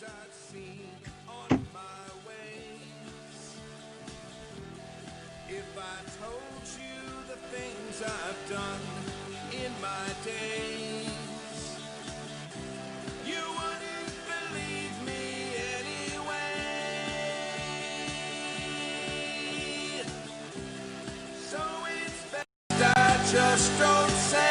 things I've seen on my ways. If I told you the things I've done in my days, you wouldn't believe me anyway. So it's best I just don't say.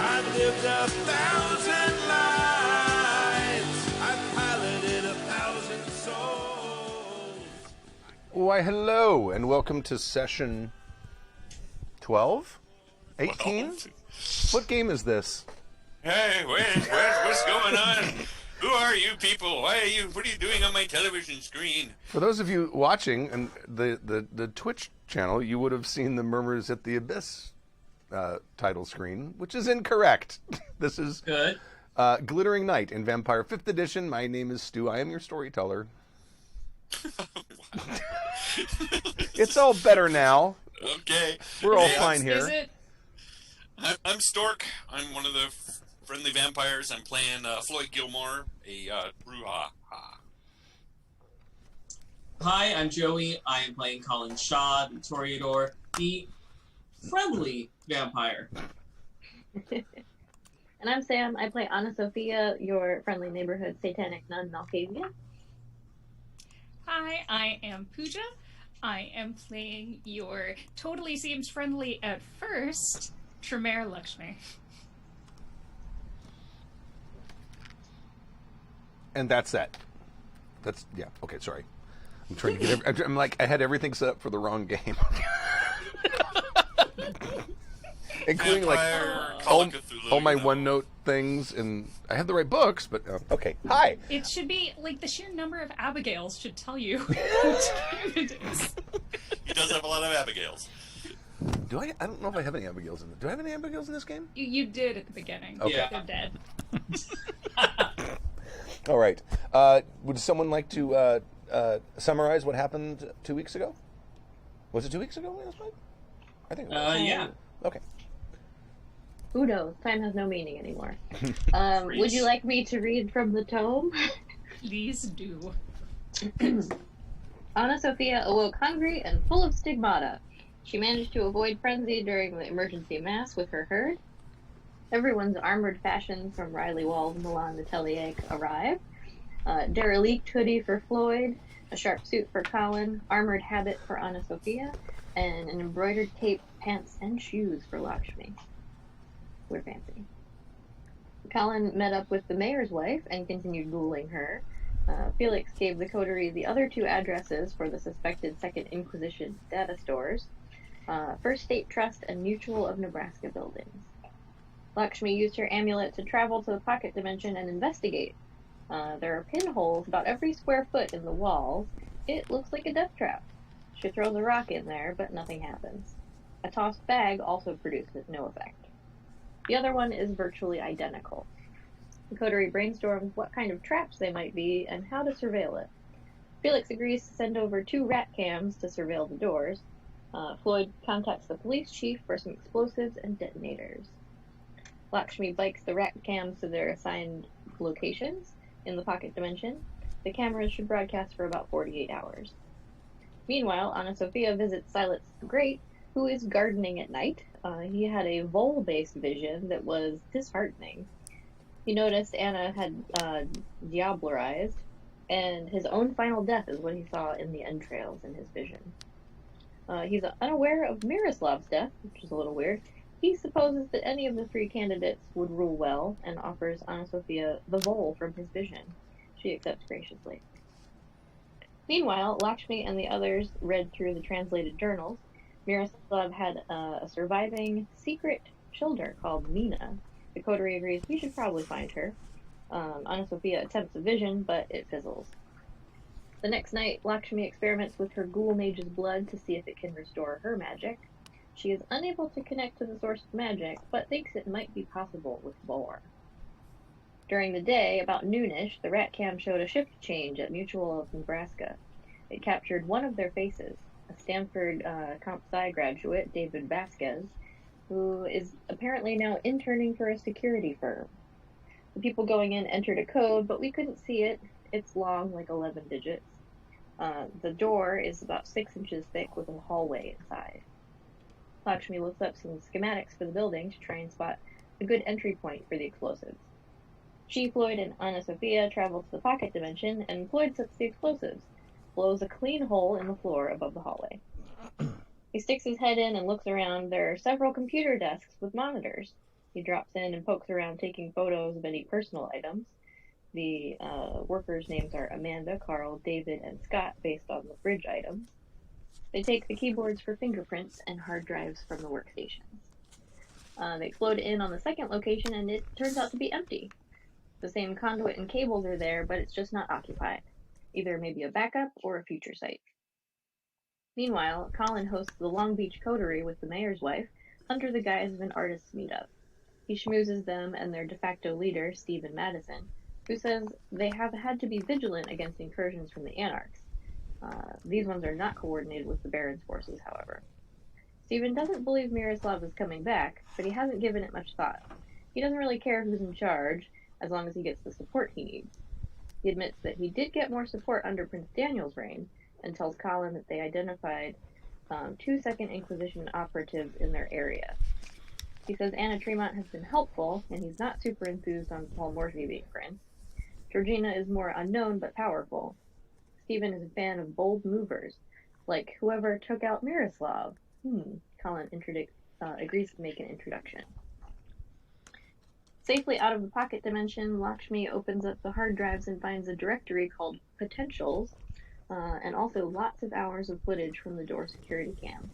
I've lived 1,000 lives. I've piloted 1,000 souls. Why, hello, and welcome to session 12? 18? What game is this? Hey, what's going on? Who are you people? What are you doing on my television screen? For those of you watching and the Twitch channel, you would have seen the Murmurs at the Abyss title screen, which is incorrect. This is Good. Glittering Night in Vampire 5th Edition. My name is Stu. I am your storyteller. It's all better now. Okay. We're all Hey, fine here. Is it? I'm Stork. I'm one of the friendly vampires. I'm playing Floyd Gilmore, a Bruja. Hi, I'm Joey. I am playing Colin Shaw, the Toreador, the friendly vampire. And I'm Sam. I play Anna Sophia, your friendly neighborhood satanic nun Malkavian. Hi, I am Pooja. I am playing your totally seems friendly at first, Tremere Lakshmi. And that's that. That's, yeah, okay, sorry. I'm trying to get I'm like, I had everything set up for the wrong game. Including Vampire, like Call of Cthulhu, all my you know. OneNote things, and I have the right books, but okay. Hi. It should be like the sheer number of Abigails should tell you what game it is. He does have a lot of Abigails. Do I? I don't know if I have any Abigails in it. Do I have any Abigails in this game? You did at the beginning. Okay. Yeah. They're dead. All right. Would someone like to summarize what happened 2 weeks ago? Was it 2 weeks ago last night? I think it was. Yeah. Okay. Who knows? Time has no meaning anymore. Would you like me to read from the tome? Please do. Anna Sophia awoke hungry and full of stigmata. She managed to avoid frenzy during the emergency mass with her herd. Everyone's armored fashion from Riley Wall's Milan Atelier arrived. Derelict hoodie for Floyd, a sharp suit for Colin, armored habit for Anna Sophia, and an embroidered cape, pants, and shoes for Lakshmi. We're fancy. Colin met up with the mayor's wife and continued ghouling her. Felix gave the coterie the other two addresses for the suspected Second Inquisition data stores, First State Trust and Mutual of Nebraska buildings. Lakshmi used her amulet to travel to the pocket dimension and investigate. There are pinholes about every square foot in the walls. It looks like a death trap. She throws a rock in there, but nothing happens. A tossed bag also produces no effect. The other one is virtually identical. The coterie brainstorms what kind of traps they might be and how to surveil it. Felix agrees to send over 2 rat cams to surveil the doors. Floyd contacts the police chief for some explosives and detonators. Lakshmi bikes the rat cams to their assigned locations in the pocket dimension. The cameras should broadcast for about 48 hours. Meanwhile, Anna Sophia visits Silas the Great, who is gardening at night. He had a vole-based vision that was disheartening. He noticed Anna had diablerized, and his own final death is what he saw in the entrails in his vision. He's unaware of Miroslav's death, which is a little weird. He supposes that any of the 3 candidates would rule well and offers Anna Sophia the vole from his vision. She accepts graciously. Meanwhile, Lakshmi and the others read through the translated journals. Miroslav had a surviving secret childer called Mina. The coterie agrees we should probably find her. Anna Sophia attempts a vision, but it fizzles. The next night, Lakshmi experiments with her ghoul mage's blood to see if it can restore her magic. She is unable to connect to the source of magic, but thinks it might be possible with Boar. During the day, about noonish, the rat cam showed a shift change at Mutual of Nebraska. It captured one of their faces, a Stanford Comp Sci graduate, David Vasquez, who is apparently now interning for a security firm. The people going in entered a code, but we couldn't see it. It's long, like 11 digits. The door is about 6 inches thick with a hallway inside. Lakshmi looks up some schematics for the building to try and spot a good entry point for the explosives. She, Floyd, and Anna Sophia travel to the pocket dimension, and Floyd sets the explosives, blows a clean hole in the floor above the hallway. He sticks his head in and looks around. There are several computer desks with monitors. He drops in and pokes around, taking photos of any personal items. The workers' names are Amanda, Carl, David, and Scott, based on the bridge items. They take the keyboards for fingerprints and hard drives from the workstations. They explode in on the second location, and it turns out to be empty. The same conduit and cables are there, but it's just not occupied. Either maybe a backup or a future site. Meanwhile, Colin hosts the Long Beach Coterie with the mayor's wife under the guise of an artists' meetup. He schmoozes them and their de facto leader, Stephen Madison, who says they have had to be vigilant against incursions from the Anarchs. These ones are not coordinated with the Baron's forces, however. Stephen doesn't believe Miroslav is coming back, but he hasn't given it much thought. He doesn't really care who's in charge, as long as he gets the support he needs. He admits that he did get more support under Prince Daniel's reign, and tells Colin that they identified 2 Second Inquisition operatives in their area. He says Anna Tremont has been helpful, and he's not super enthused on Paul Morphy being Prince. Georgina is more unknown but powerful. Stephen is a fan of bold movers, like whoever took out Miroslav. Colin agrees to make an introduction. Safely out of the pocket dimension, Lakshmi opens up the hard drives and finds a directory called Potentials, and also lots of hours of footage from the door security cam.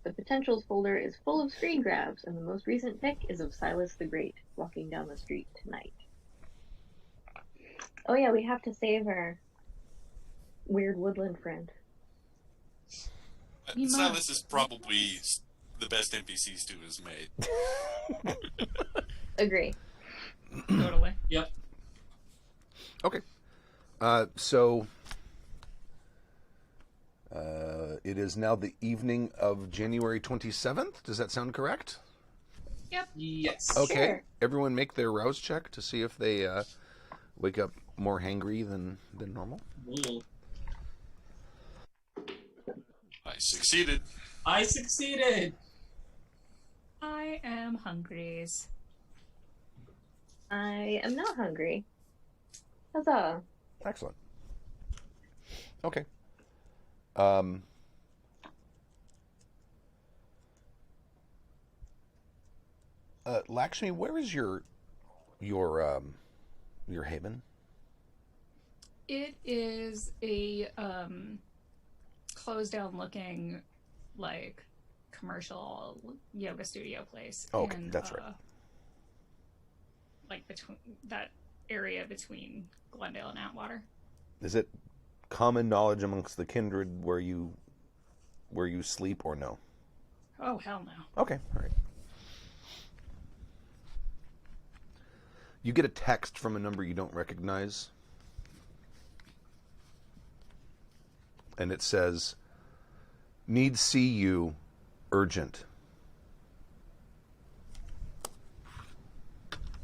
The Potentials folder is full of screen grabs, and the most recent pic is of Silas the Great walking down the street tonight. Oh yeah, we have to save our weird woodland friend. Silas is probably the best NPC Stu has made. Agree. Totally. Yep. Okay. So it is now the evening of January 27th. Does that sound correct? Yep. Yes. Okay. Sure. Everyone make their rouse check to see if they wake up more hangry than normal. Ooh. I succeeded. I succeeded. I am hungry. I am not hungry. Huzzah. Excellent. Okay. Lakshmi, where is your haven? It is a closed down looking like commercial yoga studio place. Oh, okay, that's right. Like between that area between Glendale and Atwater. Is it common knowledge amongst the kindred where you sleep or no? Oh, hell no. Okay, all right. You get a text from a number you don't recognize. And it says, "Need see you, urgent."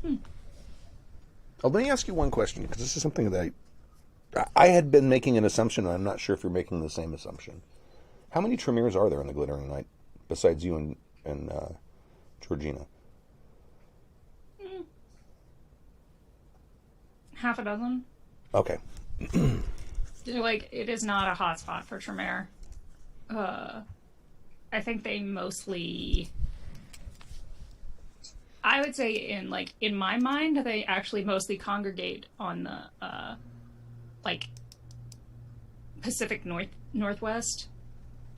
Oh, let me ask you one question, because this is something that I had been making an assumption, and I'm not sure if you're making the same assumption. How many Tremiers are there in the Glittering Night, besides you and Georgina? Half a dozen. Okay. Like, it is not a hotspot for Tremere. I think they mostly... I would say in my mind, they actually mostly congregate on the, Pacific Northwest,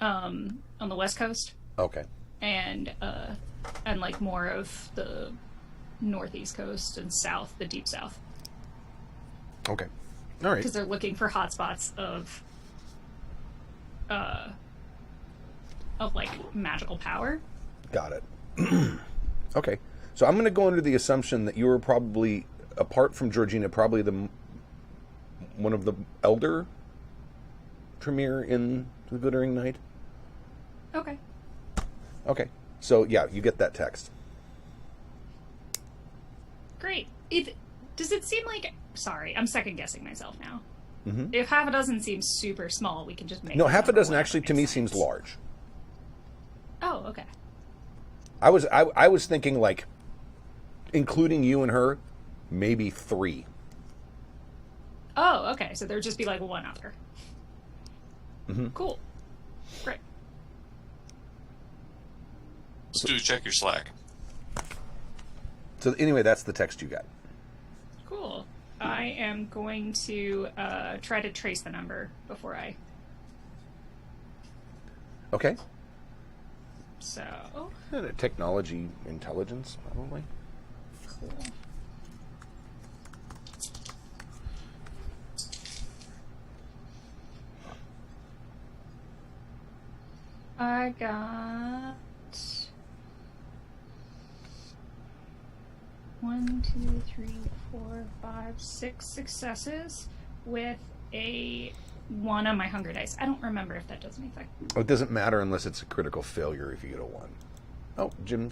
on the West Coast. Okay. And like more of the Northeast Coast and South, the Deep South. Okay. All right. Because they're looking for hotspots of like magical power. Got it. Okay. So I'm going to go under the assumption that you were probably, apart from Georgina, probably one of the elder Tremere in the Glittering Night. Okay. Okay. So, yeah, you get that text. Great. Does it seem like... Sorry, I'm second-guessing myself now. Mm-hmm. If half a dozen seems super small, we can just make... No, the half a number dozen whatever actually to makes me sense. seems large. Oh, okay. I was thinking, like, including you and her, maybe 3. Oh, okay. So there'd just be, like, one other. Mm-hmm. Cool. Great. Stu, check your Slack. So anyway, that's the text you got. Cool. I am going to try to trace the number before I... Okay. So... Technology intelligence, probably. Cool. I got 1, 2, 3, 4, 5, 6 successes with a 1 on my hunger dice. I don't remember if that does anything. Oh, it doesn't matter unless it's a critical failure if you get a 1. Oh, Jim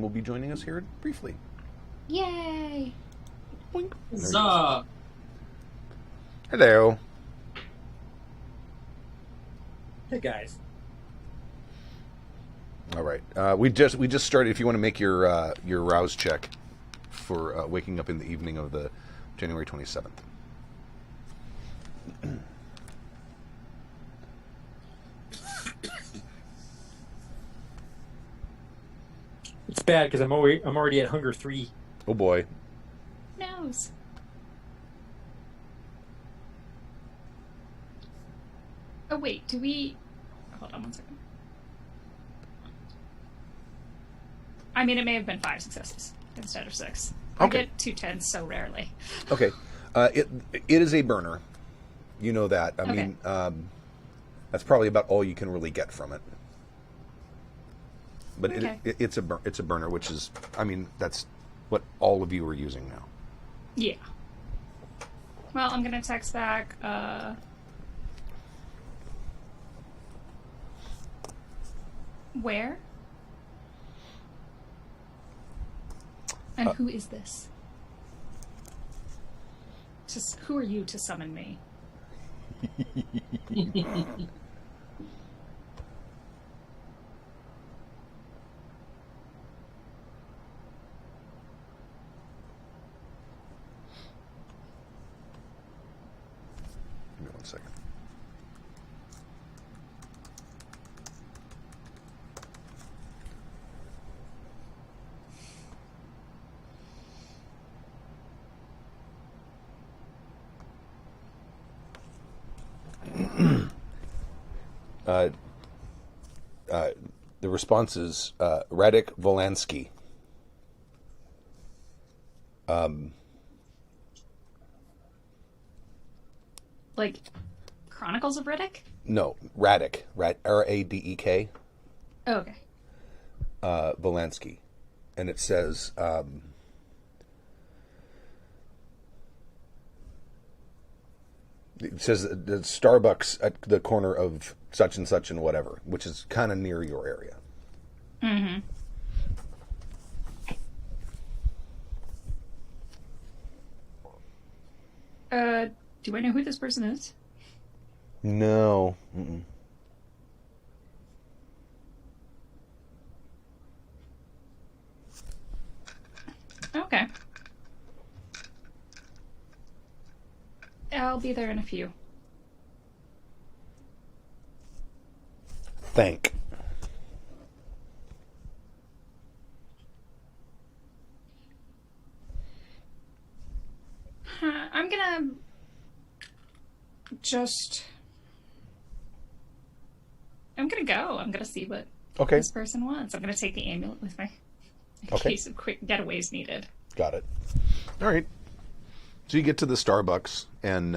will be joining us here briefly. Yay! Boink. Huzzah! Hello. Hey guys. All right. We just started. If you want to make your rouse check for waking up in the evening of the January 27th. It's bad because I'm already at hunger 3. Oh boy. Nose. Oh wait, do we... Hold on 1 second. I mean, it may have been 5 successes instead of 6. I Okay. get 2 10s so rarely. Okay. It is a burner. You know that. I Okay. mean, that's probably about all you can really get from it. But Okay. it's a burner, which is, I mean, that's what all of you are using now. Yeah. Well, I'm gonna text back, where? And who is this? Who are you to summon me? Give me 1 second. The response is Radek Volansky. Like, Chronicles of Riddick? No, Radek. Radek. Oh, okay. Volansky. And it says, the Starbucks at the corner of such and whatever, which is kind of near your area. Mm-hmm. Do I know who this person is? No. Mm-mm. Okay. I'll be there in a few. Thank. I'm gonna go. I'm gonna see what Okay. this person wants. I'm gonna take the amulet with me in Okay. case of quick getaways needed. Got it. All right. So you get to the Starbucks and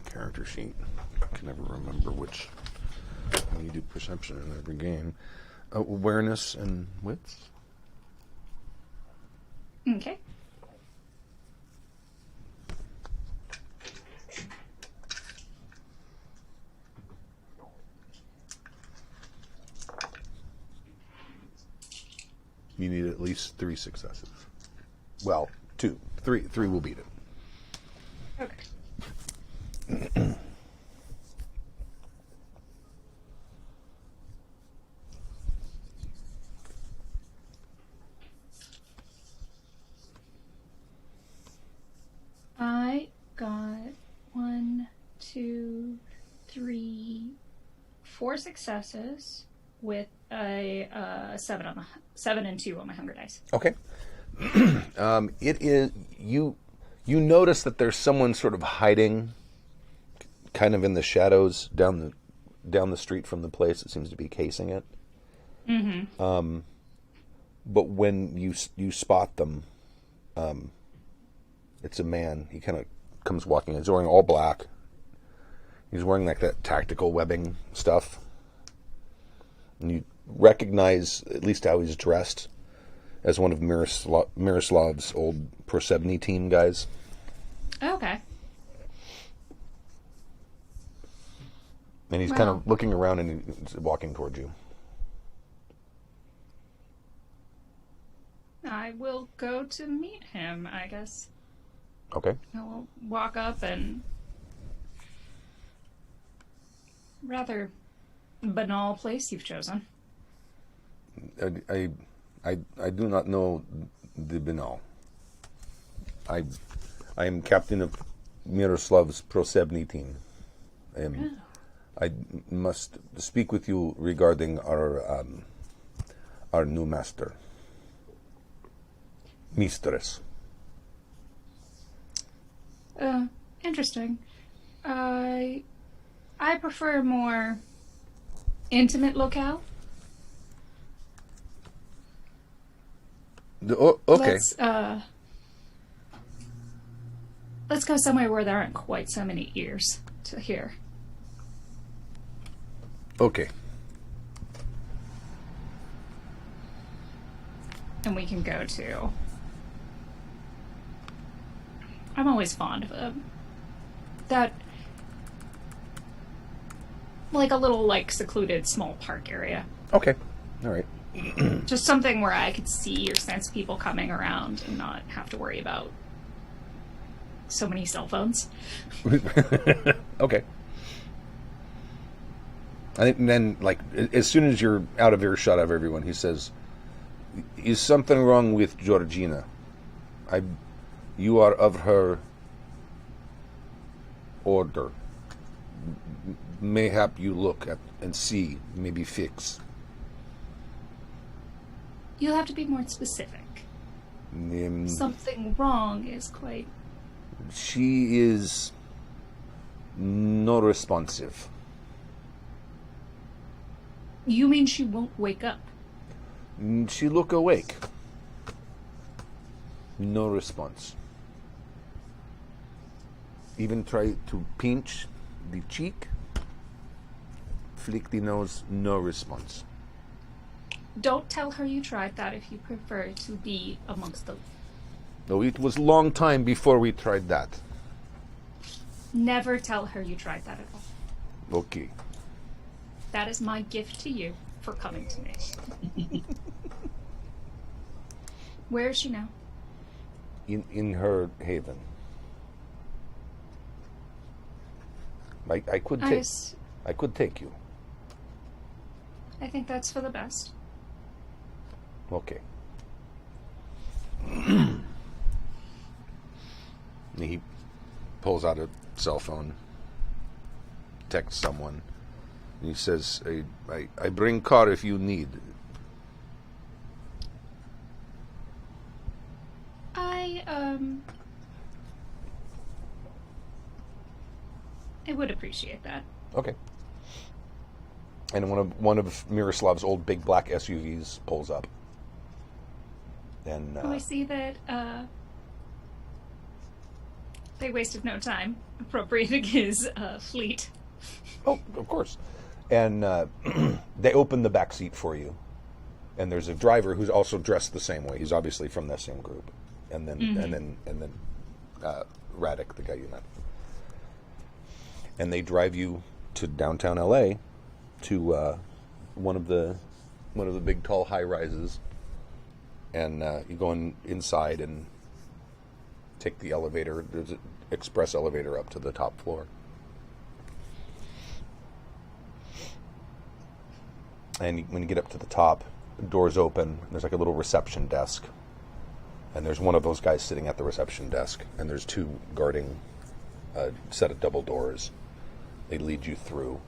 character sheet. I can never remember which. How you do perception in every game. Awareness and wits. Okay. You need at least 3 successes. Well, 2. 3 will beat it. Okay. I got 1, 2, 3, 4 successes with a 7 and 2 on my hunger dice. Okay. It is you notice that there's someone sort of hiding kind of in the shadows down the street from the place that seems to be casing it. Mm-hmm. But when you spot them, it's a man. He kind of comes walking. He's wearing all black. He's wearing like that tactical webbing stuff. And you recognize at least how he's dressed as one of Miroslav's old Prosebny team guys. Okay. And he's kind of looking around and he's walking towards you. I will go to meet him, I guess. Okay. I will walk up and... Rather banal place you've chosen. I do not know the banal. I am captain of Miroslav's Prosebny team. I must speak with you regarding our new master. Mistress. Interesting. I prefer a more intimate locale. Okay. Let's go somewhere where there aren't quite so many ears to hear. Okay. And we can go to... I'm always fond of that, like a little, like, secluded small park area. Okay. All right. Just something where I could see or sense people coming around and not have to worry about so many cell phones. Okay. And then, like, as soon as you're out of earshot of everyone, he says, "Is something wrong with Georgina? You are of her order. Mayhap you look at and see, maybe fix." You'll have to be more specific. Something wrong is quite... She is no responsive. You mean she won't wake up? She look awake. No response. Even try to pinch the cheek. Flick the nose. No response. Don't tell her you tried that if you prefer to be amongst the... No, it was long time before we tried that. Never tell her you tried that at all. Okay. That is my gift to you for coming to me. Where is she now? In her haven. I could take you. I think that's for the best. Okay. He pulls out a cell phone, texts someone, and he says, I bring car if you need. I would appreciate that. Okay. And one of Miroslav's old big black SUVs pulls up. And I see that they wasted no time appropriating his fleet. Oh, of course. And they open the back seat for you. And there's a driver who's also dressed the same way. He's obviously from that same group. And then and then Radek, the guy you met. And they drive you to downtown LA to one of the big tall high rises and you go inside and take the elevator. There's an express elevator up to the top floor. And when you get up to the top, the doors open. There's like a little reception desk. And there's one of those guys sitting at the reception desk. And there's two guarding a set of double doors. They lead you through.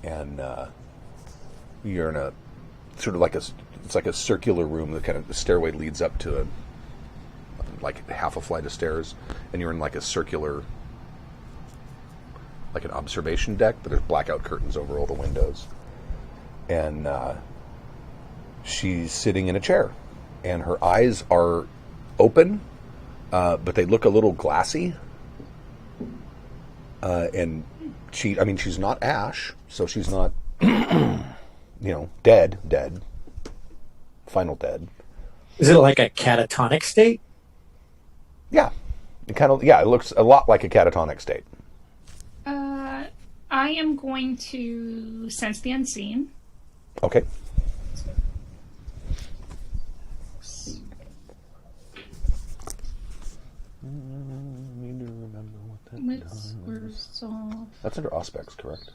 And you're in a sort of like it's like a circular room. The stairway leads up to like half a flight of stairs. And you're in like a circular, like an observation deck. But there's blackout curtains over all the windows. And she's sitting in a chair, and her eyes are open, but they look a little glassy. And she's not Ash, so she's not, dead, final dead. Is it like a catatonic state? Yeah, it looks a lot like a catatonic state. I am going to sense the unseen. Okay. Need to remember what that does. Resolve. That's under Auspex, correct?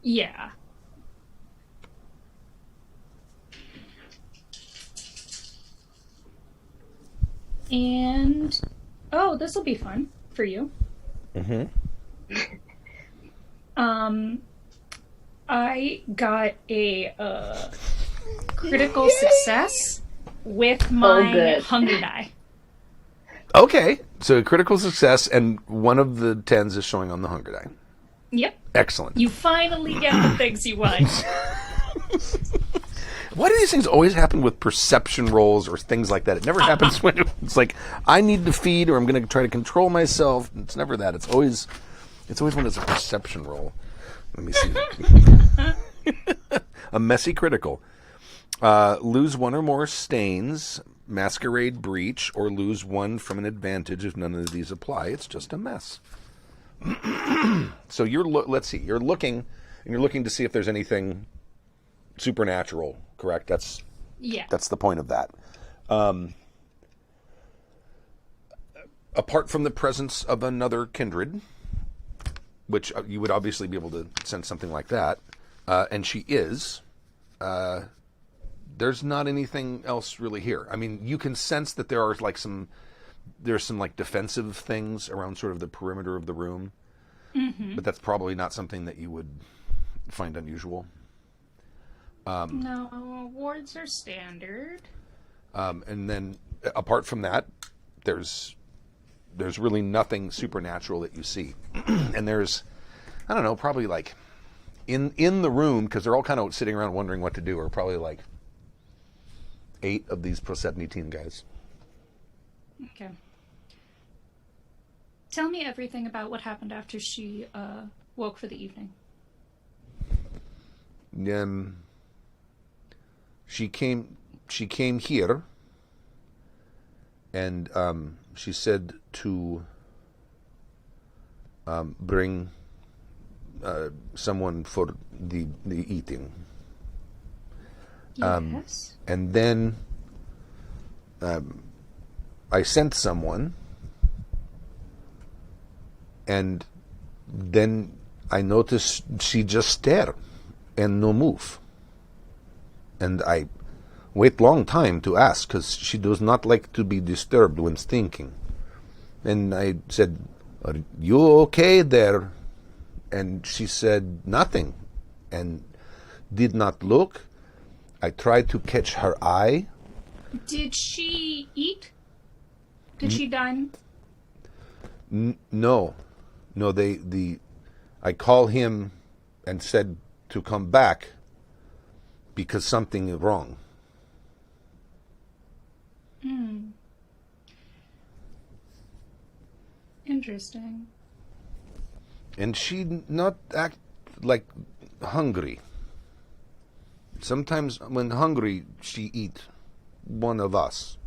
Yeah. And this will be fun for you. Mm-hmm. I got a critical success with my hunger die. Okay, so critical success, and one of the 10s is showing on the hunger die. Yep. Excellent. You finally get the things you want. Why do these things always happen with perception rolls or things like that? It never happens when it's like, I need to feed or I'm going to try to control myself. It's never that. It's always when it's a perception roll. Let me see. A messy critical. Lose one or more stains, masquerade breach, or lose one from an advantage if none of these apply. It's just a mess. So let's see. You're looking to see if there's anything supernatural, correct? That's the point of that. Apart from the presence of another kindred, which you would obviously be able to sense something like that, and she is, there's not anything else really here. I mean, you can sense that there are there's some defensive things around sort of the perimeter of the room, but that's probably not something that you would find unusual. No, wards are standard. And then apart from that, there's really nothing supernatural that you see. And there's, I don't know, probably in the room, because they're all kind of sitting around wondering what to do, are probably 8 of these Proserpine team guys. Okay. Tell me everything about what happened after she woke for the evening. She came here, and she said to bring someone for the eating. Yes. And then I sent someone, and then I noticed she just stare and no move. And I wait long time to ask, because she does not like to be disturbed when thinking. And I said, "Are you okay there?" And she said nothing, and did not look. I tried to catch her eye. Did she eat? Did she dine? No. I called him and said to come back because something is wrong. Interesting. And she not act like hungry. Sometimes when hungry, she eat one of us.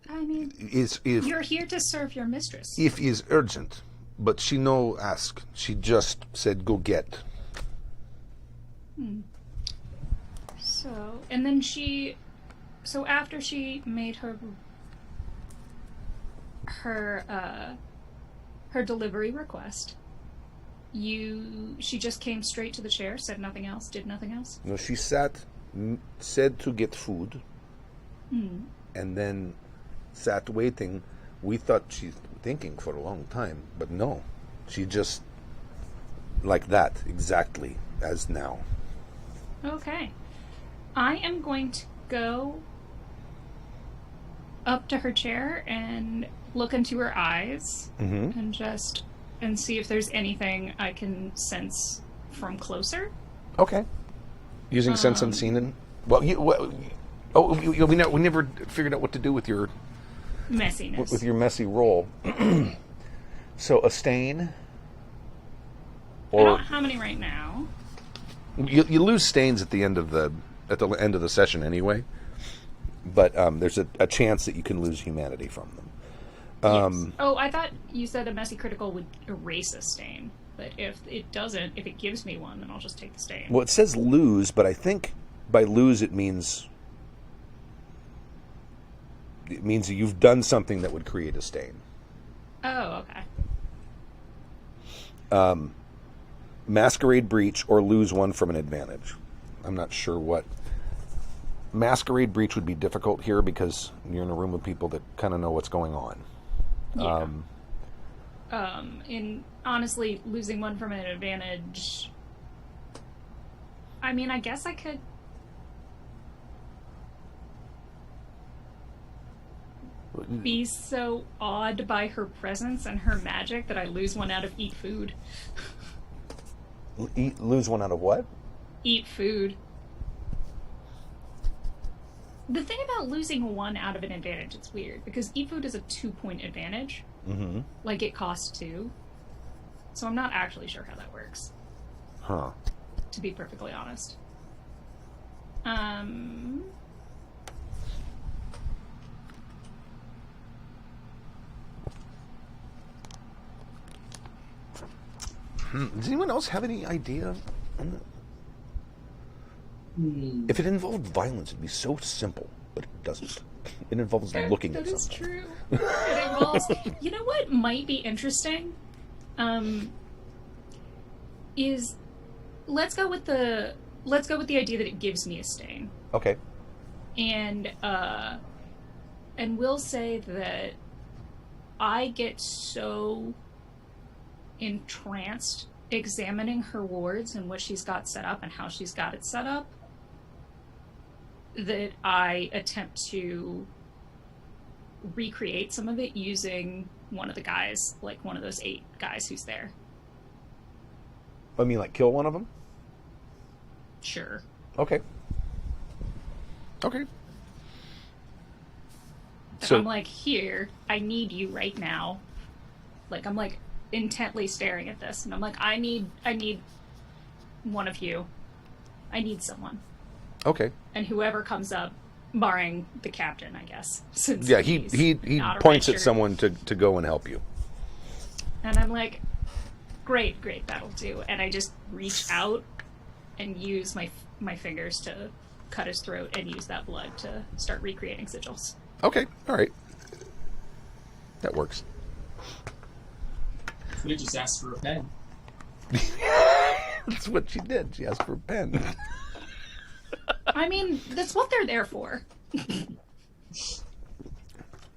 I mean, If you're here to serve your mistress. If is urgent, but she no ask. She just said go get. So, and then she So after she made her delivery request, she just came straight to the chair, said nothing else, did nothing else? No, she said to get food, and then sat waiting. We thought she's thinking for a long time, but no. She just, like that, exactly as now. Okay. I am going to go up to her chair and look into her eyes and see if there's anything I can sense from closer. Okay. Using sense unseen and we never figured out what to do with your messiness. With your messy roll. So a stain. I don't have any right now. You lose stains at the end of the session anyway, but there's a chance that you can lose humanity from them. Yes. Oh, I thought you said a messy critical would erase a stain, but if it doesn't, if it gives me one, then I'll just take the stain. Well, it says lose, but I think by lose it means that you've done something that would create a stain. Oh, okay. Masquerade breach or lose one from an advantage. I'm not sure what. Masquerade breach would be difficult here because you're in a room with people that kind of know what's going on. Yeah. And honestly, losing one from an advantage. I mean, I guess I could. Be so awed by her presence and her magic that I lose one out of eat food. Lose one out of what? Eat food. The thing about losing one out of an advantage, it's weird, because eat food is a 2-point advantage. Mm-hmm. Like, it costs 2. So I'm not actually sure how that works. Huh. To be perfectly honest. Does anyone else have any idea on that? If it involved violence, it'd be so simple, but it doesn't. It involves looking at something. That is true. It involves... You know what might be interesting? Is... Let's go with the idea that it gives me a stain. Okay. And we'll say that I get so entranced examining her wards and what she's got set up and how she's got it set up that I attempt to recreate some of it using one of the guys, like one of those 8 guys who's there. I mean, like kill one of them? Sure. Okay. Okay. So I'm like, here, I need you right now. Like, I'm like intently staring at this, and I'm like, I need one of you. I need someone. Okay. And whoever comes up, barring the captain, I guess. Since yeah, he points at someone to go and help you. And I'm like, great, that'll do. And I just reach out and use my fingers to cut his throat and use that blood to start recreating sigils. Okay, all right. That works. Could have just asked for a pen. That's what she did. She asked for a pen. I mean, that's what they're there for.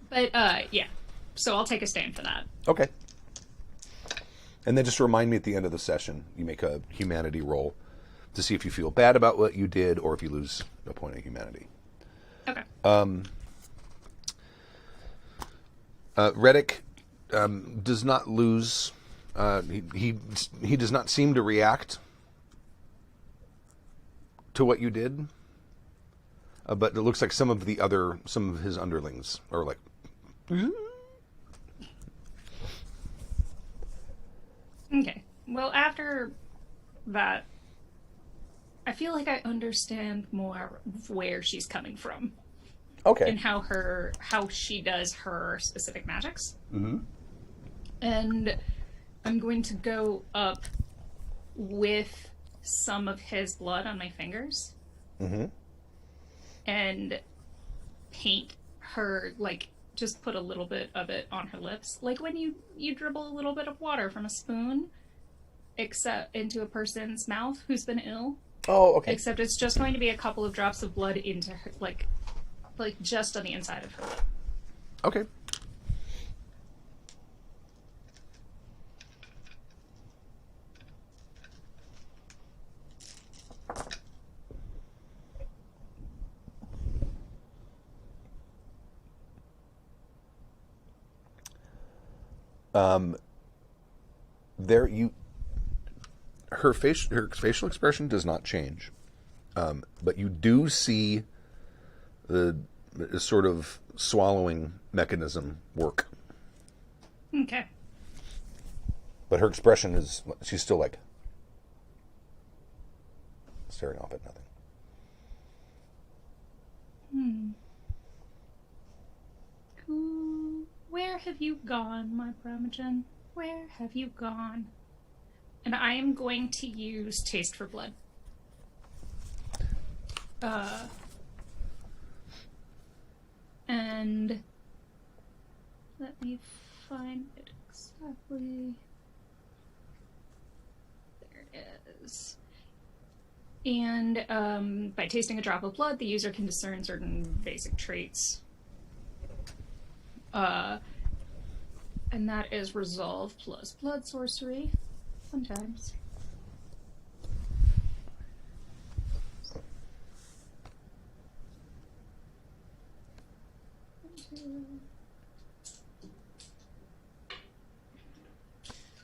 But, yeah. So I'll take a stand for that. Okay. And then just remind me at the end of the session, you make a humanity roll to see if you feel bad about what you did or if you lose a point of humanity. Okay. Reddick does not lose. He does not seem to react to what you did. But it looks like some of his underlings are like. Okay. Well, after that, I feel like I understand more of where she's coming from. Okay. And how she does her specific magics. Mm-hmm. And I'm going to go up with some of his blood on my fingers. Mm-hmm. And paint her, like, just put a little bit of it on her lips. Like when you dribble a little bit of water from a spoon except into a person's mouth who's been ill. Oh, okay. Except it's just going to be a couple of drops of blood into her, like just on the inside of her lip. Okay. Her facial expression does not change, but you do see the sort of swallowing mechanism work. Okay. But her expression is, she's still like staring off at nothing. Where have you gone, my Primogen? Where have you gone? And I am going to use Taste for Blood. And let me find it exactly. There it is. And by tasting a drop of blood, the user can discern certain basic traits. And that is Resolve plus Blood Sorcery. Fun times.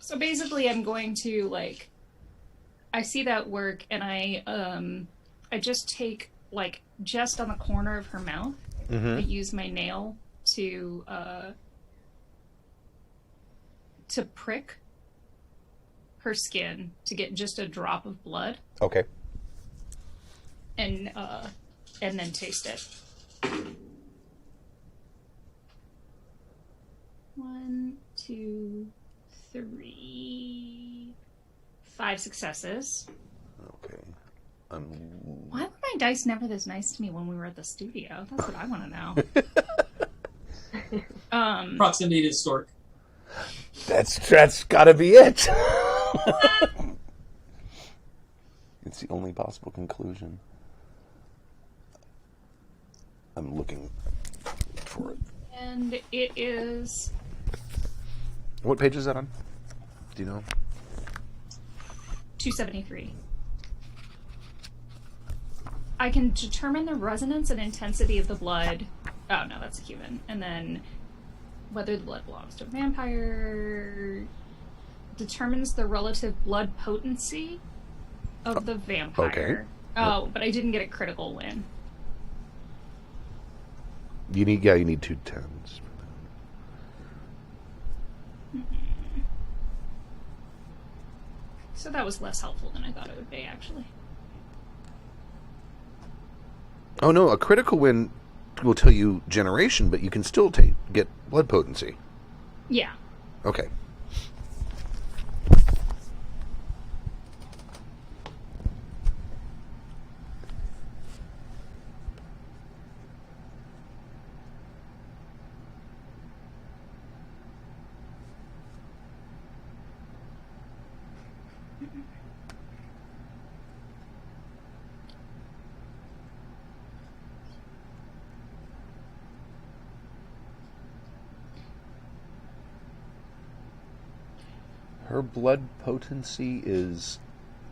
So basically I'm going to, like, I see that work and I just take, like, just on the corner of her mouth, I use my nail to prick her skin to get just a drop of blood. Okay. And then taste it. 1, 2, 3, 5 successes. Okay. Why were my dice never this nice to me when we were at the studio? That's what I want to know. Proximity to Stork. That's gotta be it. It's the only possible conclusion. I'm looking for it. And it is... What page is that on? Do you know? 273. I can determine the resonance and intensity of the blood. Oh, no, that's a human. And then whether the blood belongs to a vampire determines the relative blood potency of the vampire. Okay. Oh, but I didn't get a critical win. You need 2 10s. So that was less helpful than I thought it would be, actually. Oh no, a critical win will tell you generation, but you can still get blood potency. Yeah. Okay. Her blood potency is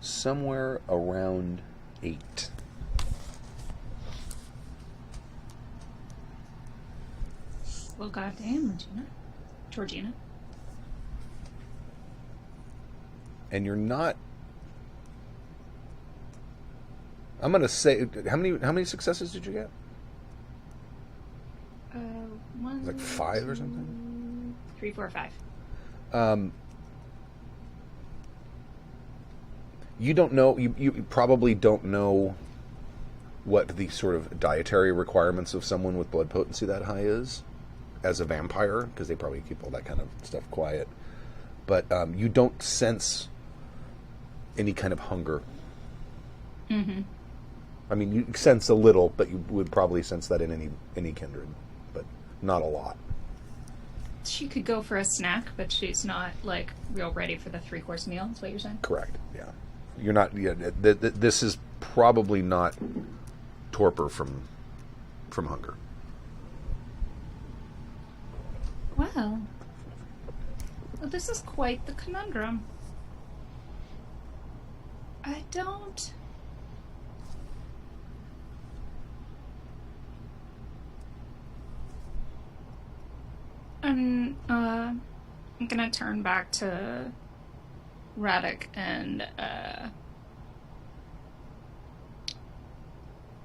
somewhere around 8. Well, goddamn, Georgina. And you're not. I'm gonna say, how many successes did you get? 1, Like 5 or something? 3, 4, 5. You don't know. You probably don't know what the sort of dietary requirements of someone with blood potency that high is as a vampire, because they probably keep all that kind of stuff quiet. But you don't sense any kind of hunger. I mean, you sense a little, but you would probably sense that in any kindred, but not a lot. She could go for a snack, but she's not, like, real ready for the 3-course meal, is what you're saying? Correct, yeah. You're not, yeah, this is probably not torpor from hunger. Well, this is quite the conundrum. I don't... I'm gonna turn back to Radek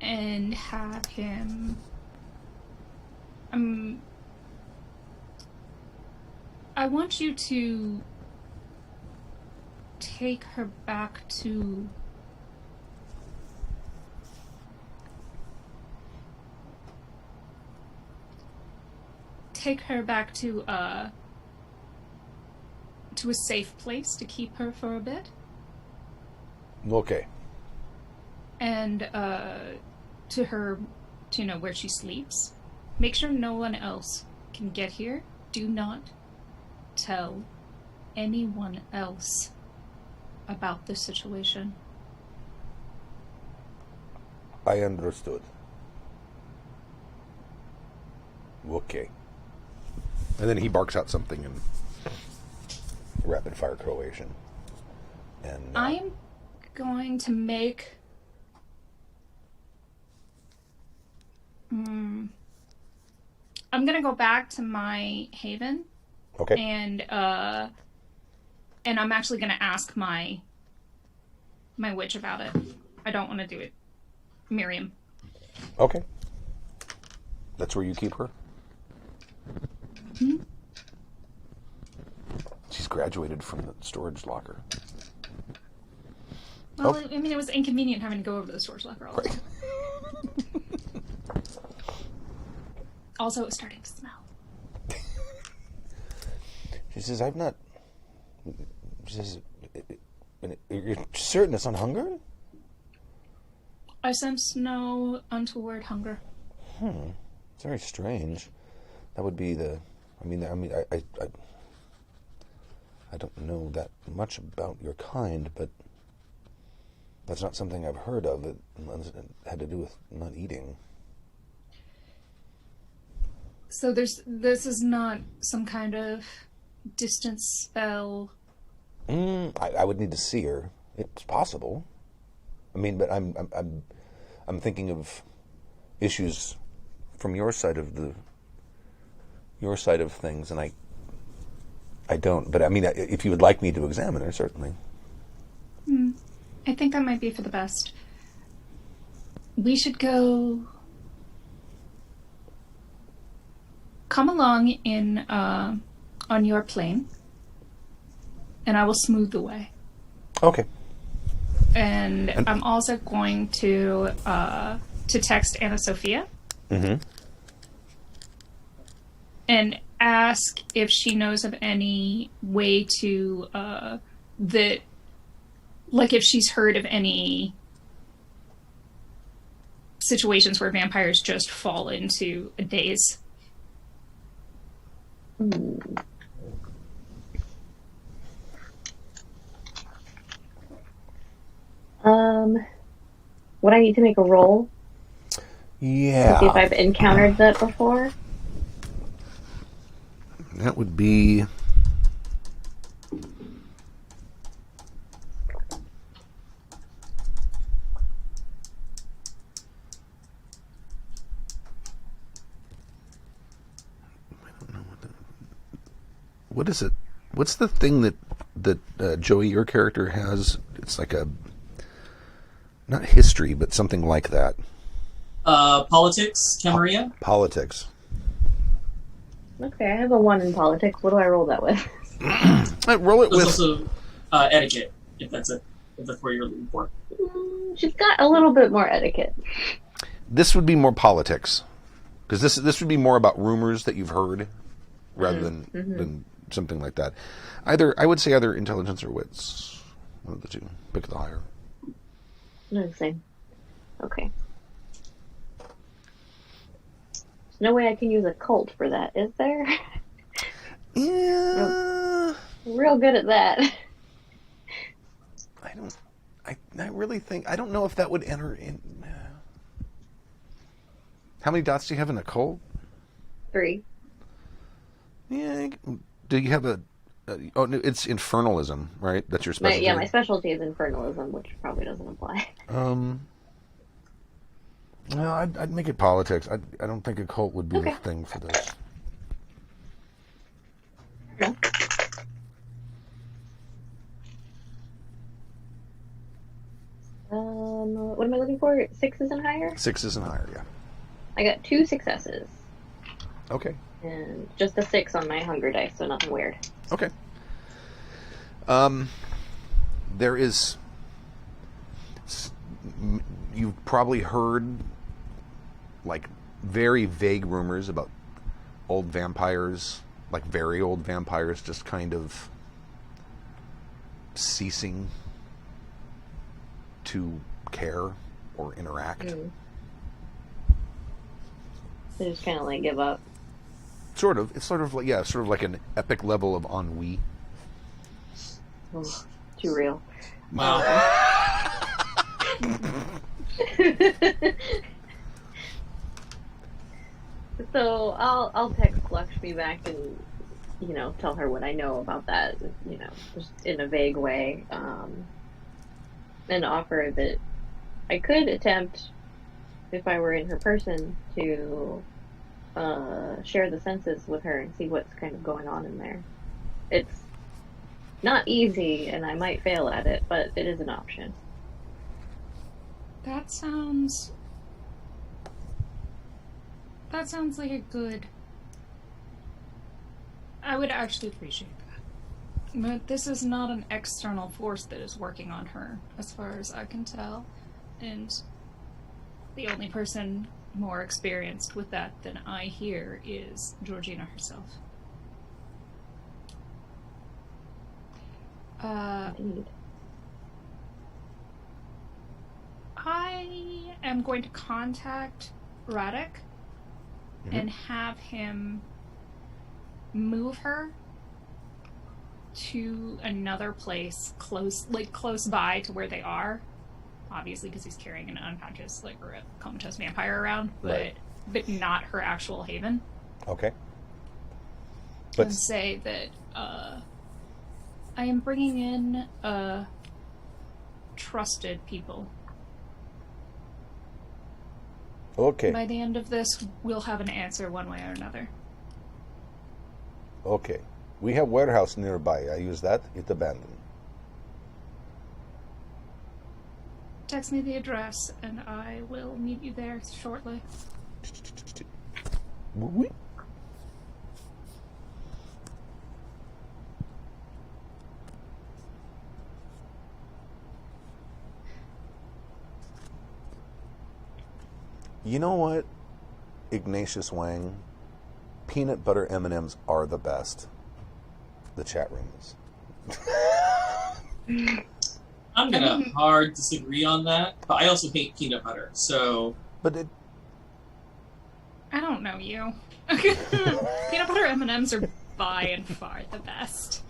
and have him... I want you to take her back to... Take her back to a safe place to keep her for a bit. Okay. And to her, to, you know, where she sleeps. Make sure no one else can get here. Do not tell anyone else about the situation. I understood. Okay. And then he barks out something in rapid fire Croatian. And I'm going to make... I'm going to go back to my haven. okay. And I'm actually going to ask my witch about it. I don't want to do it. Miriam. Okay. That's where you keep her? Hmm? She's graduated from the storage locker. Well, I mean, it was inconvenient having to go over to the storage locker all the time. Also, it was starting to smell. She says, I've not... She says, you're certain it's on hunger? I sense no untoward hunger. It's very strange. That would be the... I don't know that much about your kind, but that's not something I've heard of that had to do with not eating. So this is not some kind of distance spell? I would need to see her. It's possible. I mean, but I'm thinking of issues from your side of things, and I don't. But I mean, if you would like me to examine her, certainly. I think that might be for the best. We should go. Come along in on your plane, and I will smooth the way. Okay. And I'm also going to text Anna Sophia. Mm-hmm. And ask if she knows of any way to if she's heard of any situations where vampires just fall into a daze. Would I need to make a roll? Yeah. To see if I've encountered that before? That would be... What is it? What's the thing that Joey, your character, has? It's like a... Not history, but something like that. Politics, Camarilla? Politics. Okay, I have a 1 in politics. What do I roll that with? I roll it There's with... also etiquette, if that's what you're looking for. She's got a little bit more etiquette. This would be more politics. Because this would be more about rumors that you've heard rather than something like that. I would say either intelligence or wits. One of the two. Pick the higher. No, the same. Okay. There's no way I can use a cult for that, is there? Yeah. Real good at that. I really think, I don't know if that would enter in. How many dots do you have in a cult? 3. Yeah. Do you have oh, no, it's infernalism, right? That's your specialty? My specialty is infernalism, which probably doesn't apply. Well, I'd make it politics. I don't think a cult would be the thing for this. No. What am I looking for? 6s and higher? 6s and higher, yeah. I got 2 successes. Okay. And just a 6 on my hunger dice, so nothing weird. Okay. There is... You've probably heard, like, very vague rumors about old vampires, like very old vampires, just kind of ceasing to care or interact. They just kind of, like, give up. Sort of. It's sort of like, yeah, sort of like an epic level of ennui. Oh, too real. Wow. So I'll text Lakshmi back and, you know, tell her what I know about that, you know, just in a vague way, and offer that I could attempt, if I were in her person, to share the senses with her and see what's kind of going on in there. It's not easy, and I might fail at it, but it is an option. That sounds like a good... I would actually appreciate that. But this is not an external force that is working on her, as far as I can tell. And the only person more experienced with that than I here is Georgina herself. Indeed. I am going to contact Radek and have him move her to another place close by to where they are. Obviously, because he's carrying an unconscious, like, or a comatose vampire around, but not her actual haven. Okay. And say that I am bringing in trusted people. Okay. By the end of this, we'll have an answer one way or another. Okay. We have warehouse nearby. I use that. It's abandoned. Text me the address, and I will meet you there shortly. You know what, Ignatius Wang? Peanut butter M&Ms are the best. The chat room is. I'm gonna hard disagree on that, but I also hate peanut butter, so... But it... I don't know you. Peanut butter M&Ms are by and far the best.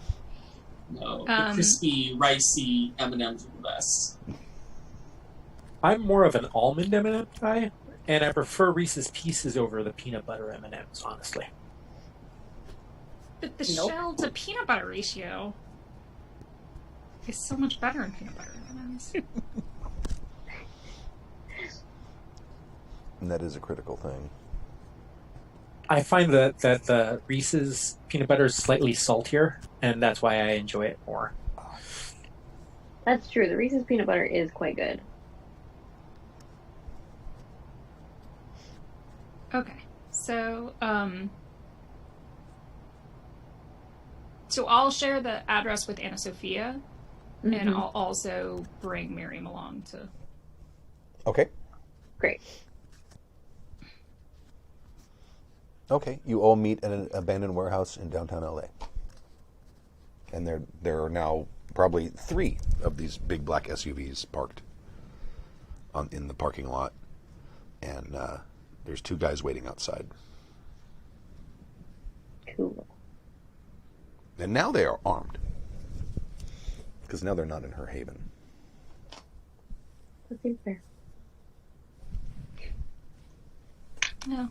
No, the crispy, ricey M&Ms are the best. I'm more of an almond M&M guy, and I prefer Reese's Pieces over the peanut butter M&Ms, honestly. But the shell to peanut butter ratio is so much better in peanut butter M&Ms. And that is a critical thing. I find that the Reese's peanut butter is slightly saltier, and that's why I enjoy it more. That's true. The Reese's peanut butter is quite good. Okay, so I'll share the address with Anna Sophia, and I'll also bring Miriam along to... Okay. Great. Okay, you all meet at an abandoned warehouse in downtown LA. And there are now probably 3 of these big black SUVs parked. in the parking lot, and there's 2 guys waiting outside. Cool. And now they are armed. Because now they're not in her haven. That seems fair. No.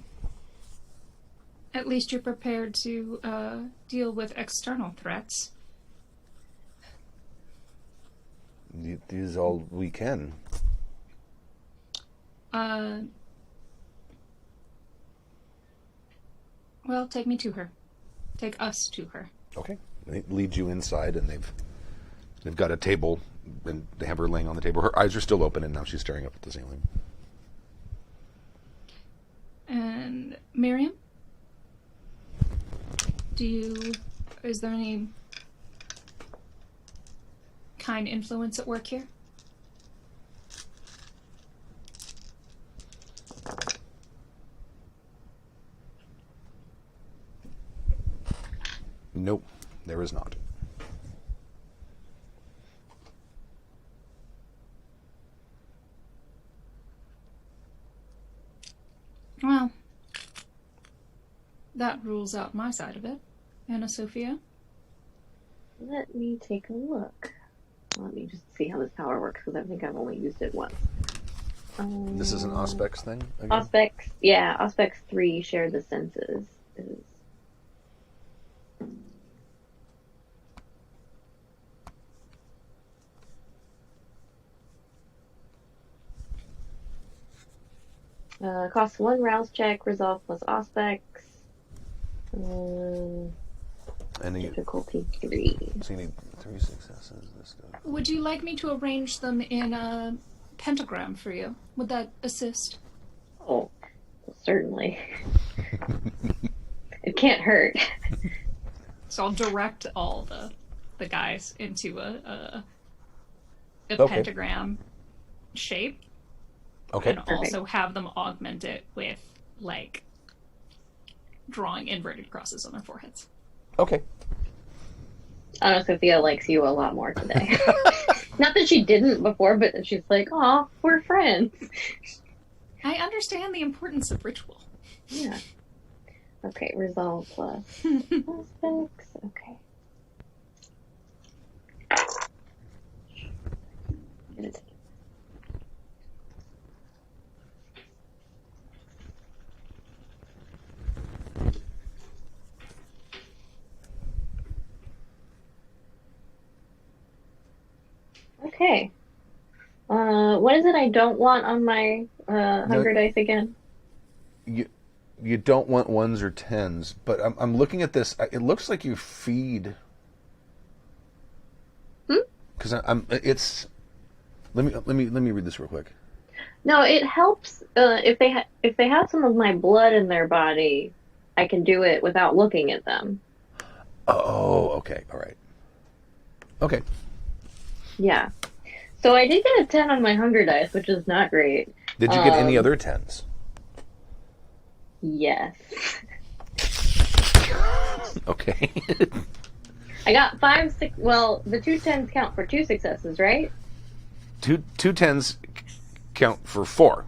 At least you're prepared to deal with external threats. This is all we can. Well, take me to her. Take us to her. Okay. They lead you inside, and they've got a table, and they have her laying on the table. Her eyes are still open, and now she's staring up at the ceiling. And Miriam? Is there any kind influence at work here? Nope, there is not. Well, that rules out my side of it. Anna Sophia? Let me take a look. Let me just see how this power works, because I think I've only used it once. This is an Auspex thing? Again? Auspex, yeah, Auspex 3, share the senses. Is costs 1 rouse check, resolve plus Auspex. Difficulty 3. So you need 3 successes. This goes. Would you like me to arrange them in a pentagram for you? Would that assist? Oh, well, certainly. It can't hurt. So I'll direct all the guys into a Okay. pentagram shape. Okay. And also have them augment it with, like, drawing inverted crosses on their foreheads. Okay. I know Sophia likes you a lot more today. Not that she didn't before, but she's like, "Aw, we're friends." I understand the importance of ritual. Yeah. Okay, resolve plus aspects. Okay. Okay. What is it I don't want on my hunger dice again? You don't want 1s or 10s, but I'm looking at this. It looks like you feed. Because it's. Let me read this real quick. No, it helps if they have some of my blood in their body. I can do it without looking at them. Oh, okay, all right. Okay. Yeah. So I did get a 10 on my hunger dice, which is not great. Did you get any other 10s? Yes. Okay. I got 5, 6. Well, the 2 10s count for 2 successes, right? Two 10s count for 4.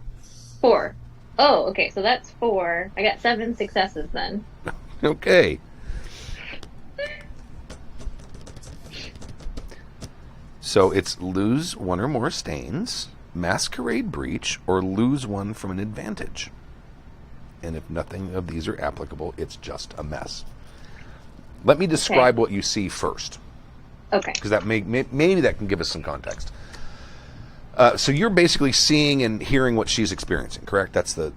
4. Oh, okay. So that's 4. I got 7 successes then. Okay. So it's lose 1 or more stains, masquerade breach, or lose 1 from an advantage. And if nothing of these are applicable, it's just a mess. Let me describe what you see first. Okay. Because that maybe that can give us some context. So you're basically seeing and hearing what she's experiencing, correct? That's what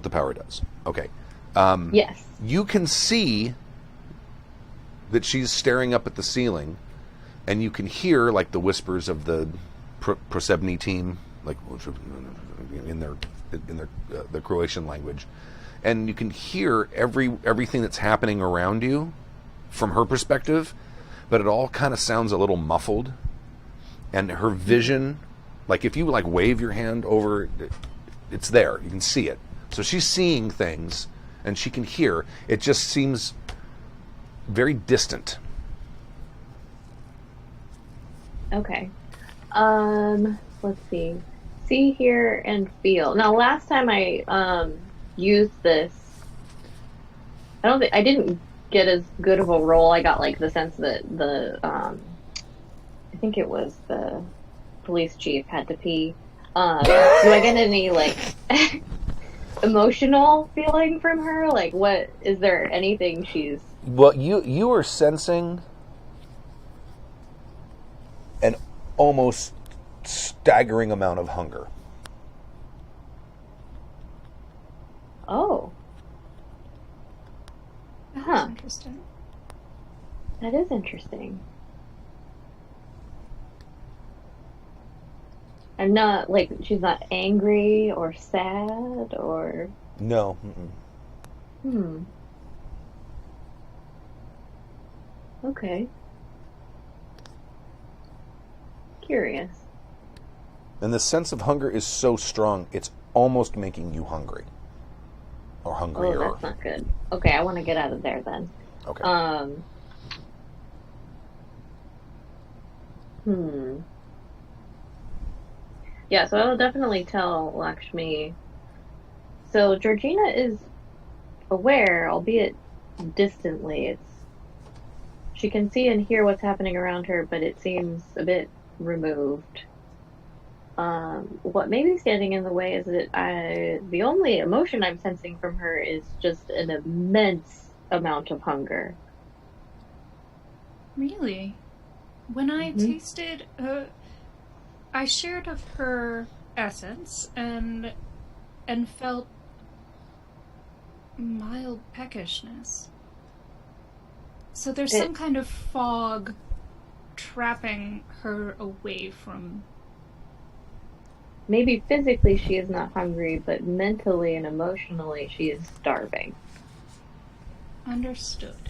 the power does. Okay. Yes. You can see that she's staring up at the ceiling, and you can hear like the whispers of the Prosebny team, like in their the Croatian language, and you can hear everything that's happening around you from her perspective, but it all kind of sounds a little muffled. And her vision, like if you like wave your hand over, it's there. You can see it. So she's seeing things, and she can hear. It just seems very distant. Okay. Let's see. see, hear, and feel. Now, last time I used this, I didn't get as good of a roll. I got like the sense that I think it was the police chief had to pee. Do I get any like emotional feeling from her? Like, what is there anything she's? Well, you are sensing an almost staggering amount of hunger. Oh. That's interesting. That is interesting. I'm not, like, she's not angry or sad or... No. Okay. Curious. And the sense of hunger is so strong, it's almost making you hungry. Or hungrier. Oh, that's not good. Okay, I want to get out of there then. Okay. Yeah, so I'll definitely tell Lakshmi. So Georgina is aware, albeit distantly. She can see and hear what's happening around her, but it seems a bit removed. What may be standing in the way is that the only emotion I'm sensing from her is just an immense amount of hunger. Really? When I tasted, I shared of her essence and felt mild peckishness. So there's some kind of fog trapping her away from... Maybe physically she is not hungry, but mentally and emotionally she is starving. Understood.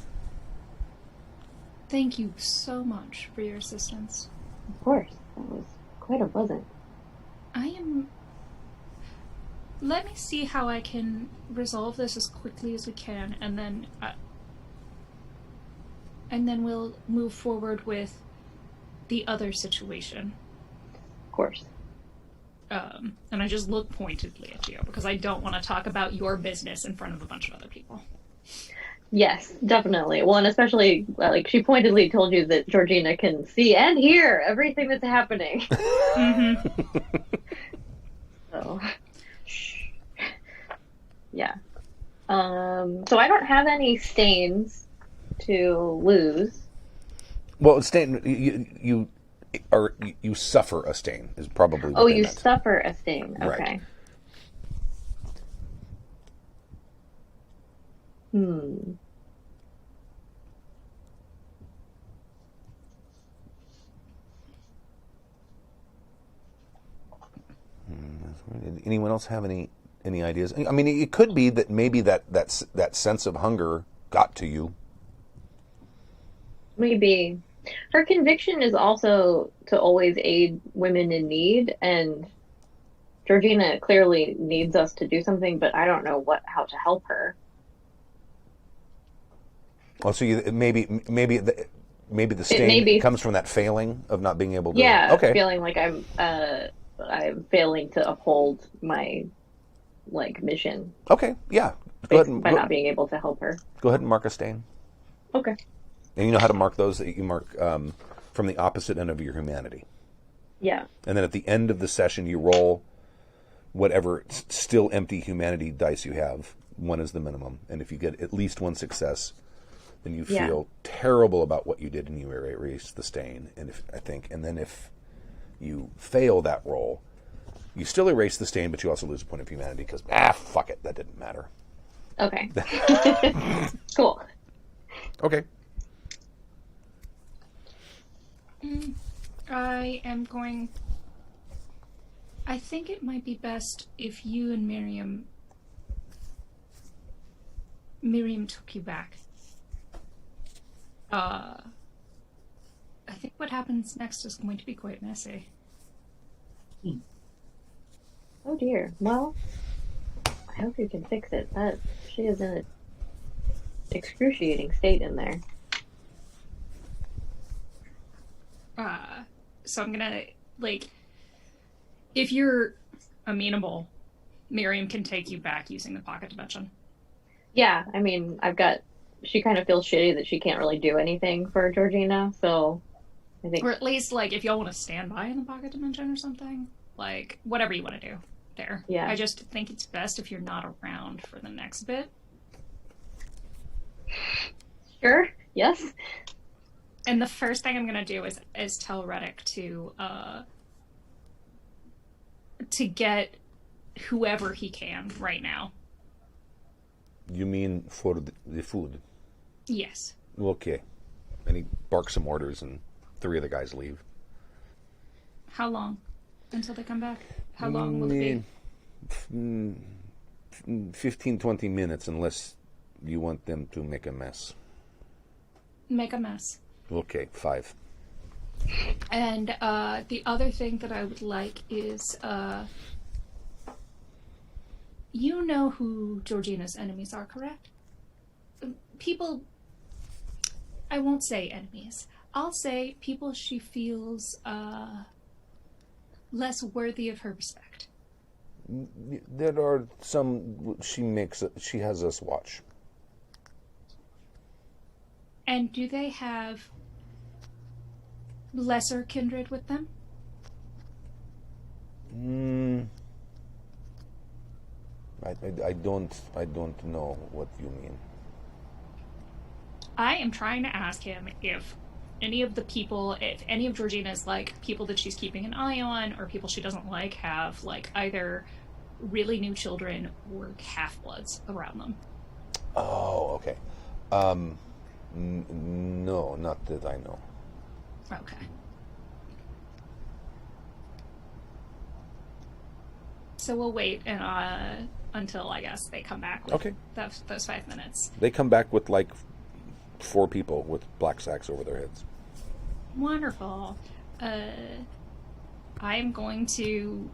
Thank you so much for your assistance. Of course, that was quite unpleasant. Let me see how I can resolve this as quickly as we can, and then we'll move forward with the other situation. Of course. And I just look pointedly at you, because I don't want to talk about your business in front of a bunch of other people. Yes, definitely. Well, and especially, like, she pointedly told you that Georgina can see and hear everything that's happening. So, yeah. So I don't have any stains to lose. Well, stain, you suffer a stain is probably what they meant. Suffer a stain. Okay. Right. Anyone else have any ideas? I mean, it could be that maybe that sense of hunger got to you. Maybe. Her conviction is also to always aid women in need, and Georgina clearly needs us to do something, but I don't know how to help her. Oh, so maybe the stain comes from that failing of not being able to. Yeah, okay. Feeling like I'm failing to uphold my mission. Okay, yeah. By not being able to help her. Go ahead and mark a stain. Okay. And you know how to mark those? That you mark from the opposite end of your humanity. Yeah. And then at the end of the session, you roll whatever still empty humanity dice you have. 1 is the minimum. And if you get at least 1 success, then you feel terrible about what you did and you erase the stain. And then if you fail that roll, you still erase the stain, but you also lose a point of humanity because, fuck it, that didn't matter. Okay. Cool. Okay. I think it might be best if you and Miriam took you back. I think what happens next is going to be quite messy. Oh dear. Well, I hope you can fix it. She is in an excruciating state in there. So I'm gonna, if you're amenable, Miriam can take you back using the pocket dimension. Yeah, I mean, she kind of feels shitty that she can't really do anything for Georgina, so I think... Or at least, like, if y'all want to stand by in the pocket dimension or something, like, whatever you want to do there. Yeah. I just think it's best if you're not around for the next bit. Sure, yes. And the first thing I'm going to do is tell Reddick to get whoever he can right now. You mean for the food? Yes. Okay. And he barks some orders, and 3 of the guys leave. How long until they come back? How long will it be? 15, 20 minutes, unless you want them to make a mess. Make a mess. Okay, 5. And the other thing that I would like is, you know who Georgina's enemies are, correct? People, I won't say enemies. I'll say people she feels less worthy of her respect. There are some she has us watch. And do they have lesser kindred with them? I don't know what you mean. I am trying to ask him if any of Georgina's, like, people that she's keeping an eye on or people she doesn't like have, like, either really new children or half-bloods around them. Oh, okay. No, not that I know. Okay. So we'll wait until, I guess, they come back with those 5 minutes. They come back with, like, 4 people with black sacks over their heads. Wonderful. I'm going to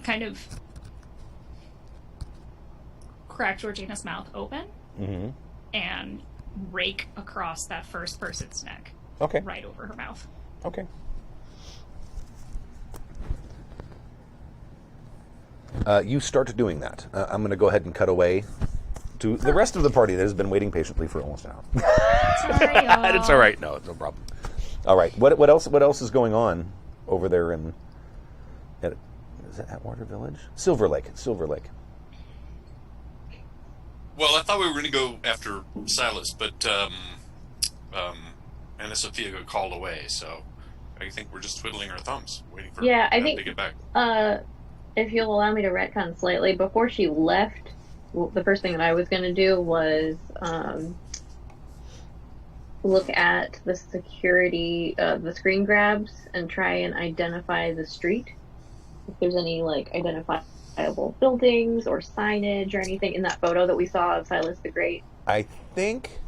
kind of crack Georgina's mouth open and rake across that first person's neck. Okay. Right over her mouth. Okay. You start doing that. I'm going to go ahead and cut away to the rest of the party that has been waiting patiently for almost an hour. Sorry, y'all. It's all right. No, it's no problem. All right. What else is going on over there in... Is it Atwater Village? Silver Lake. Well, I thought we were going to go after Silas, but Anna Sophia got called away, so I think we're just twiddling our thumbs, waiting for I them think, to get back. If you'll allow me to retcon slightly, before she left, the first thing that I was going to do was look at the security, the screen grabs, and try and identify the street. If there's any, like, identifiable buildings or signage or anything in that photo that we saw of Silas the Great. I think...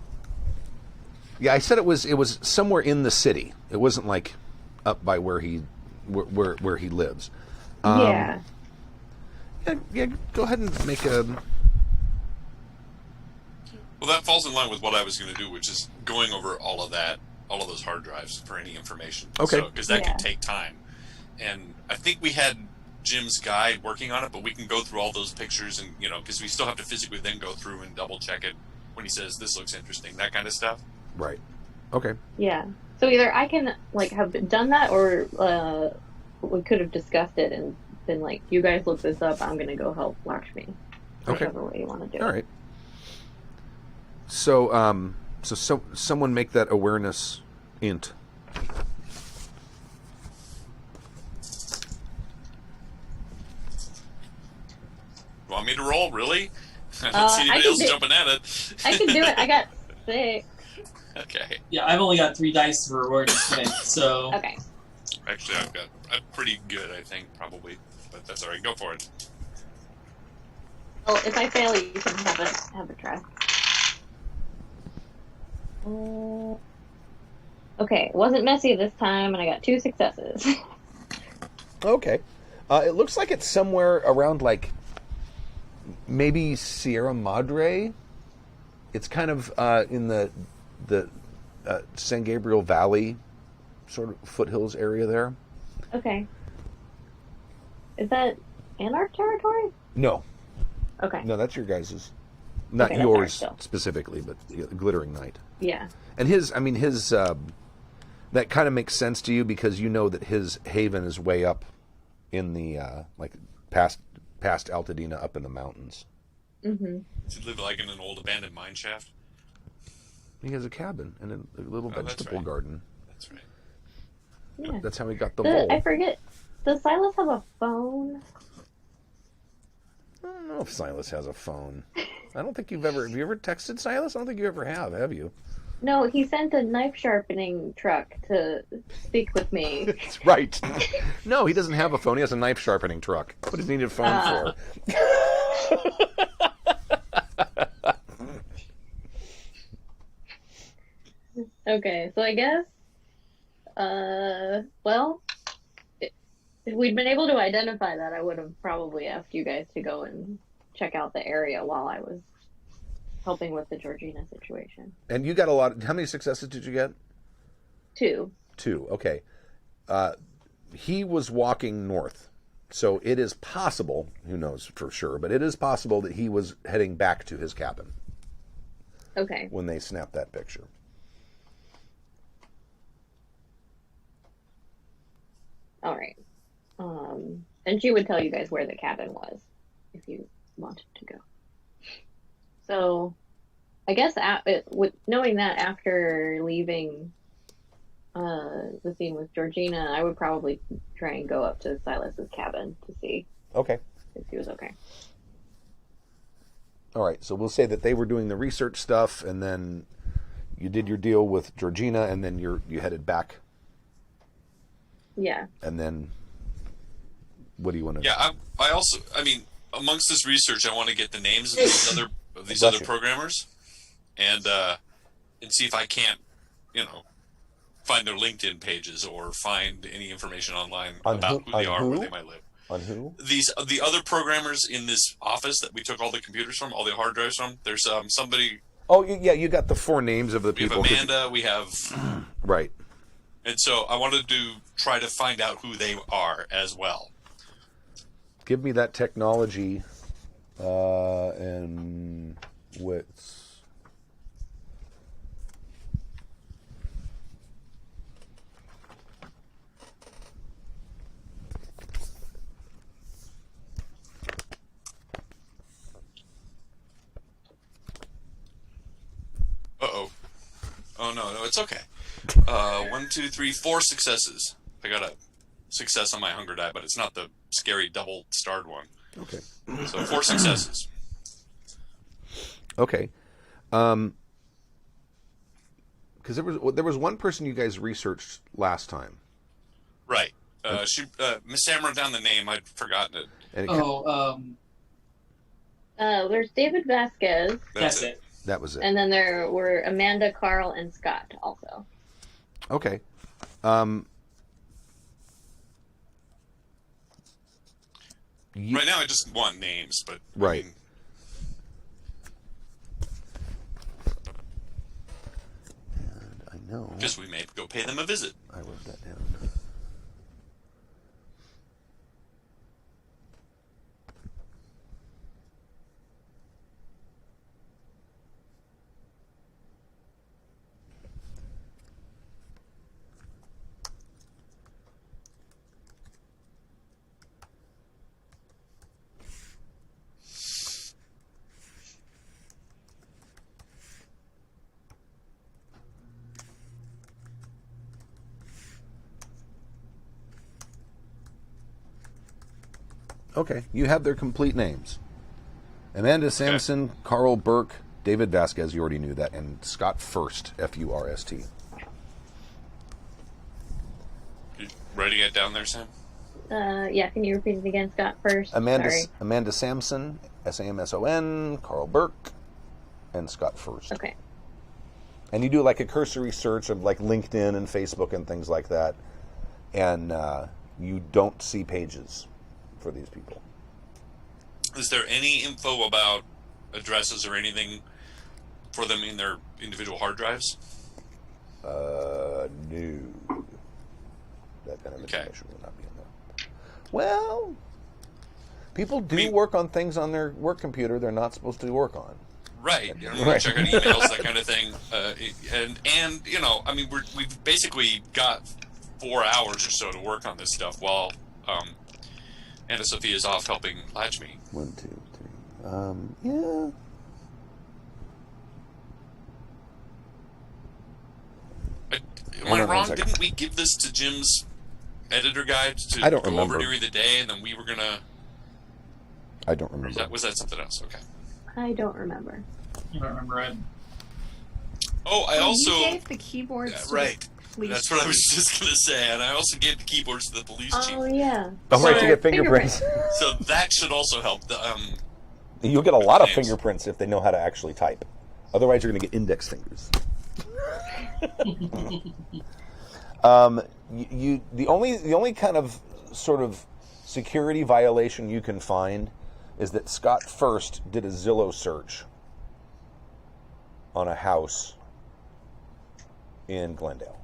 Yeah, I said it was somewhere in the city. It wasn't, like, up by where he lives. Yeah, go ahead and make a... Well, that falls in line with what I was going to do, which is going over all of those hard drives for any information. Okay. Because that could take time. And I think we had Jim's guide working on it, but we can go through all those pictures and, because we still have to physically then go through and double check it when he says, this looks interesting, that kind of stuff. Right. Okay. yeah. So either I can, like, have done that, or we could have discussed it and been like, you guys look this up, I'm going to go help Lakshmi. Okay. Whichever way you want to do All it. right. So, someone make that awareness int. Want me to roll? Really? I don't see anybody else jumping at it. I can do it. I got 6. Okay. Yeah, I've only got 3 dice to reward today, so... Okay. Actually, I'm pretty good, I think, probably. But that's all right. Go for it. Well, if I fail, you can have a try. Okay, it wasn't messy this time, and I got 2 successes. Okay. It looks like it's somewhere around, like, maybe Sierra Madre. It's kind of in the San Gabriel Valley sort of foothills area there. Okay. Is that Anarch territory? No. Okay. No, that's your guys's. Not Okay, that's yours ours still. specifically, but the Glittering Knight. Yeah. And his that kind of makes sense to you because you know that his haven is way up in the like past Altadena, up in the mountains. Mm-hmm. Does he live like in an old abandoned mine shaft? He has a cabin and a little vegetable right. garden. That's right. Yeah. That's how he got the bowl. I forget. Does Silas have a phone? I don't know if Silas has a phone. I don't think have you ever texted Silas? I don't think you ever have you? No, he sent a knife sharpening truck to speak with me. That's right. No, he doesn't have a phone. He has a knife sharpening truck. What does he need a phone for? Okay, so I guess, well, if we'd been able to identify that, I would have probably asked you guys to go and check out the area while I was helping with the Georgina situation. And you got a lot. How many successes did you get? 2. 2. Okay. He was walking north, so it is possible. Who knows for sure? But it is possible that he was heading back to his cabin. Okay. When they snapped that picture. All right. And she would tell you guys where the cabin was if you wanted to go. So, I guess with knowing that after leaving the scene with Georgina, I would probably try and go up to Silas's cabin to see Okay. if he was okay. All right. So we'll say that they were doing the research stuff, and then you did your deal with Georgina, and then you headed back. Yeah. And then, what do you want to? Yeah, I mean, amongst this research, I want to get the names of these other programmers, and see if I can't, find their LinkedIn pages or find any information online about who they are, where they might live. On who? The other programmers in this office that we took all the computers from, all the hard drives from. There's somebody. Oh yeah, you got the 4 names of the people. We have Amanda. We have right. And so I wanted to try to find out who they are as well. Give me that technology and wits. Uh-oh. Oh, no, it's okay. 1, 2, 3, 4 successes. I got a success on my hunger die, but it's not the scary double-starred one. Okay. So 4 successes. Okay. Because there was one person you guys researched last time. Right. Miss Sam wrote down the name. I'd forgotten it. And there's David Vasquez. That's it. That was it. And then there were Amanda, Carl, and Scott also. Okay. Right now I just want names, but... Right. And I know... Because we may go pay them a visit. I wrote that down. Okay, you have their complete names. Amanda Sampson, Carl Burke, David Vasquez, you already knew that, and Scott Furst, F-U-R-S-T. You writing it down there, Sam? Yeah, can you repeat it again, Scott, first? Sorry. Amanda Sampson, S-A-M-S-O-N, Carl Burke, and Scott Furst. Okay. And you do like a cursory search of like LinkedIn and Facebook and things like that, and you don't see pages for these people. Is there any info about addresses or anything for them in their individual hard drives? No. That kind of information will not be in there. Well, People do work on things on their work computer they're not supposed to work on. Right, and we're checking emails, that kind of thing, and you know, I mean, we've basically got 4 hours or so to work on this stuff while Anna Sophia's off helping latch me. 1, 2, 3. Yeah. Am I wrong? Didn't we give this to Jim's editor guide to I don't go remember. over during the day, and then we were gonna? I don't remember. Was that something else? Okay. I don't remember. I don't remember it. Oh, I also You gave the keyboards to right. the police That's what I was chief. just gonna say, and I also gave the keyboards to the police chief. Oh yeah. Oh, right, So, you get fingerprints. So that should also help. You'll get a lot of names. fingerprints if they know how to actually type. Otherwise, you're going to get index fingers. The only kind of sort of security violation you can find is that Scott first did a Zillow search on a house in Glendale.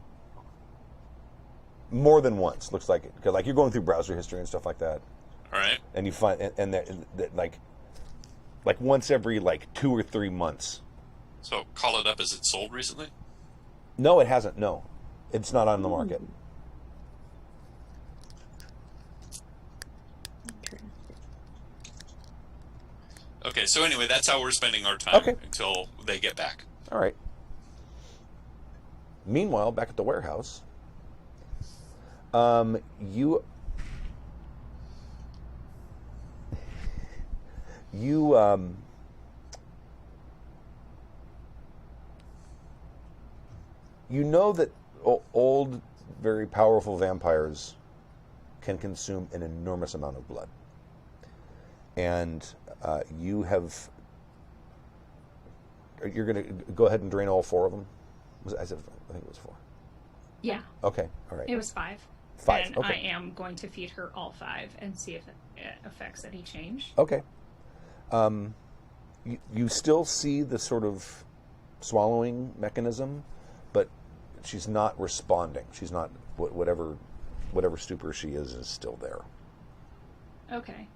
More than once, looks like it, because like you're going through browser history and stuff like that, All right. and you find and that like once every like 2 or 3 months. So call it up. Is it sold recently? No, it hasn't. No, it's not on the market. Okay. So anyway, that's how we're spending our time until they get back. All right. Meanwhile, back at the warehouse, you know that old, very powerful vampires can consume an enormous amount of blood. And you're going to go ahead and drain all 4 of them? I think it was 4. Yeah. Okay, all right. It was 5. 5, and okay. I am going to feed her all 5 and see if it affects any change. Okay. You still see the sort of swallowing mechanism, but she's not responding. She's not, whatever stupor she is still there. Okay.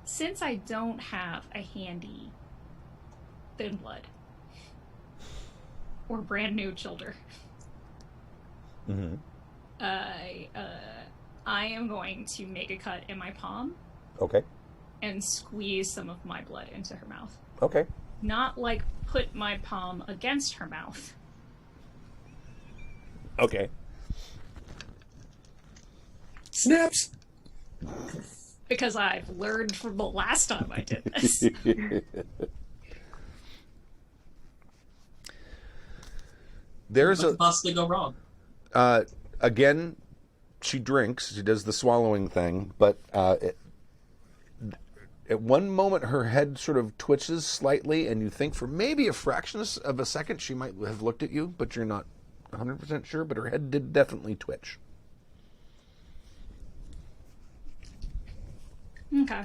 Since I don't have a handy thin blood or brand new childer, Mm-hmm. I am going to make a cut in my palm Okay. and squeeze some of my blood into her mouth. Okay. Not like put my palm against her mouth. Okay. Snaps. Because I've learned from the last time I did this. There's What could possibly go wrong? again, she drinks. She does the swallowing thing, but at one moment her head sort of twitches slightly, and you think for maybe a fraction of a second she might have looked at you, but you're not 100% sure. But her head did definitely twitch. Okay.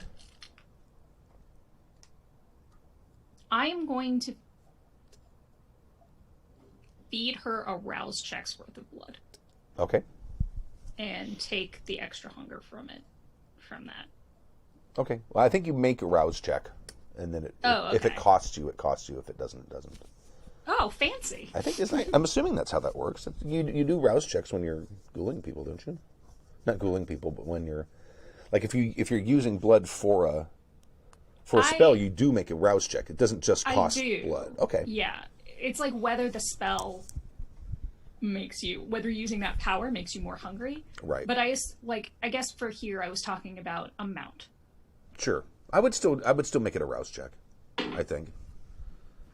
I am going to feed her a rouse check's worth of blood Okay. and take the extra hunger from that. Okay. Well, I think you make a rouse check, and then if it okay. costs you, it costs you. If it doesn't, it doesn't. Oh, fancy. I think I'm assuming that's how that works. You do rouse checks when you're ghouling people, don't you? Not ghouling people, but when you're like if you're using blood for a spell, you do make a rouse check. It doesn't just cost blood. Okay. Yeah. It's like whether the spell whether using that power makes you more hungry. Right. But I guess for here I was talking about amount. Sure. I would still make it a rouse check, I think.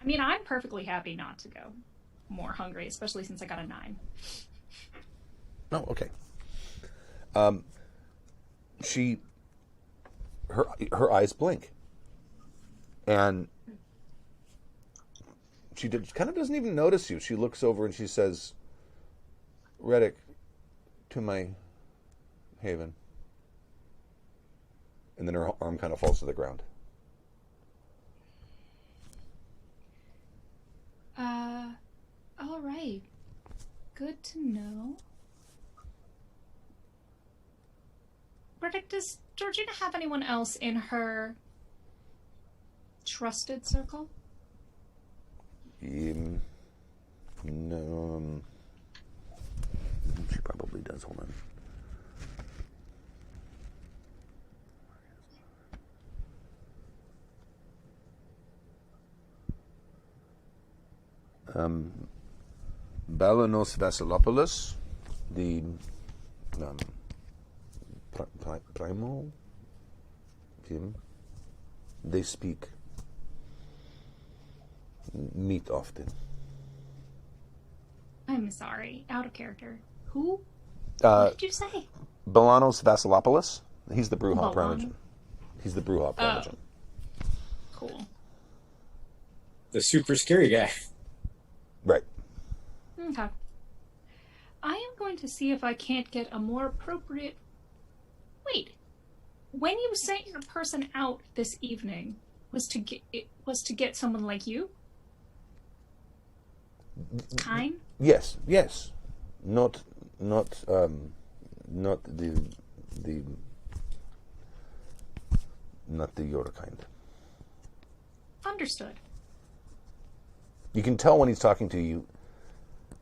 I mean, I'm perfectly happy not to go more hungry, especially since I got a 9. Oh, okay. Her eyes blink, and she kind of doesn't even notice you. She looks over and she says, "Reddick, to my haven," and then her arm kind of falls to the ground. All right. Good to know. Verdict, does Georgina have anyone else in her trusted circle? No. She probably does. Hold on. Balanos Vasilopoulos, the primal, they speak, meet often. I'm sorry, out of character. Who? What did you say? Balanos Vasilopoulos. He's the Brujah Balano. Primogen. He's the Brujah Primogen. Cool. The super scary guy. Right. Okay. I am going to see if I can't get a more appropriate... Wait. When you sent your person out this evening, was to get someone like you? Kine? Yes. Not the your kind. Understood. You can tell when he's talking to you,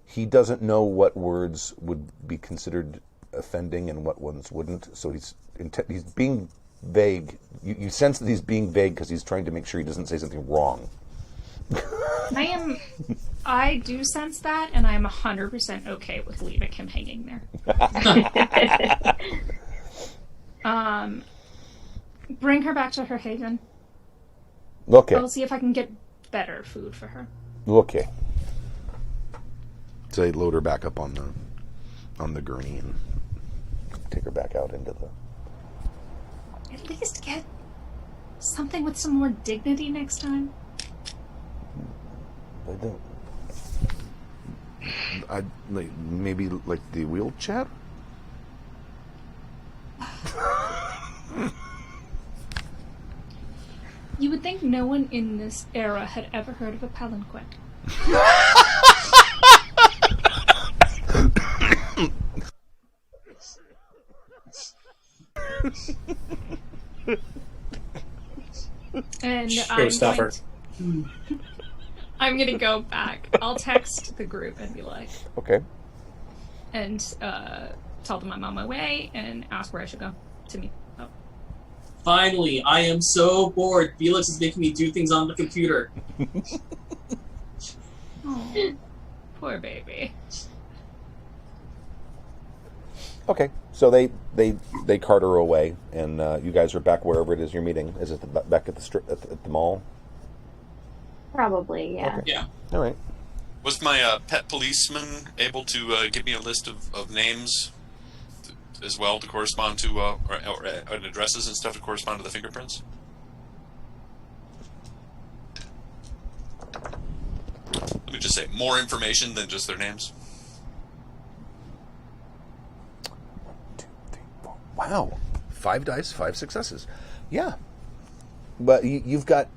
he doesn't know what words would be considered offending and what ones wouldn't. So he's being vague. You sense that he's being vague because he's trying to make sure he doesn't say something wrong. I do sense that, and I'm 100% okay with leaving him hanging there. Bring her back to her haven. Okay. I'll see if I can get better food for her. Okay. So they load her back up on the gurney and take her back out into the... At least get something with some more dignity next time. Maybe like the wheelchair? You would think no one in this era had ever heard of a palanquin. And I'm gonna go back. I'll text the group and be like, okay. And tell them I'm on my way and ask where I should go to meet. Oh. Finally, I am so bored. Felix is making me do things on the computer. Oh, poor baby. Okay, so they cart her away, and you guys are back wherever it is you're meeting. Is it back at the at the mall? Probably, yeah. Okay. Yeah. All right. Was my pet policeman able to give me a list of names as well to correspond to, or addresses and stuff to correspond to the fingerprints? Let me just say, more information than just their names. 1, 2, 3, 4. Wow. 5 dice, 5 successes. Yeah. But you've got...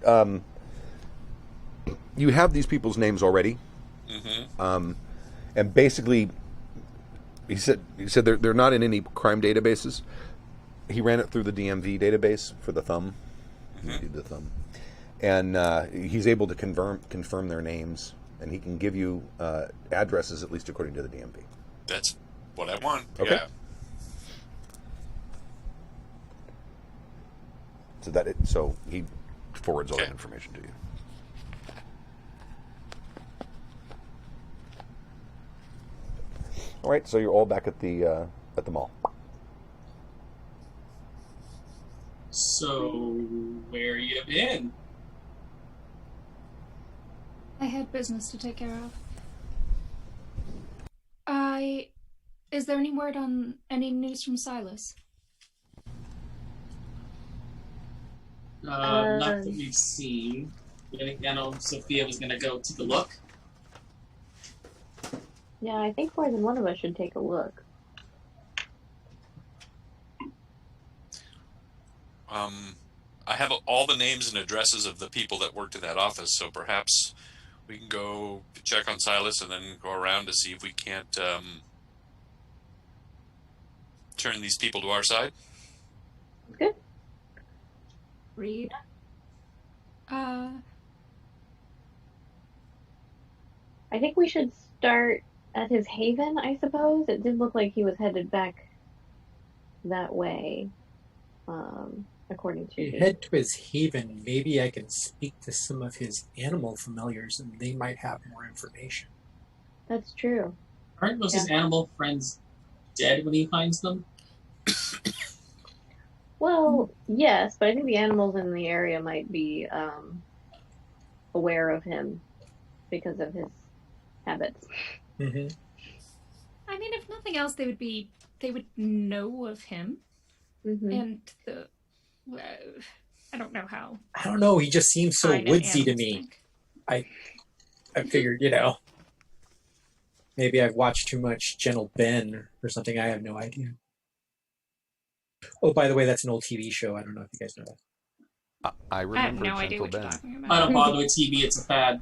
you have these people's names already. Mm-hmm. And basically... He said they're not in any crime databases. He ran it through the DMV database for the thumb. Mm-hmm. He did the thumb. And he's able to confirm their names, and he can give you addresses, at least according to the DMV. That's what I want. Okay. Yeah. So he forwards all that information to you. All right, so you're all back at the mall. So, where you been? I had business to take care of. Is there any word on any news from Silas? Not that we've seen. I know Sophia was gonna go take a look. Yeah, I think more than one of us should take a look. I have all the names and addresses of the people that worked in that office, so perhaps we can go check on Silas and then go around to see if we can't turn these people to our side. Good. Read. I think we should start at his haven, I suppose. It did look like he was headed back that way, according to You the... head to his haven. Maybe I can speak to some of his animal familiars, and they might have more information. That's true. Aren't most of his animal friends dead when he finds them? Well, yes, but I think the animals in the area might be aware of him because of his habits. Mm-hmm. I mean, if nothing else, they would know of him, and the. I don't know how. I don't know. He just seems so Kine and woodsy to animals me. think. I figured, you know, maybe I've watched too much Gentle Ben or something. I have no idea. Oh, by the way, that's an old TV show. I don't know if you guys know that. I I have remember no idea Gentle what you're Ben. talking I about. don't bother with TV, it's a fad.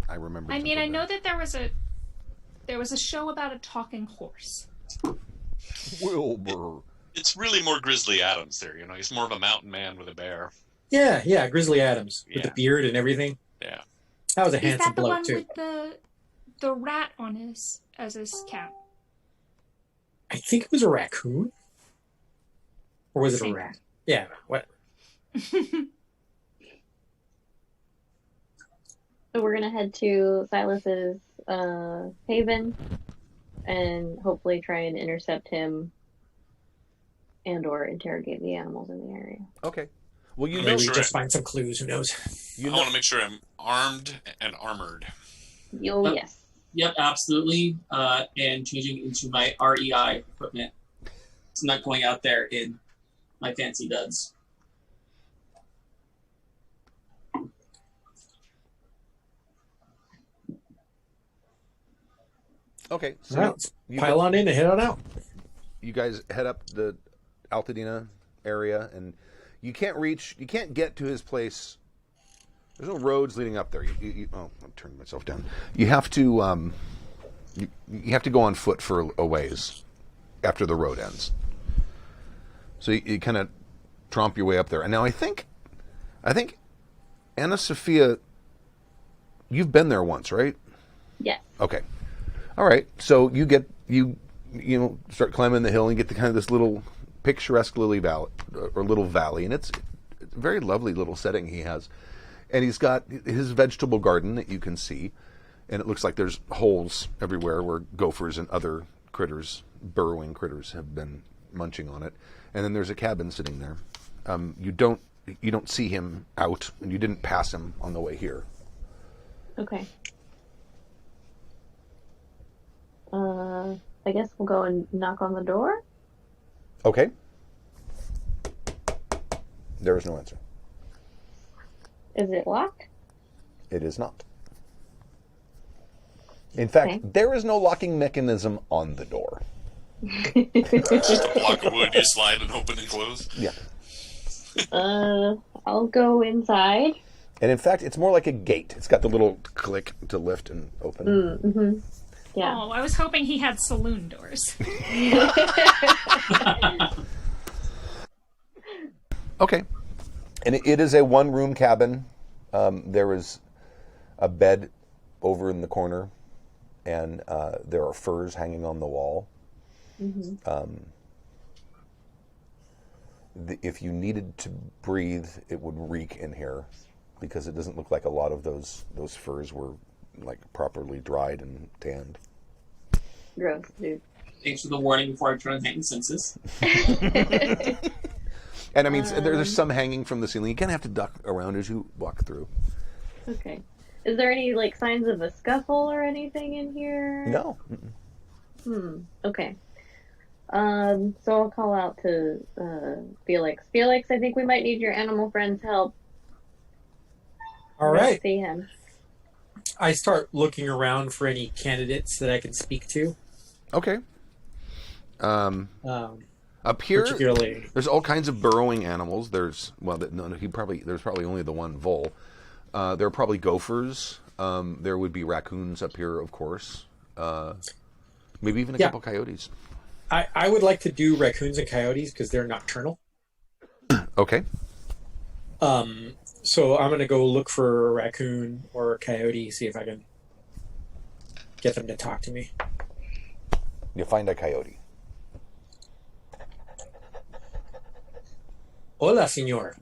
I remember. I mean, Gentle I know Ben. that there was a show about a talking horse. Wilbur. It's really more Grizzly Adams there. You know, he's more of a mountain man with a bear. Yeah, Grizzly Adams with the Yeah. beard and everything. Yeah. That was a Is handsome that the bloke one too. with the rat on his cat? I think it was a raccoon, or was it a Same. rat? Yeah, what? So we're gonna head to Silas's haven and hopefully try and intercept him and or interrogate the animals in the area. Okay. Well, you know, Maybe sure. just find some clues. Who knows? you I know, want to make sure I'm armed and armored. Oh, yes. Yep, absolutely. And changing into my REI equipment. So I'm not going out there in my fancy duds. okay. So All right, let's you, pile on in and head on out. you guys head up the Altadena area, and you can't get to his place. There's no roads leading up there. I'm turning myself down. You have to you have to go on foot for a ways after the road ends. So you kind of tromp your way up there. And now I think Anna Sophia, you've been there once, right? Yes. Okay. All right. So you start climbing the hill and get to kind of this little picturesque little valley, and it's a very lovely little setting he has. And he's got his vegetable garden that you can see, and it looks like there's holes everywhere where gophers and other burrowing critters have been munching on it. And then there's a cabin sitting there. You don't see him out, and you didn't pass him on the way here. Okay. I guess we'll go and knock on the door. Okay. There is no answer. Is it locked? It is not. In fact, Okay. there is no locking mechanism on the door. Just a block of wood you slide and open and close. Yeah. I'll go inside. And in fact, it's more like a gate. It's got the little click to lift and open. Mm-hmm. Yeah. Oh, I was hoping he had saloon doors. Okay. And it is a one-room cabin. There is a bed over in the corner, and there are furs hanging on the wall. Mm-hmm. If you needed to breathe, it would reek in here, because it doesn't look like a lot of those furs were like properly dried and tanned. Gross, dude. Thanks for the warning before I turn on heightened senses. And I mean, there's some hanging from the ceiling. You kind of have to duck around as you walk through. Okay. Is there any like signs of a scuffle or anything in here? No. Okay. So I'll call out to Felix. Felix, I think we might need your animal friend's help. All We don't right. See him. I start looking around for any candidates that I can speak to. Okay. Up here, Particularly, there's all kinds of burrowing animals. There's there's probably only the one vole. There are probably gophers. There would be raccoons up here, of course. Maybe even a couple coyotes. I would like to do raccoons and coyotes because they're nocturnal. Okay. So I'm gonna go look for a raccoon or a coyote, see if I can get them to talk to me. You find a coyote. Hola, señor.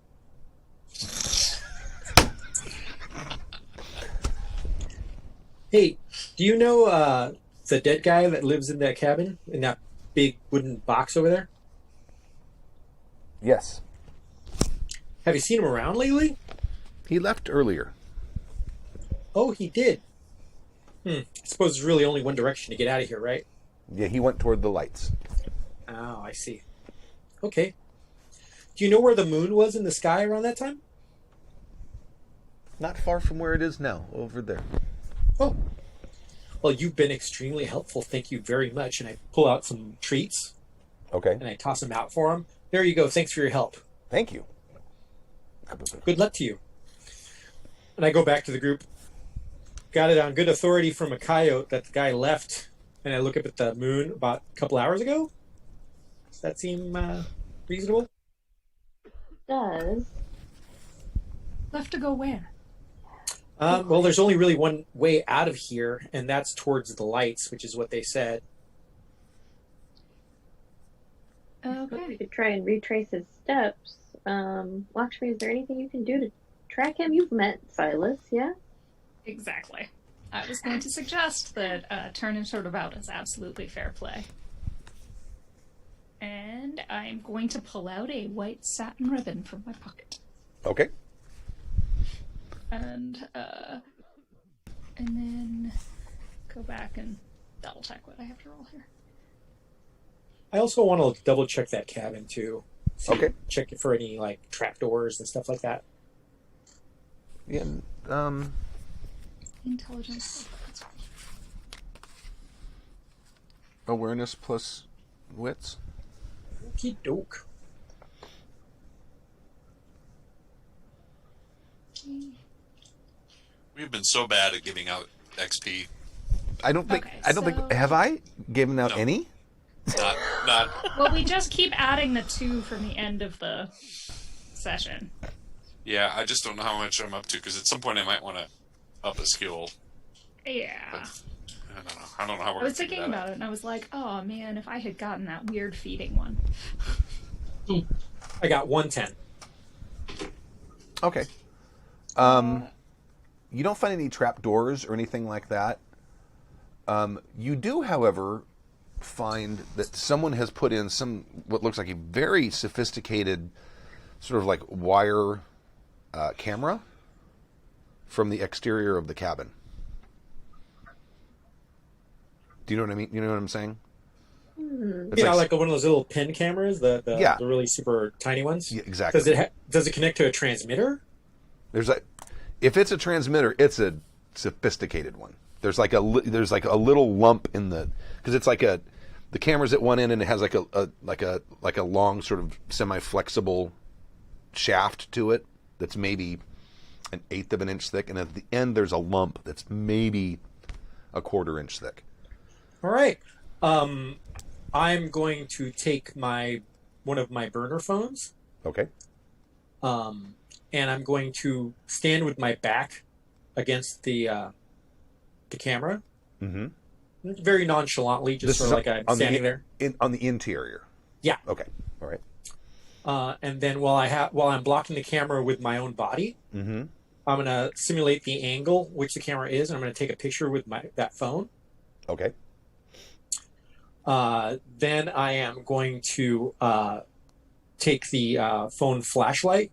Hey, do you know the dead guy that lives in that cabin in that big wooden box over there? Yes. Have you seen him around lately? He left earlier. Oh, he did. I suppose there's really only one direction to get out of here, right? Yeah, he went toward the lights. Oh, I see. Okay. Do you know where the moon was in the sky around that time? Not far from where it is now, over there. Oh. Well, you've been extremely helpful. Thank you very much. And I pull out some treats Okay. and I toss them out for him. There you go. Thanks for your help. Thank you. Good luck to you. And I go back to the group. Got it on good authority from a coyote that the guy left. And I look up at the moon about a couple hours ago. Does that seem reasonable? Does. Left to go where? Well, there's only really one way out of here, and that's towards the lights, which is what they said. We could try and retrace his steps. Lakshmi, is there anything you can do to track him? You've met Silas, yeah? Exactly. I was going to suggest that turning sort of out is absolutely fair play. And I'm going to pull out a white satin ribbon from my pocket. Okay. And then go back and double check what I have to roll here. I also want to double check that cabin too. Okay. Check it for any like trapdoors and stuff like that. Yeah. Intelligence. Awareness plus wits. Okie doke. We've been so bad at giving out XP. I don't think. Okay, I don't think. so- Have I given out No. any? Not. Well, we just keep adding the 2 from the end of the session. Yeah, I just don't know how much I'm up to because at some point I might want to up a skill. Yeah. I don't know. I don't know how we're. I was gonna figure thinking that out. about it, and I was like, oh man, if I had gotten that weird feeding one. I got 110. Okay. You don't find any trap doors or anything like that. You do, however, find that someone has put in some what looks like a very sophisticated sort of like wire camera from the exterior of the cabin. Do you know what I mean? You know what I'm saying? It's You know, like one of those little pin cameras, the Yeah. the really super tiny ones. Yeah, exactly. Does it connect to a transmitter? If it's a transmitter, it's a sophisticated one. There's like a little lump in the because it's like the camera's at one end and it has like a long sort of semi-flexible shaft to it that's maybe 1/8 of an inch thick, and at the end there's a lump that's maybe 1/4 inch thick. All right. I'm going to take one of my burner phones. Okay. And I'm going to stand with my back against the camera, Mm-hmm. very nonchalantly, just sort of like I'm standing there. On the interior. Yeah. Okay. All right. And then while I'm blocking the camera with my own body, Mm-hmm. I'm going to simulate the angle which the camera is, and I'm going to take a picture with that phone. Okay. Then I am going to take the phone flashlight.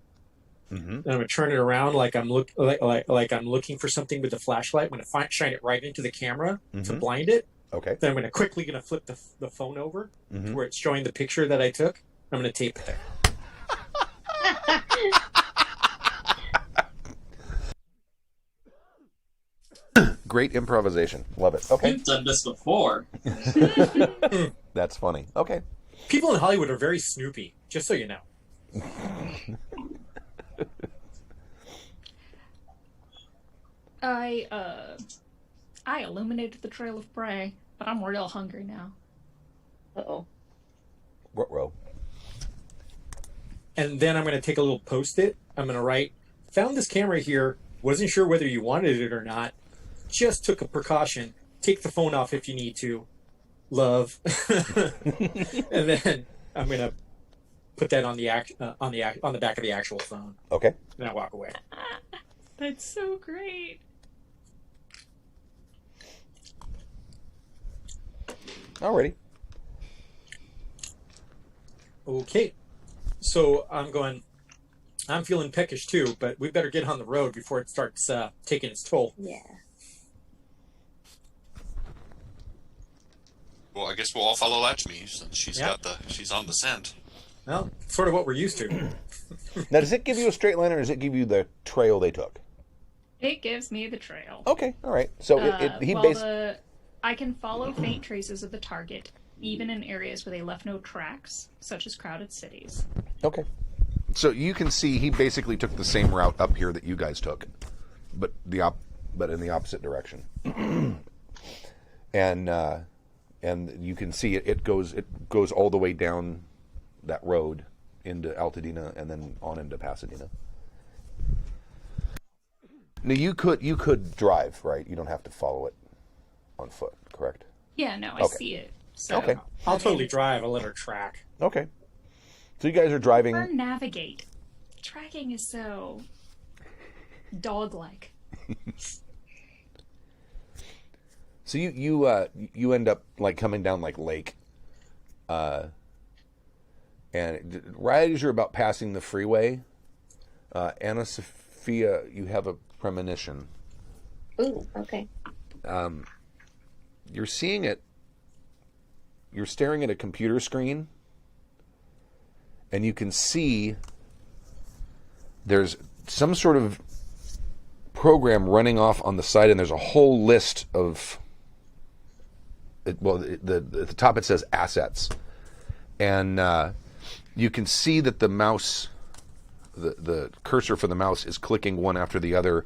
Mm-hmm. And I'm going to turn it around like I'm looking for something with the flashlight. I'm going to shine it right into the camera to Mhm. blind it. Okay. Then I'm going to flip the phone over Mhm. to where it's showing the picture that I took. I'm going to tape it there. Great improvisation. Love it. Okay. We've done this before. That's funny. Okay. People in Hollywood are very snoopy, just so you know. I illuminated the trail of prey, but I'm real hungry now. Uh-oh. What row? and then I'm going to take a little Post-it. I'm going to write, found this camera here, wasn't sure whether you wanted it or not, just took a precaution. Take the phone off if you need to. Love. And then I'm going to put that on the back of the actual phone. Okay. And I walk away. That's so great. Alrighty. Okay. So I'm feeling peckish too, but we better get on the road before it starts taking its toll. Yeah. Well, I guess we'll all follow Latchme since she's on the scent. Well, sort of what we're used to. Now, does it give you a straight line, or does it give you the trail they took? It gives me the trail. Okay, all right. So I can follow faint traces of the target, even in areas where they left no tracks, such as crowded cities. Okay. So you can see he basically took the same route up here that you guys took, but in the opposite direction. And you can see it goes all the way down that road into Altadena and then on into Pasadena. Now you could drive, right? You don't have to follow it on foot, correct? Yeah, no, I see it. So, okay. I'll totally drive. I'll let her track. Okay. So you guys are driving. Or navigate. Tracking is so dog-like. So you end up like coming down like lake, and right as you're about passing the freeway, Anna Sophia, you have a premonition. Ooh, okay. You're seeing it. You're staring at a computer screen, and you can see there's some sort of program running off on the side, and there's a whole list of. At the top it says assets, and you can see that the mouse, the cursor for the mouse is clicking one after the other,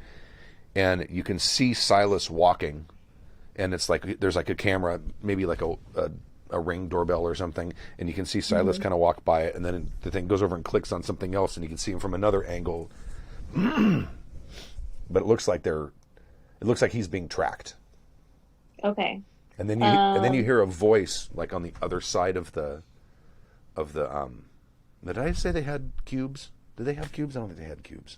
and you can see Silas walking, and it's like there's like a camera, maybe like a Ring doorbell or something, and you can see Silas kind of walk by it, and then the thing goes over and clicks on something else, and you can see him from another angle. But it looks like he's being tracked. Okay. And then you hear a voice like on the other side of the did I say they had cubes? Did they have cubes? I don't think they had cubes.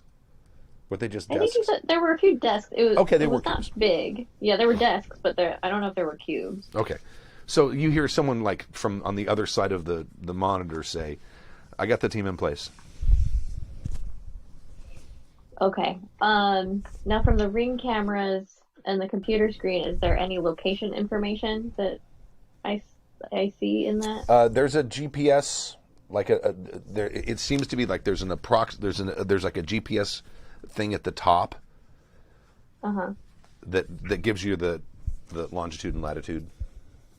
Were they just desks? I think there were a few desks. It was okay. They it were was not cubes. big. Yeah, there were desks, but I don't know if there were cubes. Okay, so you hear someone like from on the other side of the monitor say, "I got the team in place." Okay. Now from the Ring cameras and the computer screen, is there any location information that I see in that? There's a GPS, like there. It seems to be like there's like a GPS thing at the top. That gives you the longitude and latitude.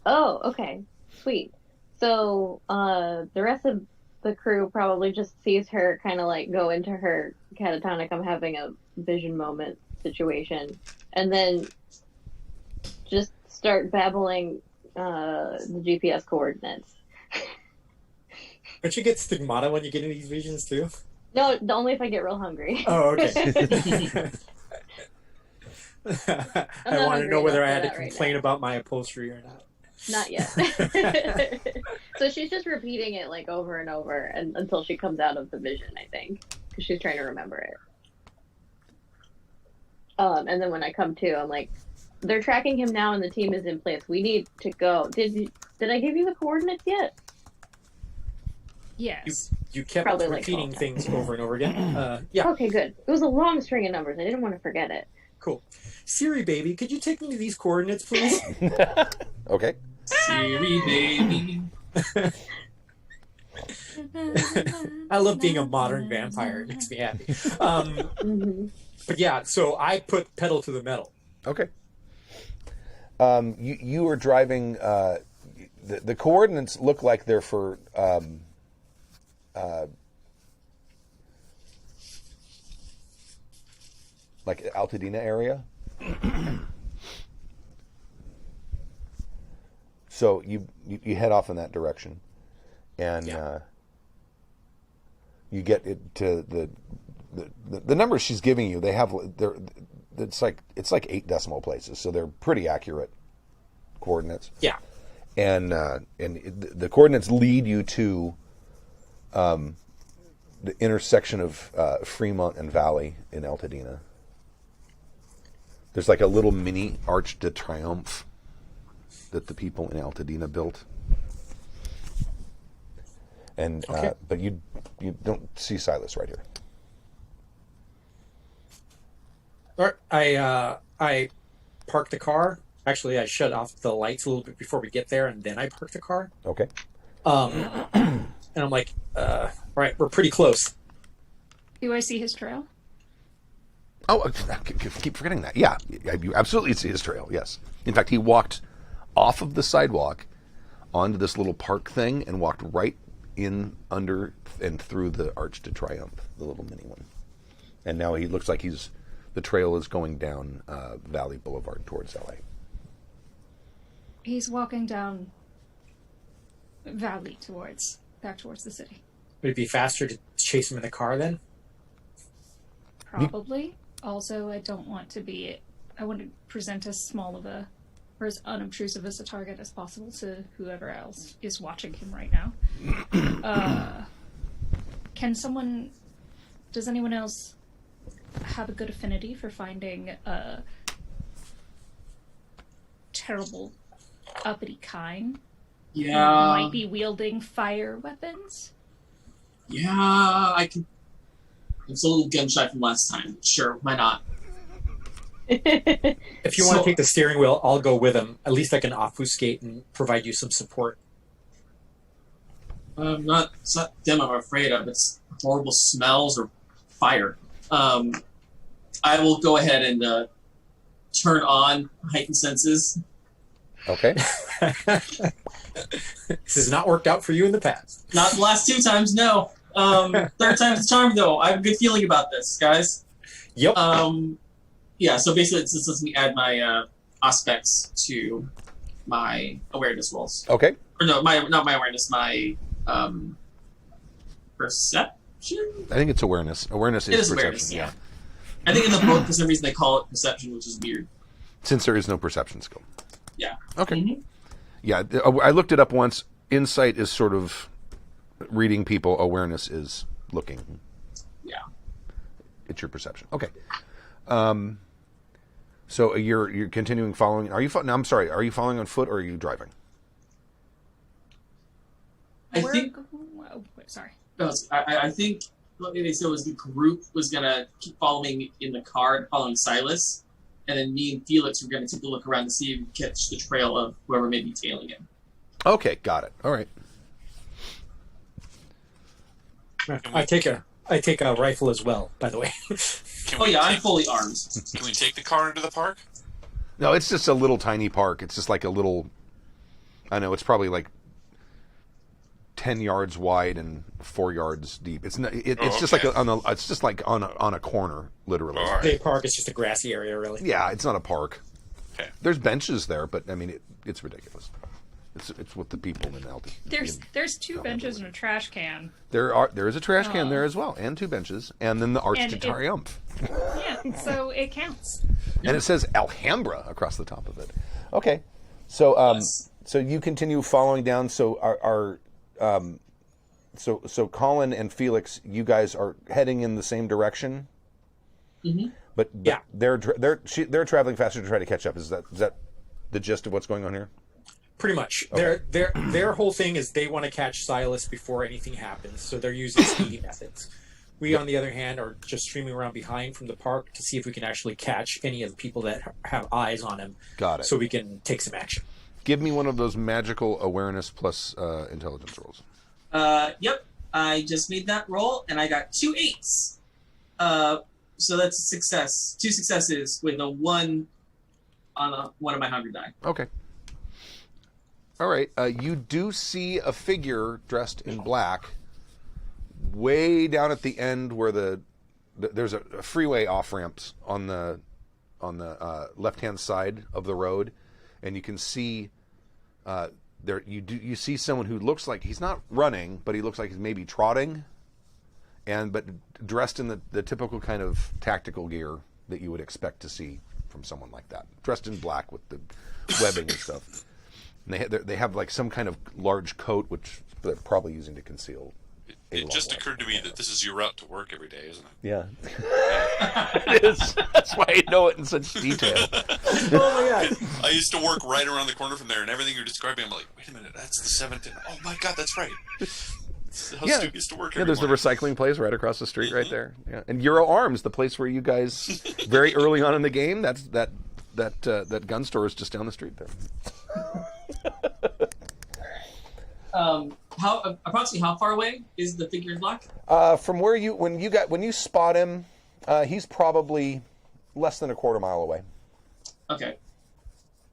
Oh, okay, sweet. So the rest of the crew probably just sees her kind of like go into her catatonic "I'm having a vision moment" situation, and then just start babbling the GPS coordinates. Don't you get stigmata when you get into these regions too? No, only if I get real hungry. Oh, okay. I want to know whether I had to complain about my upholstery or not. Not yet. So she's just repeating it like over and over until she comes out of the vision, I think, because she's trying to remember it. And then when I come to, I'm like, they're tracking him now, and the team is in place. We need to go. Did I give you the coordinates yet? Yes. You kept Probably repeating like things over and over again. Yeah. Okay, good. It was a long string of numbers. I didn't want to forget it. Cool. Siri, baby, could you take me to these coordinates, please? Okay. Siri, baby. I love being a modern vampire. It makes me happy. But yeah, so I put pedal to the metal. Okay. You are driving. The coordinates look like they're for like Altadena area. So you head off in that direction, and you get it to the numbers she's giving you. It's like 8 decimal places, so they're pretty accurate coordinates. Yeah. And the coordinates lead you to the intersection of Fremont and Valley in Altadena. There's like a little mini Arch de Triomphe that the people in Altadena built. And okay. But you don't see Silas right here. All right, I park the car. Actually, I shut off the lights a little bit before we get there, and then I park the car. Okay. And I'm like, all right, we're pretty close. Do I see his trail? Oh, I keep forgetting that. Yeah, you absolutely see his trail, yes. In fact, he walked off of the sidewalk onto this little park thing and walked right in under and through the Arch de Triomphe, the little mini one. And now he looks like the trail is going down Valley Boulevard towards LA. He's walking down Valley back towards the city. Would it be faster to chase him in the car then? Probably. Also, I want to present as small of or as unobtrusive as a target as possible to whoever else is watching him right now. Does anyone else have a good affinity for finding terrible, uppity Kine? Yeah. Who might be wielding fire weapons? Yeah, I can. It's a little gun shy from last time. Sure, why not? If you want to take the steering wheel, I'll go with him. At least I can obfuscate and provide you some support. It's not them I'm afraid of. It's horrible smells or fire. I will go ahead and turn on heightened senses. Okay. This has not worked out for you in the past. Not the last 2 times, no. Third time's the charm, though. I have a good feeling about this, guys. Yep. Yeah, so basically it just lets me add my aspects to my awareness rolls. Okay. Or no, not my awareness, my perception? I think it's awareness. Awareness is perception. Awareness, yeah. I think in the book, for some reason, they call it perception, which is weird. Since there is no perception skill. Yeah. Okay. Mm-hmm. Yeah, I looked it up once. Insight is sort of reading people. Awareness is looking. Yeah. It's your perception. Okay. So you're continuing following. Are you? No, I'm sorry. Are you following on foot or are you driving? I think. Sorry. I think what they said was the group was gonna keep following in the car, following Silas, and then me and Felix were gonna take a look around to see if we could catch the trail of whoever may be tailing him. Okay, got it. All right. I take a rifle as well, by the way. I'm fully armed. Can we take the car into the park? No, it's just a little tiny park. It's just like a little. I know it's probably like 10 yards wide and 4 yards deep. It's not. It's just like it's just like on a corner, literally. All right. The park is just a grassy area, really. Yeah, it's not a park. Okay. There's benches there, but I mean, it's ridiculous. It's what the people in Aldi. There's 2 benches and a trash can. There is a trash can there as well, and 2 benches, and then the Arch de Triomphe. Yeah, so it counts. And it says Alhambra across the top of it. Okay, so Yes. so you continue following down. So so Colin and Felix, you guys are heading in the same direction. Mm-hmm. But Yeah. they're traveling faster to try to catch up. Is that the gist of what's going on here? Pretty much. Okay. Their whole thing is they want to catch Silas before anything happens, so they're using speedy methods. We, on the other hand, are just streaming around behind from the park to see if we can actually catch any of the people that have eyes on him. Got it. So we can take some action. Give me one of those magical awareness plus intelligence rolls. Yep. I just made that roll, and I got 2 8s. So that's a success. 2 successes with a 1 on one of my hunger die. Okay. All right. You do see a figure dressed in black way down at the end where there's a freeway off ramps on the left hand side of the road, and you can see there you see someone who looks like he's not running, but he looks like he's maybe trotting, but dressed in the typical kind of tactical gear that you would expect to see from someone like that. Dressed in black with the webbing and stuff. And they have like some kind of large coat, which they're probably using to conceal. It just occurred to me that this is your route to work every day, isn't it? Yeah. It is. That's why I know it in such detail. Oh my god! I used to work right around the corner from there, and everything you're describing, I'm like, wait a minute, that's the 7th. Oh my god, that's right. That's how Stu used to work. Yeah, there's the recycling place right across the street, right there. Yeah, and Euro Arms, the place where you guys very early on in the game. That's that gun store is just down the street there. Approximately how far away is the figure in black? From where when you spot him, he's probably less than a quarter mile away. Okay.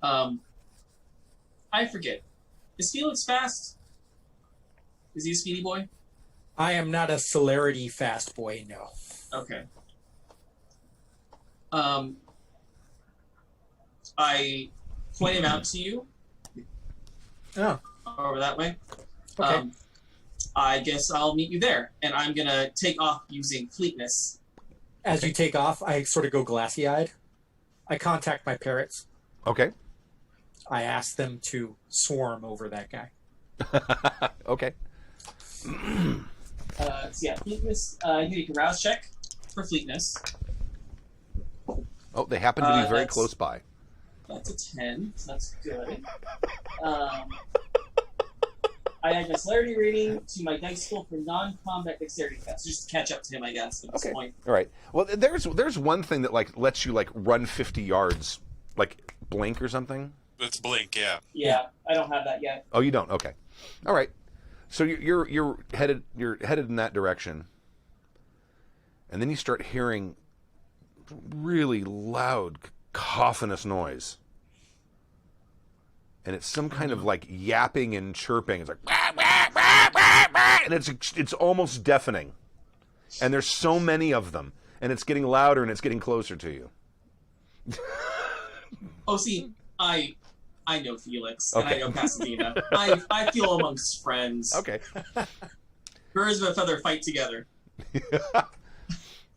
I forget. Is Felix fast? Is he a speedy boy? I am not a celerity fast boy, no. Okay. I point him out to you. Oh. Over that way. Okay. I guess I'll meet you there, and I'm gonna take off using fleetness. As you take off, I sort of go glassy-eyed. I contact my parrots. Okay. I ask them to swarm over that guy. Okay. So yeah, fleetness. You make a rouse check for fleetness. Oh, they happen to be very that's- close by. That's a 10, so that's good. I add my celerity rating to my dice pool for non-combat dexterity tests, just to catch up to him, I guess, at this point. All right. Well, there's one thing that like lets you like run 50 yards, like blink or something. That's blink, yeah. Yeah, I don't have that yet. Oh, you don't. Okay. All right. So you're headed in that direction, and then you start hearing really loud cacophonous noise. And it's some kind of like yapping and chirping. It's like, "Wah, wah, wah, wah, wah," and it's almost deafening. And there's so many of them, and it's getting louder and it's getting closer to you. Oh, see, I know Felix, Okay. and I know Pasadena. I feel amongst friends. Okay. Birds of a feather fight together.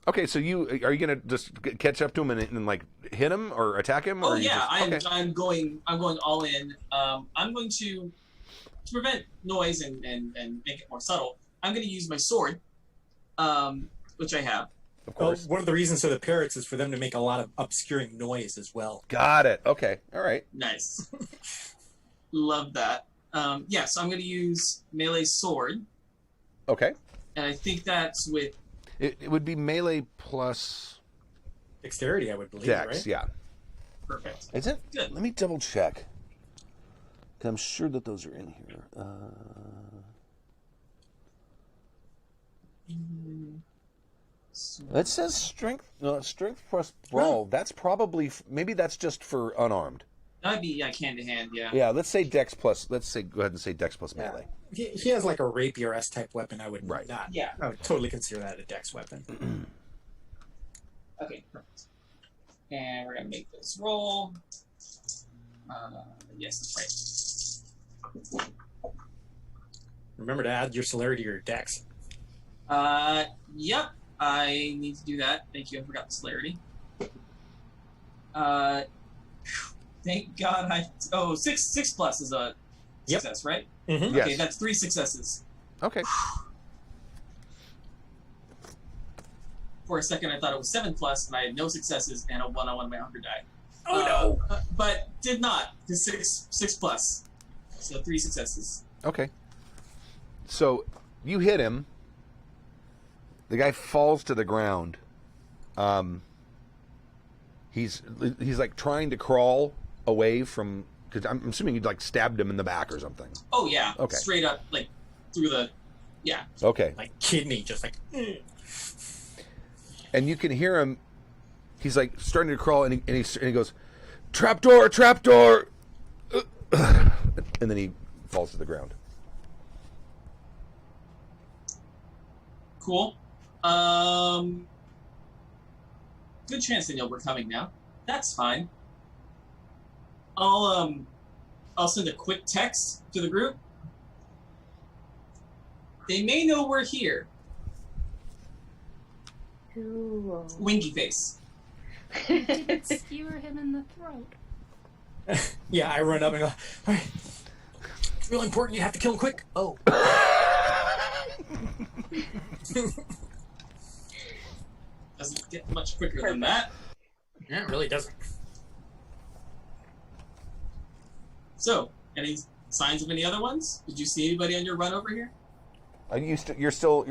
Okay, so are you gonna just catch up to him and like hit him or attack him? Oh or yeah, okay. I'm going all in. I'm going to prevent noise and make it more subtle. I'm going to use my sword, which I have. Of Well, course. one of the reasons for the parrots is for them to make a lot of obscuring noise as well. Got it. Okay. All right. Nice. Love that. Yeah, so I'm going to use melee sword, Okay. and I think that's with It would be melee plus Dexterity, I would believe, dex. right? Yeah. perfect. Is it? Good. Let me double check. 'Cause I'm sure that those are in here. It says strength. No, strength plus brawl. That's probably maybe that's just for unarmed. That'd be hand to hand. Yeah. Yeah. Let's say dex plus. Go ahead and say dex plus Yeah. melee. He has like a rapier-esque type weapon. I would Right. not. Yeah. I would totally consider that a dex weapon. Okay, perfect. And we're gonna make this roll. Yes, that's right. Remember to add your celerity to your dex. Yep. I need to do that. Thank you. I forgot the celerity. Thank God six plus is a Yep. success, right? Mm-hmm. Yes. Okay, that's 3 successes. Okay. For a second, I thought it was 7 plus, and I had no successes and a 1 on my hunger die. Oh no! But did not. The 6 plus. So 3 successes. Okay. So you hit him. The guy falls to the ground. He's like trying to crawl away from, because I'm assuming you'd like stabbed him in the back or something. Oh yeah. Okay. Straight up, like through the. Yeah. Okay. Like kidney, just like. And you can hear him. He's like starting to crawl, and he goes, "Trapdoor, trapdoor," and then he falls to the ground. Cool. Good chance they know we're coming now. That's fine. I'll send a quick text to the group. They may know we're here. Ooh. Winky face. Didn't skewer him in the throat. Yeah, I run up and go, all right, it's really important, you have to kill him quick. Oh. Doesn't get much quicker than that. Yeah, it really doesn't. So, any signs of any other ones? Did you see anybody on your run over here? You're still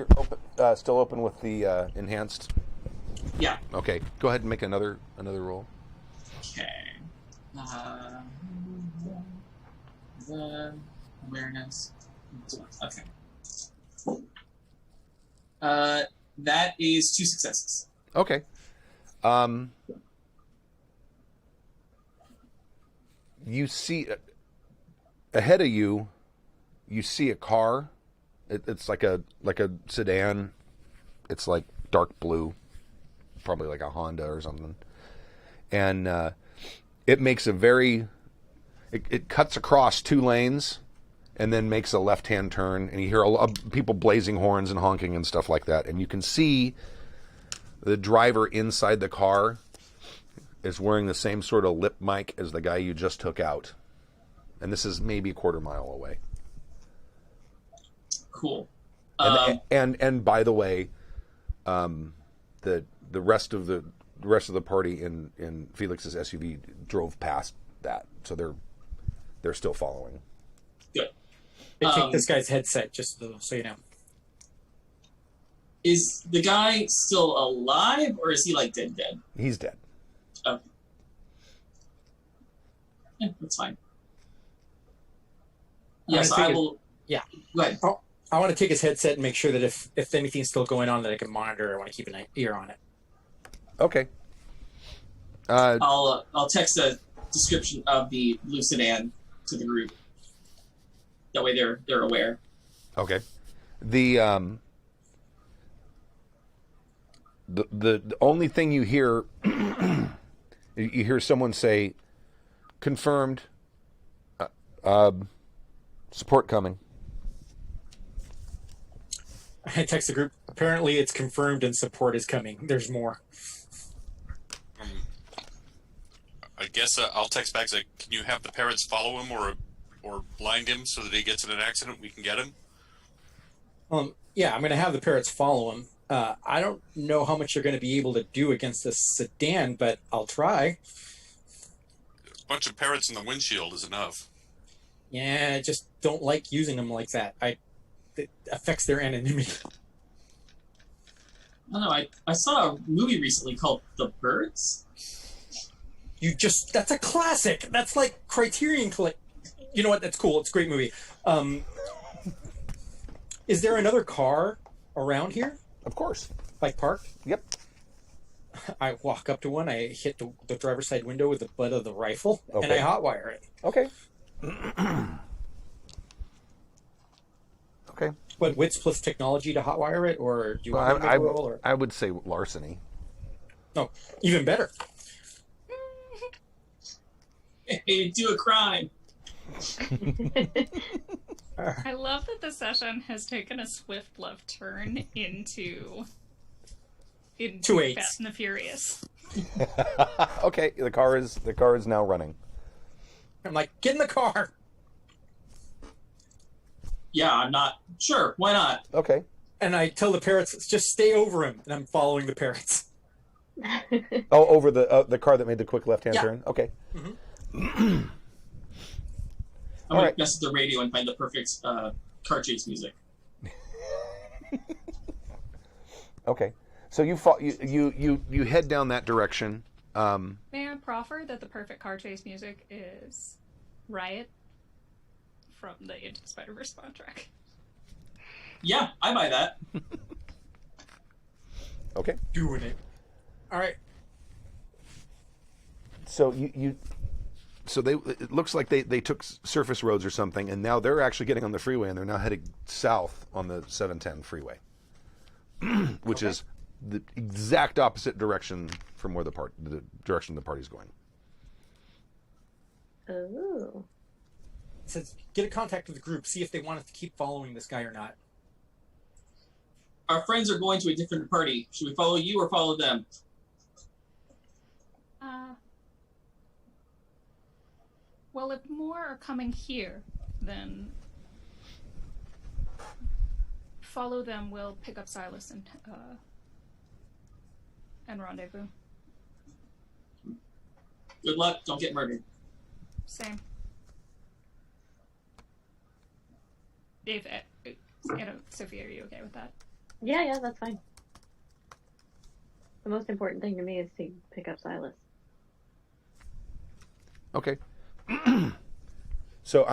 open with the enhanced. Yeah. Okay, go ahead and make another roll. Okay. Awareness. Okay. That is 2 successes. Okay. You see ahead of you. You see a car. It's like a sedan. It's like dark blue, probably like a Honda or something. And it makes a very. It cuts across 2 lanes, and then makes a left-hand turn. And you hear people blazing horns and honking and stuff like that. And you can see the driver inside the car is wearing the same sort of lip mic as the guy you just took out. And this is maybe a quarter mile away. Cool. And by the way, the rest of the party in Felix's SUV drove past that, so they're still following. Good. They take this guy's headset, just so you know. Is the guy still alive, or is he like dead? He's dead. Okay. Yeah, that's fine. Yes, I will. Yeah. Go ahead. I want to take his headset and make sure that if anything's still going on, that I can monitor. I want to keep an ear on it. Okay. I'll text a description of the blue sedan to the group. That way they're aware. Okay. The only thing you hear you hear someone say, "Confirmed. Support coming." I text the group. Apparently, it's confirmed and support is coming. There's more. I guess I'll text back say, can you have the parrots follow him or blind him so that he gets in an accident? We can get him. Yeah, I'm going to have the parrots follow him. I don't know how much you're going to be able to do against this sedan, but I'll try. A bunch of parrots in the windshield is enough. Yeah, I just don't like using them like that. It affects their anonymity. I don't know. I saw a movie recently called The Birds. That's a classic. That's like Criterion. You know what? That's cool. It's a great movie. Is there another car around here? Of course. Like parked? Yep. I walk up to one. I hit the driver's side window with the butt of the rifle, okay. and I hotwire it. Okay. Okay. What, wits plus technology to hotwire it, or do you want me to make a roll? Or? I would say larceny. No, even better. Hey, do a crime. I love that the session has taken a swift left turn into Fast and the Furious. Okay, the car is now running. I'm like, get in the car. Yeah, I'm not sure. Why not? Okay. And I tell the parrots, just stay over him, and I'm following the parrots. Oh, over the car that made the quick left-hand turn? Okay. Mm-hmm. I'm gonna mess with the radio and find the perfect car chase music. Okay. So you head down that direction. May I proffer that the perfect car chase music is Riot from the Into the Spider-Verse soundtrack? Yeah, I buy that. Okay. Doing it. All right. So it looks like they took surface roads or something, and now they're actually getting on the freeway, and they're now heading south on the 710 freeway, which is the exact opposite direction from where the direction the party's going. Oh. It says, get in contact with the group, see if they want us to keep following this guy or not. our friends are going to a different party. Should we follow you or follow them? Well, if more are coming here, then follow them. We'll pick up Silas and rendezvous. Good luck. Don't get murdered. Same. Dave, Sophia, are you okay with that? Yeah, that's fine. The most important thing to me is to pick up Silas. Okay. So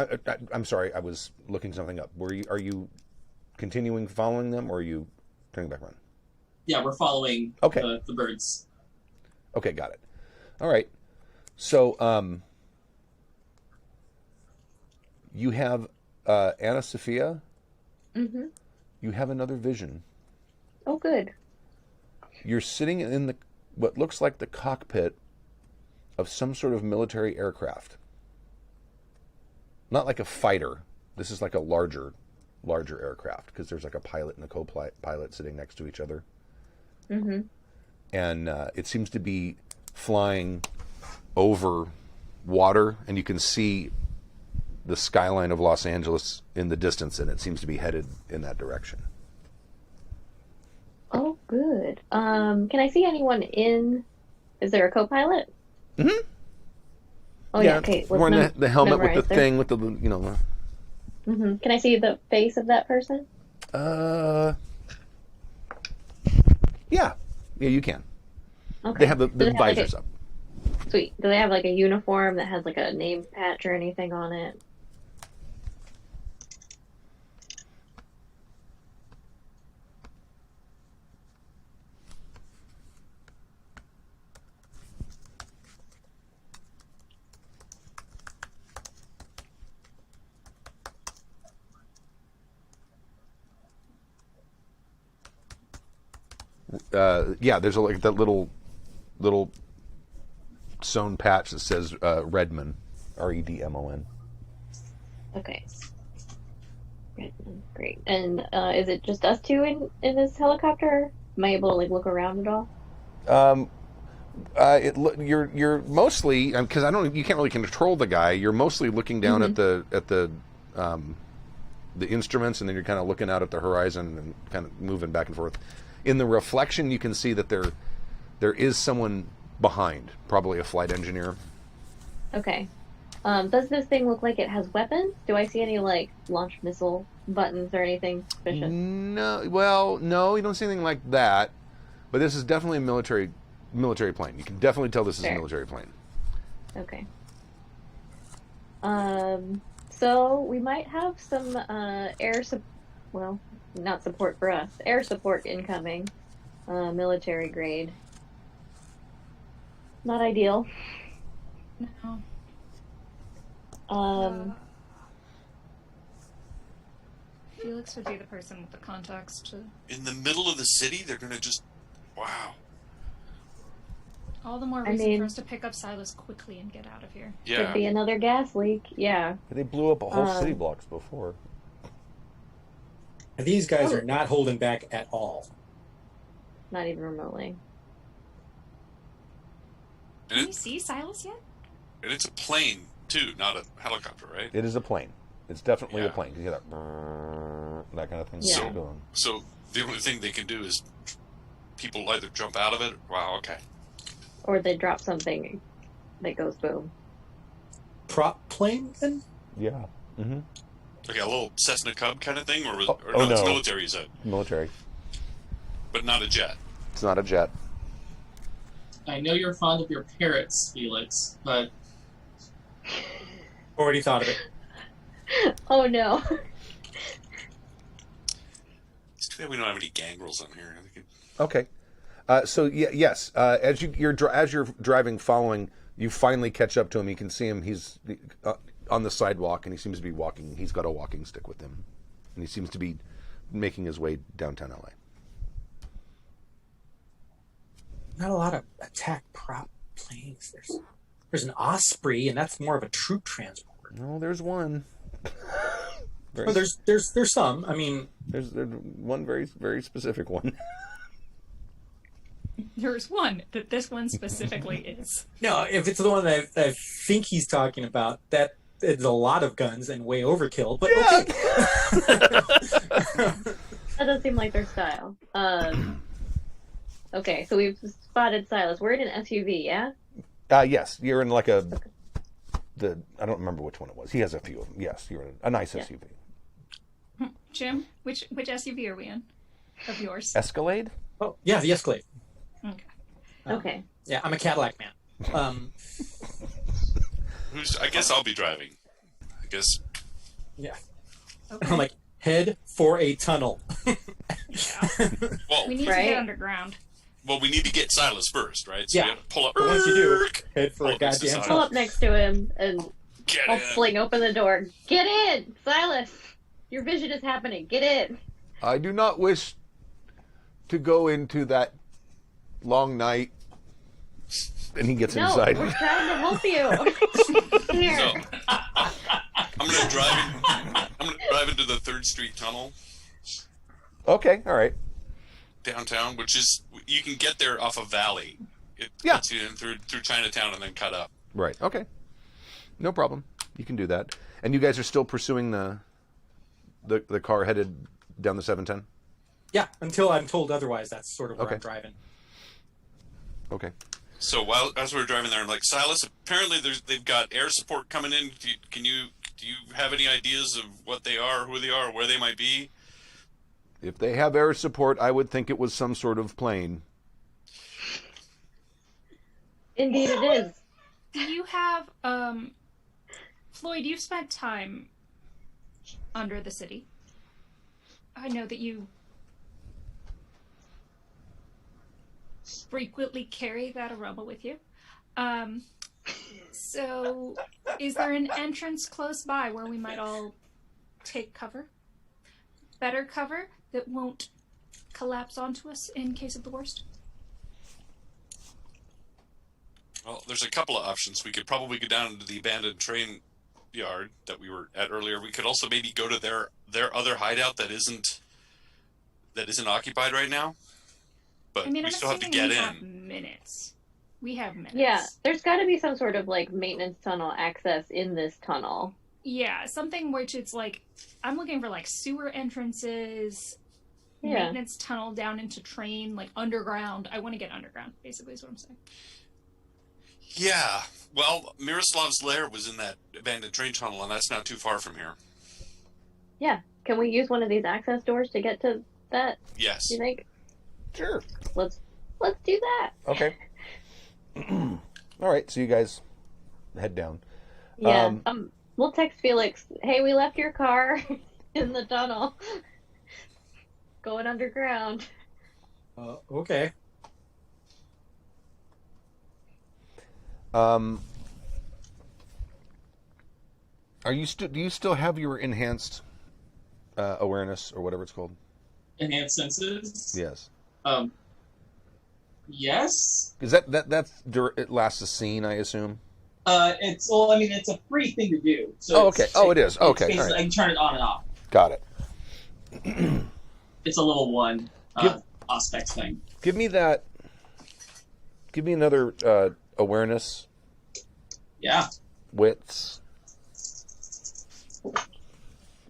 I'm sorry, I was looking something up. Are you continuing following them, or are you turning back around? Yeah, we're following the birds. Okay, got it. All right. So you have Anna Sophia. Mm-hmm. You have another vision. Oh, good. You're sitting in what looks like the cockpit of some sort of military aircraft. Not like a fighter. This is like a larger aircraft, because there's like a pilot and a co-pilot sitting next to each other. Mm-hmm. And it seems to be flying over water, and you can see the skyline of Los Angeles in the distance, and it seems to be headed in that direction. Oh, good. Can I see anyone in? Is there a co-pilot? Mm-hmm. Oh yeah. Okay. Wearing the helmet with the there. thing with the Mm-hmm. Can I see the face of that person? Yeah, you can. Okay. They have the visors up. Sweet. Do they have like a uniform that has like a name patch or anything on it? Yeah, there's like that little sewn patch that says Redmond, Redmon. Okay. Great. And is it just us two in this helicopter? Am I able to like look around at all? You're mostly, because you can't really control the guy. You're mostly looking down at the instruments, and then you're kind of looking out at the horizon and kind of moving back and forth. In the reflection, you can see that there is someone behind, probably a flight engineer. Okay. Does this thing look like it has weapons? Do I see any like launch missile buttons or anything suspicious? No, you don't see anything like that. But this is definitely a military plane. You can definitely tell this is a military plane. Okay. So we might have some not support for us. Air support incoming. Military grade. Not ideal. No. Felix would be the person with the contacts to... In the middle of the city, they're going to just... Wow. All the more reason for us to pick up Silas quickly and get out of here. Yeah. Could be another gas leak. Yeah. They blew up a whole city blocks before. And these guys are not holding back at all. Not even remotely. Can you see Silas yet? And it's a plane, too, not a helicopter, right? It is a plane. It's definitely a plane. You hear that kind of thing. Yeah. So the only thing they can do is people either jump out of it. Wow, okay. Or they drop something that goes boom. Prop plane, then? Yeah. Mm-hmm. Like a little Cessna Cub kind of thing? Or no, it's military, you said? Military. But not a jet. It's not a jet. I know you're fond of your parrots, Felix, but... Already thought of it. Oh no. It's too bad we don't have any gangrels on here. Okay. So yes. As you're driving, following, you finally catch up to him. You can see him. He's on the sidewalk, and he seems to be walking. He's got a walking stick with him, and he seems to be making his way downtown LA. Not a lot of attack prop planes. There's an Osprey, and that's more of a troop transport. No, there's one. Well, there's some. I mean, there's one very, very specific one. There's one that this one specifically is. no, if it's the one that I think he's talking about, that is a lot of guns and way overkill. But okay. That does seem like their style. Okay, so we've spotted Silas. We're in an SUV, yeah? Yes, you're in like I don't remember which one it was. He has a few of them. Yes, you're in a nice SUV. Jim, which SUV are we in? Of yours? Escalade? Oh, yeah, the Escalade. Okay. Okay. Yeah, I'm a Cadillac man. I guess I'll be driving. I guess. Yeah. Okay. I'm like, head for a tunnel. Well, We need to get underground. well, we need to get Silas first, right? So Yeah. we gotta pull up. But once you do, head for Pull a up next to goddamn Silas. Pull tunnel. up next to him and Get I'll in. fling open the door. Get in! Silas! Your vision is happening. Get in! I do not wish to go into that long night. And he gets No, inside. we're trying to help you. Here. So, I'm gonna drive into the 3rd Street Tunnel Okay, all right. downtown, which is you can get there off a valley. It Yeah. gets you in through Chinatown and then cut up. Right. Okay. No problem. You can do that. And you guys are still pursuing the car headed down the 710? Yeah, until I'm told otherwise. That's sort of where Okay. I'm driving. Okay. So as we're driving there, I'm like, Silas, apparently they've got air support coming in. Do you have any ideas of what they are, who they are, where they might be? If they have air support, I would think it was some sort of plane. Indeed it is. Do you have, Floyd, you've spent time under the city. I know that you frequently carry that aroma with you. So is there an entrance close by where we might all take cover? Better cover that won't collapse onto us in case of the worst? Well, there's a couple of options. We could probably go down into the abandoned train yard that we were at earlier. We could also maybe go to their other hideout that isn't occupied right now. But I mean, we I'm still have to assuming get we have in. minutes. We have minutes. Yeah, there's got to be some sort of like maintenance tunnel access in this tunnel. Yeah, something which it's like, I'm looking for like sewer entrances, Yeah. maintenance tunnel down into train, like underground. I want to get underground, basically is what I'm saying. Yeah. Well, Miroslav's lair was in that abandoned train tunnel, and that's not too far from here. Yeah. Can we use one of these access doors to get to that, Yes. do you think? Sure. Let's do that. Okay. All right, so you guys head down. Yeah. We'll text Felix, hey, we left your car in the tunnel. Going underground. Okay. Are you do you still have your enhanced awareness or whatever it's called? Enhanced senses. Yes. Yes. Is it lasts a scene, I assume? It's a free thing to do. So Oh, okay. Oh, it is. Okay, It's all right. I can turn it on and off. Got it. It's a little one Give- aspect thing. Give me that. Give me another awareness, Yeah. wits,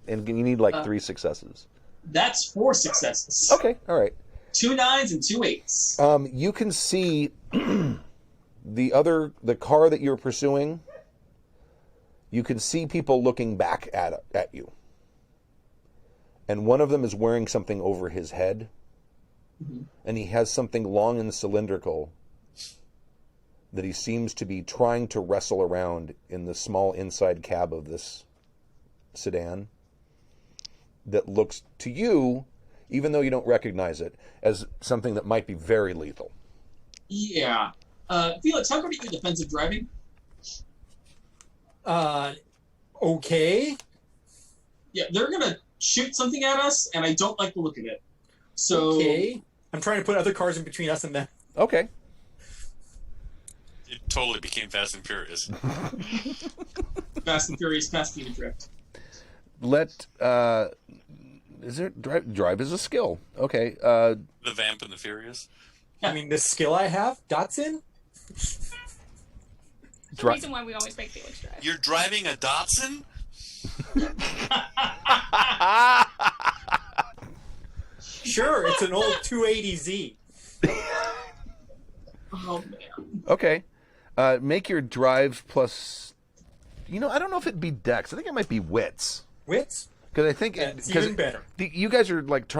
and you need like 3 successes. That's 4 successes. Okay. All right. 2 9s and 2 8s. You can see the car that you're pursuing. You can see people looking back at you, and one of them is wearing something over his head, and he has something long and cylindrical that he seems to be trying to wrestle around in the small inside cab of this sedan that looks to you, even though you don't recognize it, as something that might be very lethal. Yeah. Felix, how good are you at defensive driving? Okay. Yeah, they're gonna shoot something at us, and I don't like the look of it. So Okay. I'm trying to put other cars in between us and them. Okay. It totally became Fast and Furious. Fast and Furious, Fast Even Drift. let is there drive is a skill. Okay. The Vamp and the Furious. I mean, this skill I have, Datsun. That's the reason why we always make Felix drive. You're driving a Datsun? Sure, it's an old 280Z. Oh man. Okay. Make your drive plus. You know, I don't know if it'd be Dex. I think it might be Wits. Wits? Because I think It's even better. You guys are like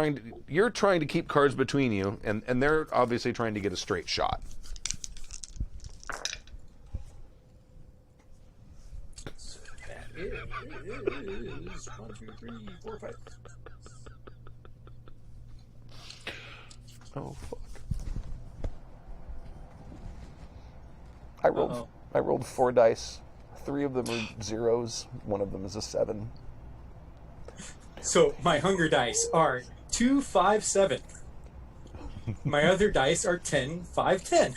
you're trying to keep cards between you, and they're obviously trying to get a straight shot. So that is 1, 2, 3, 4, 5. Oh fuck! I rolled 4 dice. 3 of them are zeros. 1 of them is a 7. So my hunger dice are 2, 5, 7. My other dice are 10, 5, 10.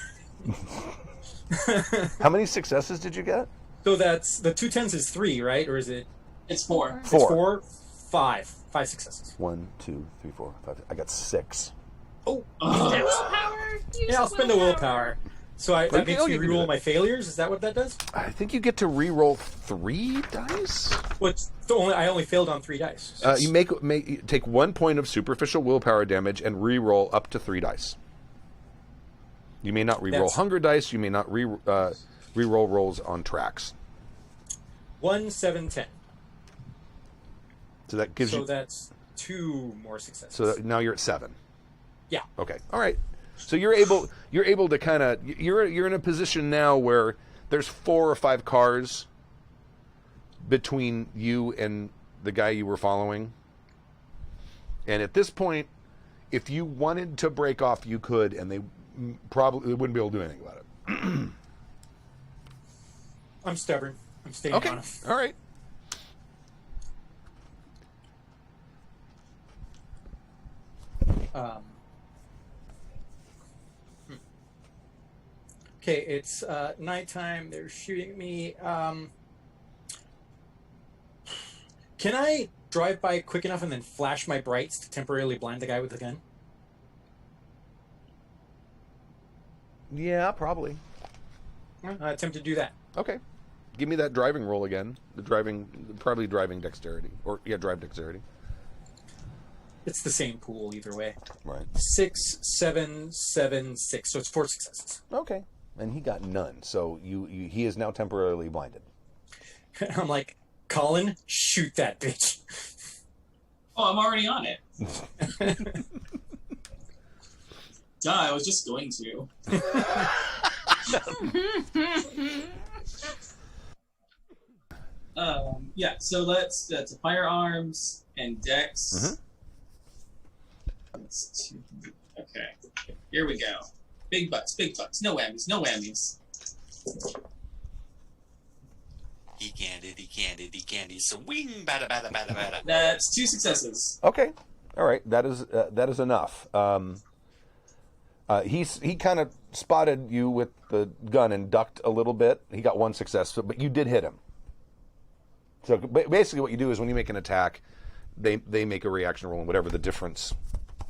How many successes did you get? So that's the 2 10s is 3, right? Or is it? It's 4. It's 4, 5. 5 successes. 1, 2, 3, 4, 5. I got 6. Oh, Willpower? yeah, I'll spend the willpower. So that Okay, makes me you can do reroll that. my failures. Is that what that does? I think you get to re-roll 3 dice. I only failed on 3 dice. You take 1 point of superficial willpower damage and re-roll up to 3 dice. You may not re-roll hunger dice. You may not re-roll rolls on tracks. 1, 7, 10. So that gives you. So that's 2 more successes. So now you're at 7. Yeah. Okay. All right. So you're able to kind of you're in a position now where there's 4 or 5 cars between you and the guy you were following. And at this point, if you wanted to break off, you could, and they probably wouldn't be able to do anything about it. I'm stubborn. I'm staying Okay. on it. All right. Okay, it's nighttime. They're shooting at me. Can I drive by quick enough and then flash my brights to temporarily blind the guy with the gun? Yeah, probably. Attempt to do that. Okay. Give me that driving roll again. Probably driving dexterity. Drive dexterity. It's the same pool either way. Right. 6, 7, 7, 6. So it's 4 successes. Okay. And he got none. So he is now temporarily blinded. I'm like, Colin, shoot that bitch. Oh, I'm already on it. Duh, I was just going to. Yeah, so that's a firearms and dex. Mm-hmm. That's 2. Okay, here we go. Big butts, no whammies, no whammies. He candy, swing, bada, bada, bada, bada. That's 2 successes. Okay. All right. That is enough. He kind of spotted you with the gun and ducked a little bit. He got 1 success, but you did hit him. So basically what you do is when you make an attack, they make a reaction roll, and whatever the difference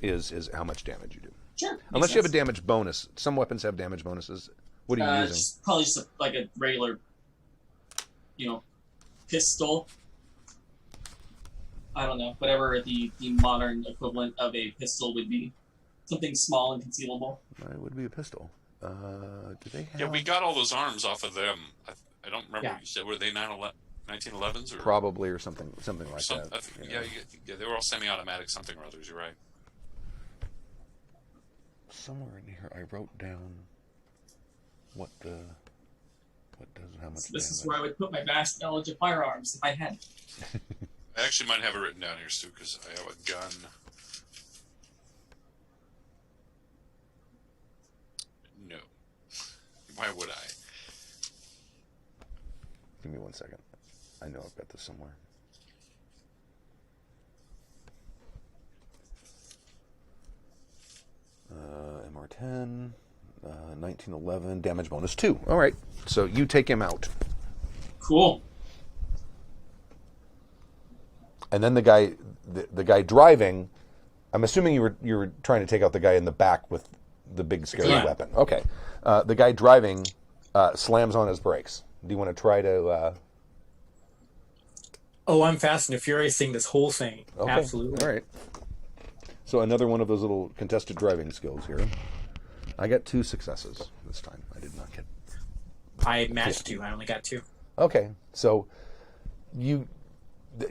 is how much damage you do. Sure. Unless you have a damage bonus. Some weapons have damage bonuses. What are you using? Probably just like a regular, pistol. I don't know. Whatever the modern equivalent of a pistol would be. Something small and concealable. It would be a pistol. Do they have... Yeah, we got all those arms off of them. I don't remember Yeah. what you said. Were they 1911s? Or Probably, or something like some, that. yeah, they were all semi-automatic something or others. You're right. Somewhere in here, I wrote down what does how much. This is where I would put my vast knowledge of firearms if I had. I actually might have it written down here, Stu, because I have a gun. No. Why would I? Give me 1 second. I know I've got this somewhere. MR10, 1911, damage bonus 2. All right, so you take him out. Cool. And then the guy driving. I'm assuming you were trying to take out the guy in the back with the big scary weapon. Okay. The guy driving slams on his brakes. Do you want to try to? Oh, I'm fast and furious seeing this whole thing. Okay. Absolutely. All right. So another one of those little contested driving skills here. I got 2 successes this time. I did not get. I matched 2. I only got 2. Okay. So you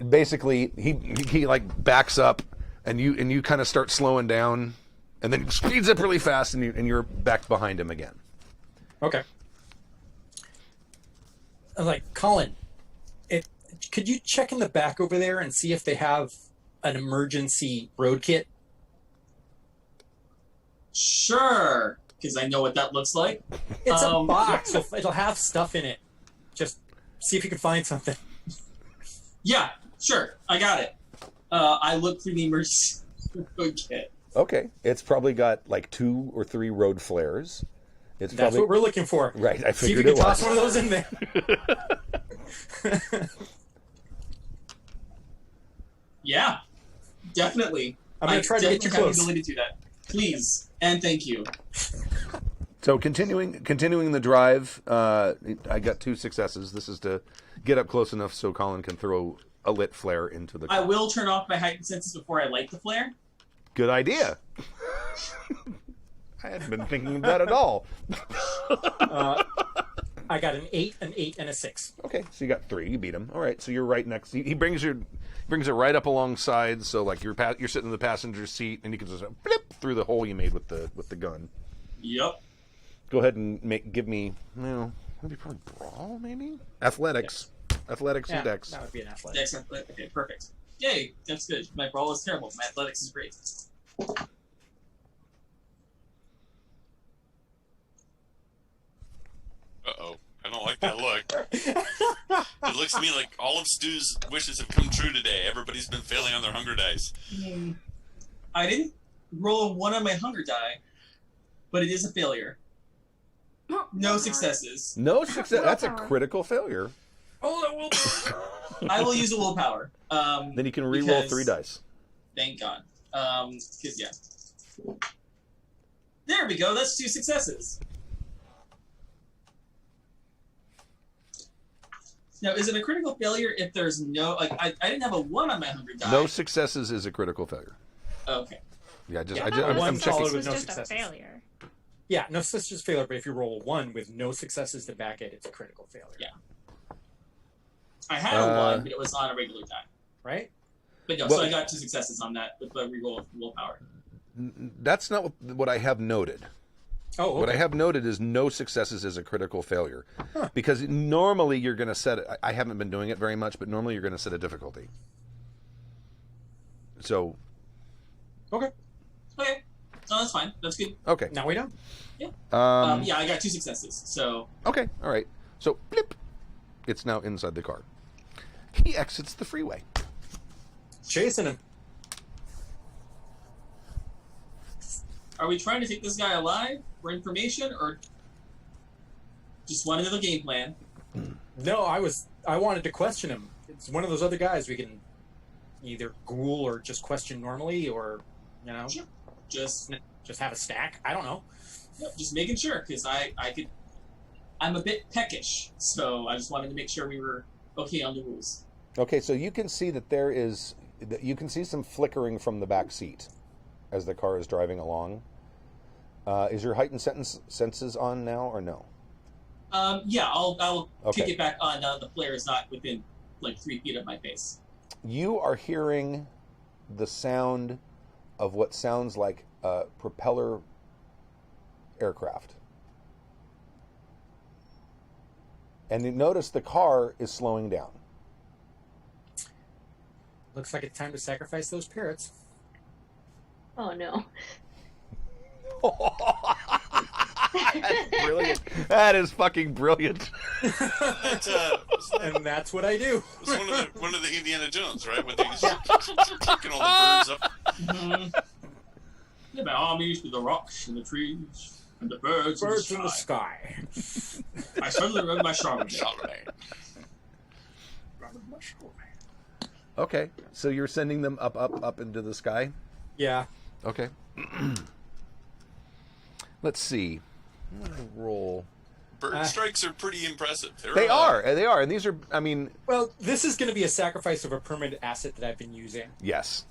basically he like backs up and you kind of start slowing down and then speeds up really fast and you're back behind him again. Okay. I'm like, Colin, could you check in the back over there and see if they have an emergency road kit? Sure, because I know what that looks like. It's a box. So it'll have stuff in it. Just see if you can find something. Yeah, sure. I got it. I looked through the emergency road kit. Okay. It's probably got like 2 or 3 road flares. That's what we're looking for. Right. I See if figured you it can was. toss one of those in there. Yeah, definitely. I'm going to try to get you have the close. ability to do that. Please, and thank you. So continuing the drive, I got 2 successes. This is to get up close enough so Colin can throw a lit flare into the car. I will turn off my heightened senses before I light the flare. Good idea. I hadn't been thinking of that at all. I got an 8, an 8, and a 6. Okay, so you got 3. You beat him. All right, so you're right next. He brings it right up alongside, so like you're sitting in the passenger seat, and you can just blip through the hole you made with the gun. Yep. Go ahead and give me, maybe probably brawl, maybe athletics, and dex. That would be an athletics. Dex, okay, perfect. Yay, that's good. My brawl is terrible. My athletics is great. Uh-oh. I don't like that look. It looks to me like all of Stu's wishes have come true today. Everybody's been failing on their hunger dice. I didn't roll a 1 on my hunger die, but it is a failure. No successes. No success. That's a critical failure. Oh, that will. I will use a willpower. Then you can re-roll 3 dice. Thank God. Because, yeah. There we go. That's 2 successes. Now, is it a critical failure if there's no... Like, I didn't have a 1 on my hunger die. No successes is a critical failure. Okay. Yeah, one I'm solid checking. with no just a successes. failure. Yeah, no successes failure, but if you roll a 1 with no successes to back it, it's a critical failure. Yeah. I had a 1, but it was on a regular die. Right? But no, so I got 2 successes on that with the reroll of willpower. That's not what I have noted. Oh, okay. What I have noted is no successes is a critical failure. Huh. Because normally you're going to set it. I haven't been doing it very much, but normally you're going to set a difficulty. So. Okay. Okay. No, that's fine. That's good. Okay. Now we know. Yeah. Yeah, I got 2 successes. So. Okay. All right. So, blip. It's now inside the car. He exits the freeway. Chasing him. Are we trying to take this guy alive for information, or just want another game plan? No, I wanted to question him. It's one of those other guys we can either ghoul or just question normally, or Sure. Just have a stack. I don't know. Yep, just making sure, because I'm a bit peckish, so I just wanted to make sure we were okay on the rules. Okay, so you can see that you can see some flickering from the back seat as the car is driving along. Is your heightened senses on now or no? Yeah, I'll Okay. kick it back on. The flare is not within like 3 feet of my face. You are hearing the sound of what sounds like a propeller aircraft. And you notice the car is slowing down. Looks like it's time to sacrifice those parrots. Oh no. That's brilliant. That is fucking brilliant. And that's what I do. It's one of the Indiana Jones, right? With these kicking all the birds up. Mm-hmm. Yeah, my armies with the rocks and the trees and the birds in the sky. I suddenly remember my Charlemagne. Okay, so you're sending them up into the sky? Yeah. Okay. Let's see. I'm going to roll. Bird strikes are pretty impressive. They are, and these are, I mean... Well, this is going to be a sacrifice of a permanent asset that I've been using. Yes.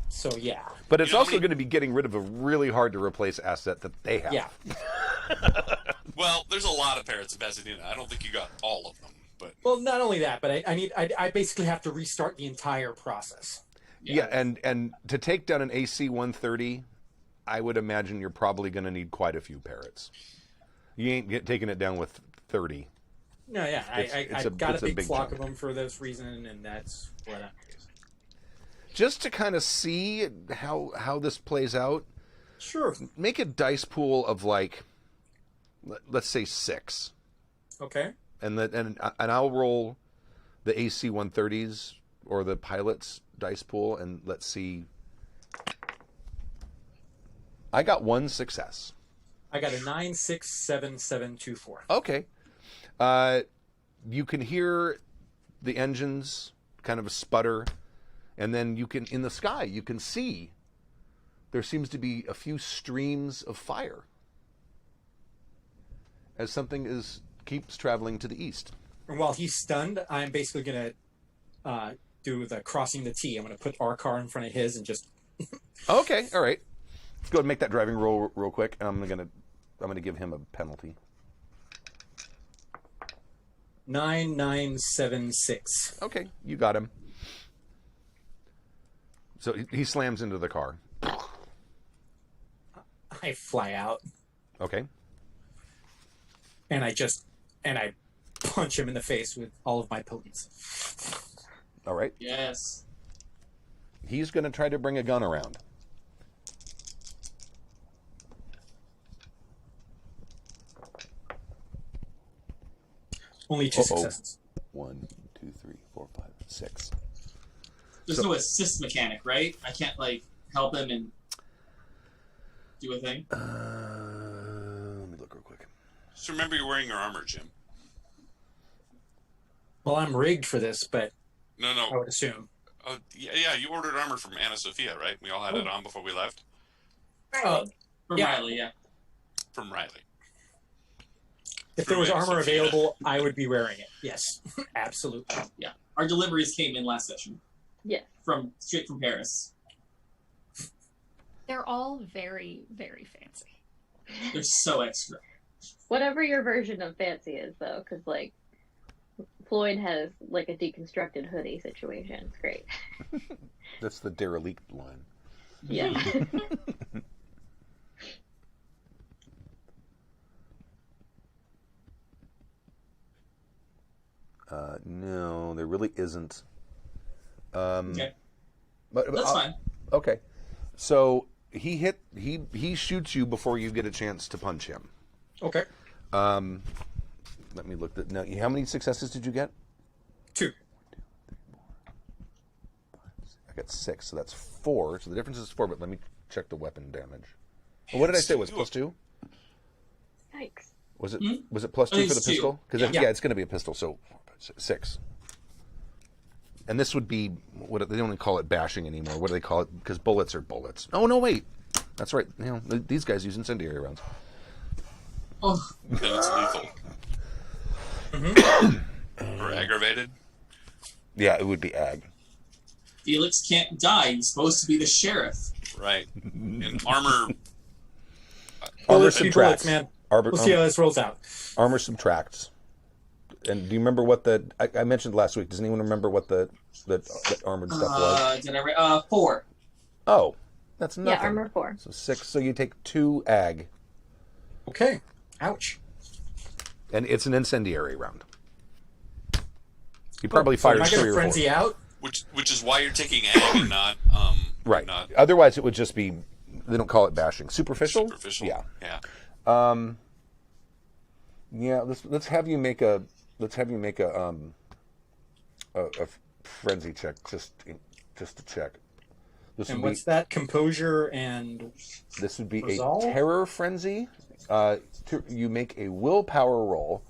So, yeah. But it's also going to be getting rid of a really hard-to-replace asset that they have. Yeah. Well, there's a lot of parrots in Pasadena. I don't think you got all of them. But Well, not only that, but I basically have to restart the entire process. Yeah, and to take down an AC-130, I would imagine you're probably going to need quite a few parrots. You ain't taking it down with 30. No, yeah. I've got a big flock of them for this reason, and that's what I'm using. Just to kind of see how this plays out, Sure. make a dice pool of, like, let's say 6. Okay. And I'll roll the AC-130s or the pilot's dice pool, and let's see. I got 1 success. I got a 9, 6, 7, 7, 2, 4. Okay. You can hear the engines kind of sputter, and then you can, in the sky, you can see there seems to be a few streams of fire as something keeps traveling to the east. And while he's stunned, I'm basically going to do the crossing the T. I'm going to put our car in front of his and just... Okay, all right. Let's go ahead and make that driving roll real quick. I'm gonna give him a penalty. 9, 9, 7, 6. Okay, you got him. So he slams into the car. I fly out. Okay. And I punch him in the face with all of my potency. All right. Yes. He's going to try to bring a gun around. Only 2 successes. 1, 2, 3, 4, 5, 6. There's no assist mechanic, right? I can't, like, help him and do a thing? Let me look real quick. just remember you're wearing your armor, Jim. Well, I'm rigged for this, but No, I no. would assume. Oh, yeah, you ordered armor from Anna Sophia, right? We all had it on before we left. Oh, From Yeah. Riley, yeah. From Riley. if there was True, armor Sophia. available, I would be wearing it. Yes, absolutely. Yeah. Our deliveries came in last session. Yes. Straight from Paris. They're all very, very fancy. They're so extra. Whatever your version of fancy is, though, because, like, Floyd has, like, a deconstructed hoodie situation. It's great. That's the derelict line. Yeah. No, there really isn't. Okay. But That's fine. Okay, so he shoots you before you get a chance to punch him. Okay. Let me look at now. How many successes did you get? 2. I got 6, so that's 4. So the difference is 4. But let me check the weapon damage. Well, what did I say? Was +2? Yikes. Was it Hmm? was it +2 I think for the it's 2. pistol? Because Yeah. yeah, it's going to be a pistol. So 6. And this would be what they don't even call it bashing anymore. What do they call it? Because bullets are bullets. Oh no, wait, that's right. You know, these guys use incendiary rounds. Oh, Then it's lethal. Or aggravated. Yeah, it would be ag. Felix can't die. He's supposed to be the sheriff. Right. And armor. Bullets be subtracts. bullets, man. Armor, We'll see how this rolls out. armor subtracts. And do you remember what I mentioned last week? Does anyone remember what the armored stuff was? Did I 4. Oh, that's nothing. Yeah, armor 4. So 6. So you take 2 ag, Okay. Ouch. and it's an incendiary round. He probably So am fires I 3 gonna or frenzy 4. out? Which is why you're taking ag and not Right. not Otherwise, it would just be. They don't call it bashing. Superficial. superficial. Yeah. Yeah. Yeah. Let's have you make a frenzy check just to check. This And would what's that? Composure and This would be Resolve? a terror frenzy. You make a willpower roll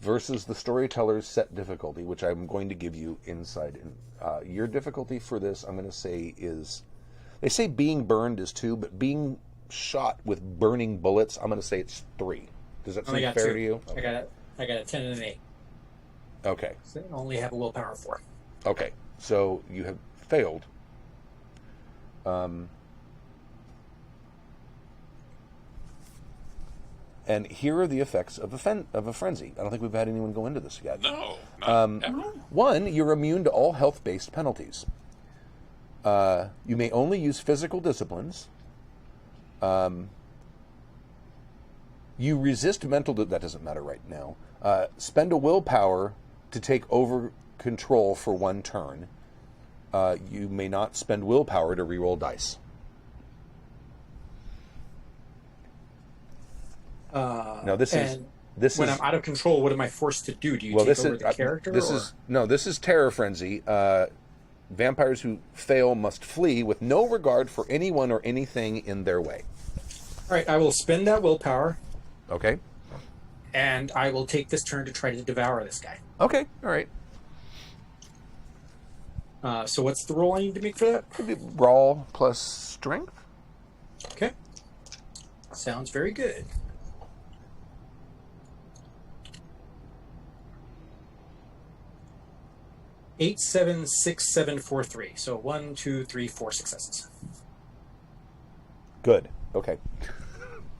versus the storyteller's set difficulty, which I'm going to give you insight in. Your difficulty for this, I'm going to say, is... They say being burned is 2, but being shot with burning bullets, I'm going to say it's 3. Does that seem fair to you? Okay. I got a 10 and an 8. Okay. So I only have a willpower of 4. Okay. So you have failed. And here are the effects of a frenzy. I don't think we've had anyone go into this yet. No, not ever. 1, you're immune to all health-based penalties. You may only use physical disciplines. You resist mental... That doesn't matter right now. Spend a willpower to take over control for 1 turn. You may not spend willpower to reroll dice. Now this is when I'm out of control. What am I forced to do? Do you take over the character? This is terror frenzy. Vampires who fail must flee with no regard for anyone or anything in their way. All right, I will spend that willpower. Okay. And I will take this turn to try to devour this guy. Okay. All right. So what's the roll I need to make for that? Could be brawl plus strength. Okay. Sounds very good. 8, 7, 6, 7, 4, 3. So 1, 2, 3, 4 successes. Good. Okay.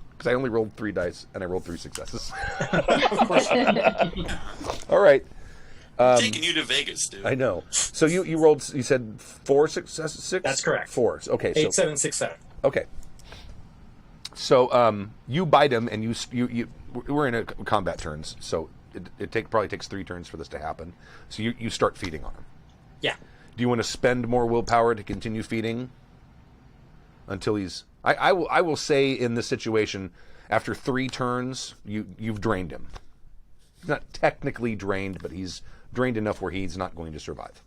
Because I only rolled 3 dice and I rolled 3 successes. Of course. All right. Taking you to Vegas, dude. I know. So you rolled. You said 4 successes. 6. That's correct. 4. Okay. 8, 7, 6, 7. Okay. So you bite him, and you we're in a combat turns, so it probably takes 3 turns for this to happen. So you start feeding on him. Yeah. Do you want to spend more willpower to continue feeding until he's? I will say in this situation, after 3 turns, you've drained him. He's not technically drained, but he's drained enough where he's not going to survive.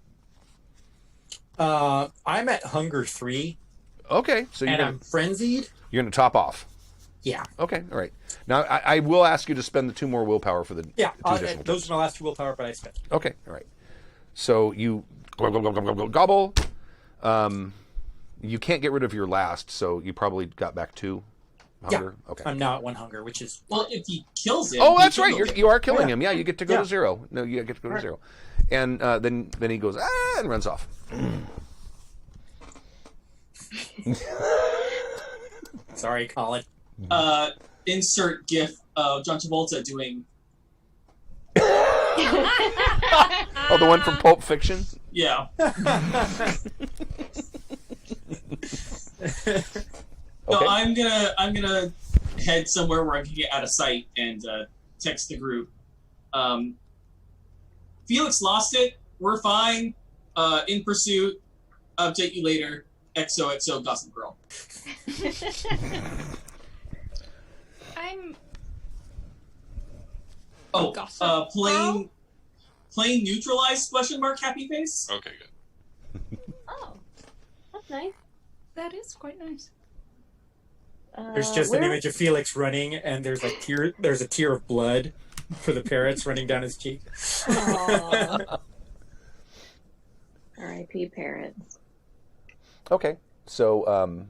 I'm at hunger 3. Okay, so I'm frenzied. You're going to top off. Yeah. Okay, all right. Now, I will ask you to spend the 2 more willpower for the 2 additional those turns. are my last 2 willpower, but I spent. Okay, all right. So you gobble. You can't get rid of your last, so you probably got back 2 hunger. Yeah. Okay. I'm now at 1 hunger, which is... Well, if he kills him... Oh, that's right. him. You are killing him. Yeah, you get to go Yeah. to 0. No, you get to go to 0. And then he goes, and runs off. Sorry, Colin. Insert GIF of John Travolta doing... Oh, the one from Pulp Fiction? Yeah. Okay. No, I'm gonna head somewhere where I can get out of sight and text the group. Felix lost it. We're fine. In pursuit. Update you later. XOXO Gossip Girl. I'm Oh, plain neutralized ? Happy face. Okay, good. Oh, that's nice. that is quite nice. There's just an where- image of Felix running, and there's a tear of blood for the parrots running down his cheek. Aw. R.I.P. parrots. Okay. So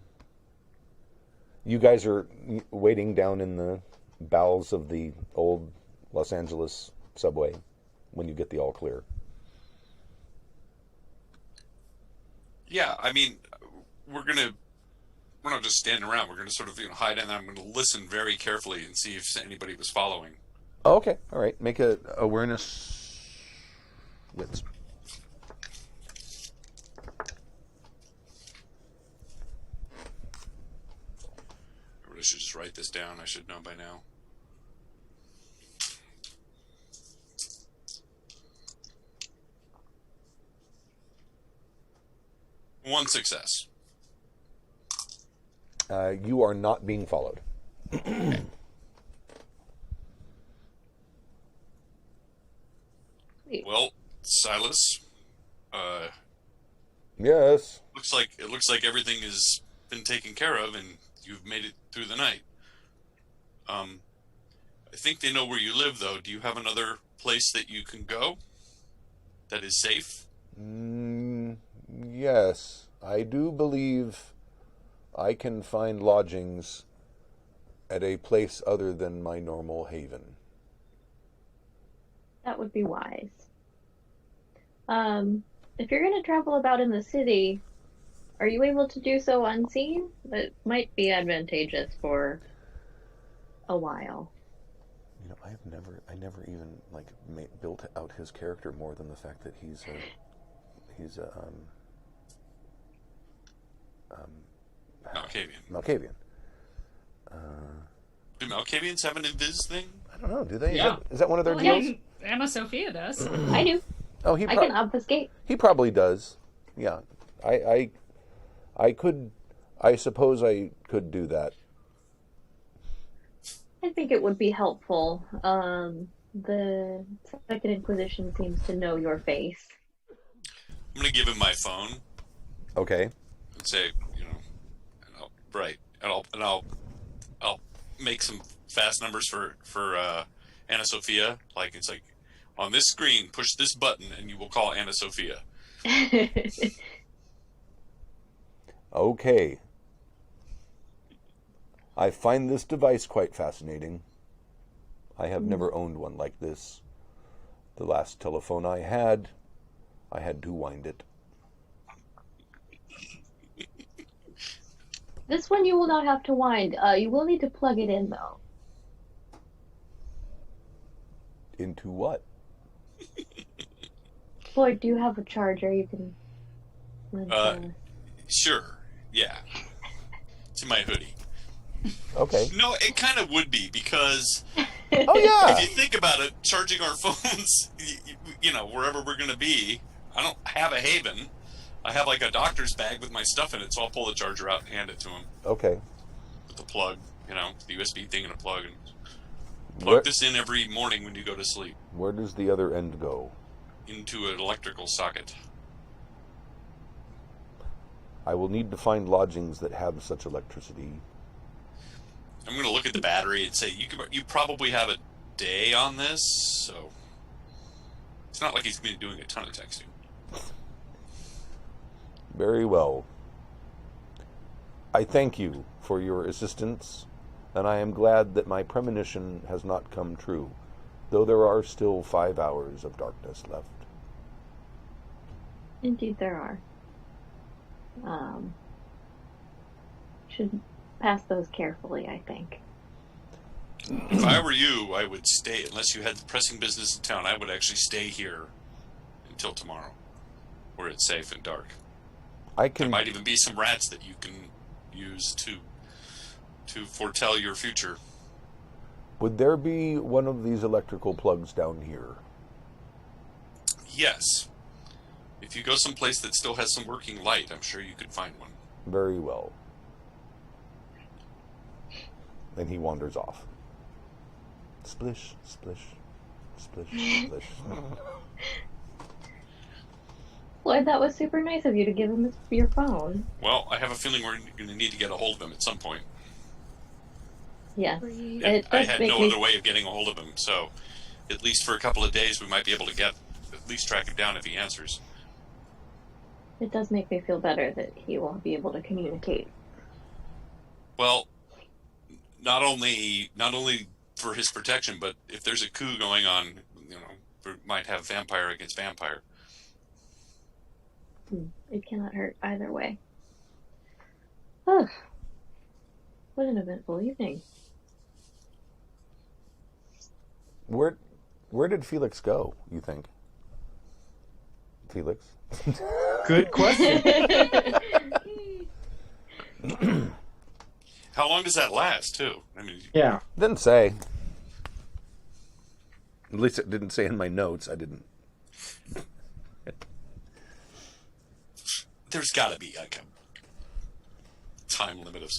you guys are waiting down in the bowels of the old Los Angeles subway when you get the all clear. Yeah, I mean, we're not just standing around. We're gonna sort of hide in. I'm gonna listen very carefully and see if anybody was following. Oh, okay. All right. Make a awareness wits. I should just write this down. I should know by now. One success. You are not being followed. Well, Silas, Yes. it looks like everything has been taken care of, and you've made it through the night. I think they know where you live, though. Do you have another place that you can go that is safe? Yes, I do believe I can find lodgings at a place other than my normal haven. That would be wise. If you're going to travel about in the city, are you able to do so unseen? That might be advantageous for a while. You know, I never even like built out his character more than the fact that he's a Malkavian. Malkavian. Do Malkavians have an invis thing? I don't know. Do they? Yeah. Is that one of their Well, deals? Anna Sophia does. I do. Oh, I can obfuscate. He probably does. Yeah. I could. I suppose I could do that. I think it would be helpful. The Second Inquisition seems to know your face. I'm gonna give him my phone Okay. and say, and I'll make some fast numbers for Anna Sophia. Like it's like on this screen, push this button, and you will call Anna Sophia. Okay. I find this device quite fascinating. I have never owned one like this. The last telephone I had to wind it. This one you will not have to wind. You will need to plug it in, though. Into what? Floyd, do you have a charger you can lend to us? Sure. Yeah. It's in my hoodie. Okay. No, it kind of would be because Oh yeah. if you think about it, charging our phones, wherever we're going to be, I don't have a haven. I have like a doctor's bag with my stuff in it, so I'll pull the charger out and hand it to him Okay. with the plug, the USB thing and a plug, and Where, plug this in every morning when you go to sleep where does the other end go? into an electrical socket. I will need to find lodgings that have such electricity. I'm going to look at the battery and say, you probably have a day on this, so it's not like he's been doing a ton of texting. Very well. I thank you for your assistance, and I am glad that my premonition has not come true, though there are still 5 hours of darkness left. Indeed, there are. Should pass those carefully, I think. If I were you, I would stay, unless you had pressing business in town, I would actually stay here until tomorrow, where it's safe and dark. There might even be some rats that you can use to foretell your future. Would there be one of these electrical plugs down here? Yes. If you go someplace that still has some working light, I'm sure you could find one. Very well. Then he wanders off. Splish, splish, splish, splish. Floyd, that was super nice of you to give him your phone. Well, I have a feeling we're going to need to get a hold of him at some point. Yes. I had no other way of getting a hold of him, so at least for a couple of days we might be able to at least track him down if he answers. It does make me feel better that he will be able to communicate. Well, not only for his protection, but if there's a coup going on, we might have vampire against vampire. It cannot hurt either way. Ugh. What an eventful evening. Where did Felix go, you think? Felix? Good question. How long does that last, too? I mean, Yeah. Didn't say. At least it didn't say in my notes. I didn't. there's got to be like a time limit of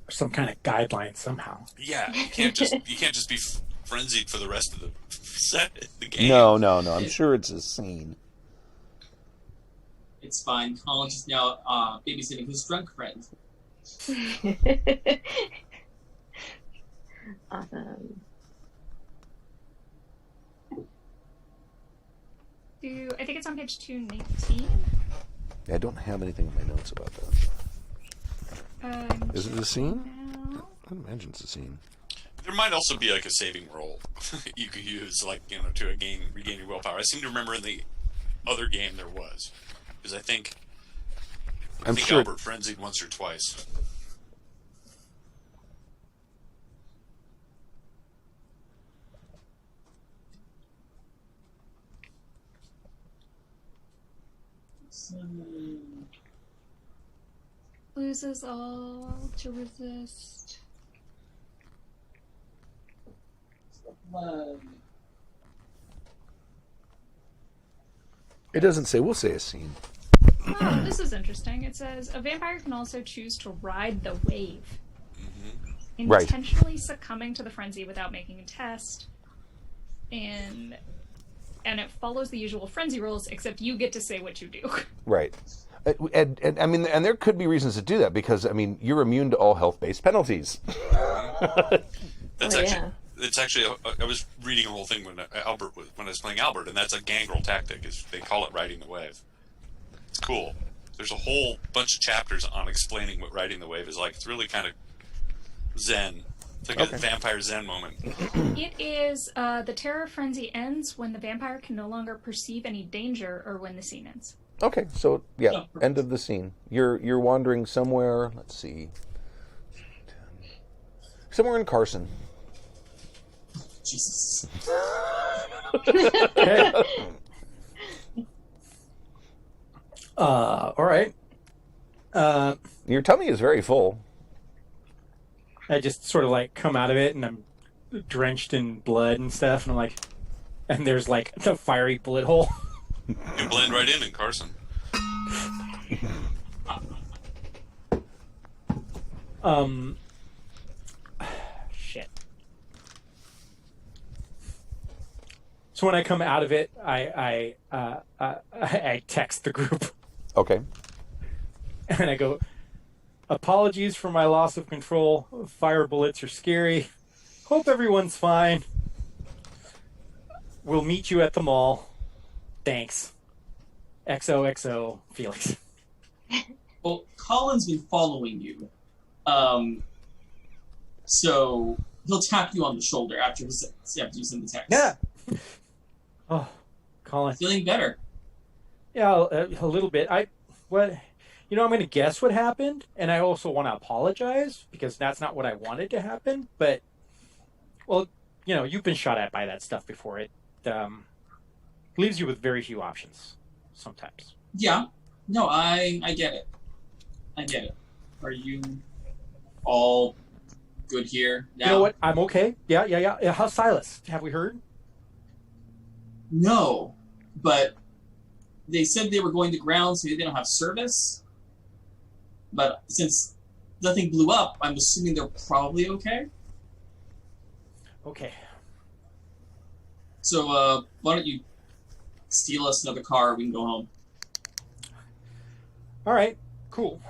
Some kind of guideline somehow. Yeah, you can't just be frenzied for the rest of the game. No. I'm sure it's a scene. It's fine. Colin is now babysitting his drunk friend. Awesome. I think it's on page 219. Yeah, I don't have anything in my notes about that. Is it a scene? Now. I imagine it's a scene. There might also be like a saving roll you could use, like, you know, to regain your willpower. I seem to remember in the other game there was, because I think sure Albert frenzied once or twice. Loses all to resist. It doesn't say. We'll say a scene. Oh, this is interesting. It says a vampire can also choose to ride the wave, Right. intentionally succumbing to the frenzy without making a test, and it follows the usual frenzy rules, except you get to say what you do. Right. And I mean, and there could be reasons to do that because, I mean, you're immune to all health-based penalties. It's actually. I was reading a whole thing when I was playing Albert, and that's a gangrel tactic. They call it riding the wave. It's cool. There's a whole bunch of chapters on explaining what riding the wave is like. It's really kind of zen. It's like a vampire zen moment. It is the terror frenzy ends when the vampire can no longer perceive any danger or when the scene ends. Okay, so yeah, end of the scene. You're wandering somewhere. Let's see, somewhere in Carson. Jesus. Okay. All right. Your tummy is very full. I just sort of like come out of it and I'm drenched in blood and stuff, and I'm like, and there's like the fiery bullet hole. You blend right in Carson. Shit. So when I come out of it, I text the group. Okay. And I go, apologies for my loss of control. Fire bullets are scary. Hope everyone's fine. We'll meet you at the mall. Thanks. XOXO, Felix. Well, Colin's been following you. So he'll tap you on the shoulder after you send the text. Yeah. Oh, Colin. Feeling better. Yeah, a little bit. I'm going to guess what happened, and I also want to apologize because that's not what I wanted to happen. But, well, you've been shot at by that stuff before. It leaves you with very few options sometimes. Yeah. No, I get it. I get it. Are you all good here now? You know what? I'm okay. Yeah. How's Silas? Have we heard? No, but they said they were going to ground, so they don't have service. But since nothing blew up, I'm assuming they're probably okay. Okay. So, why don't you steal us another car? We can go home. All right. Cool.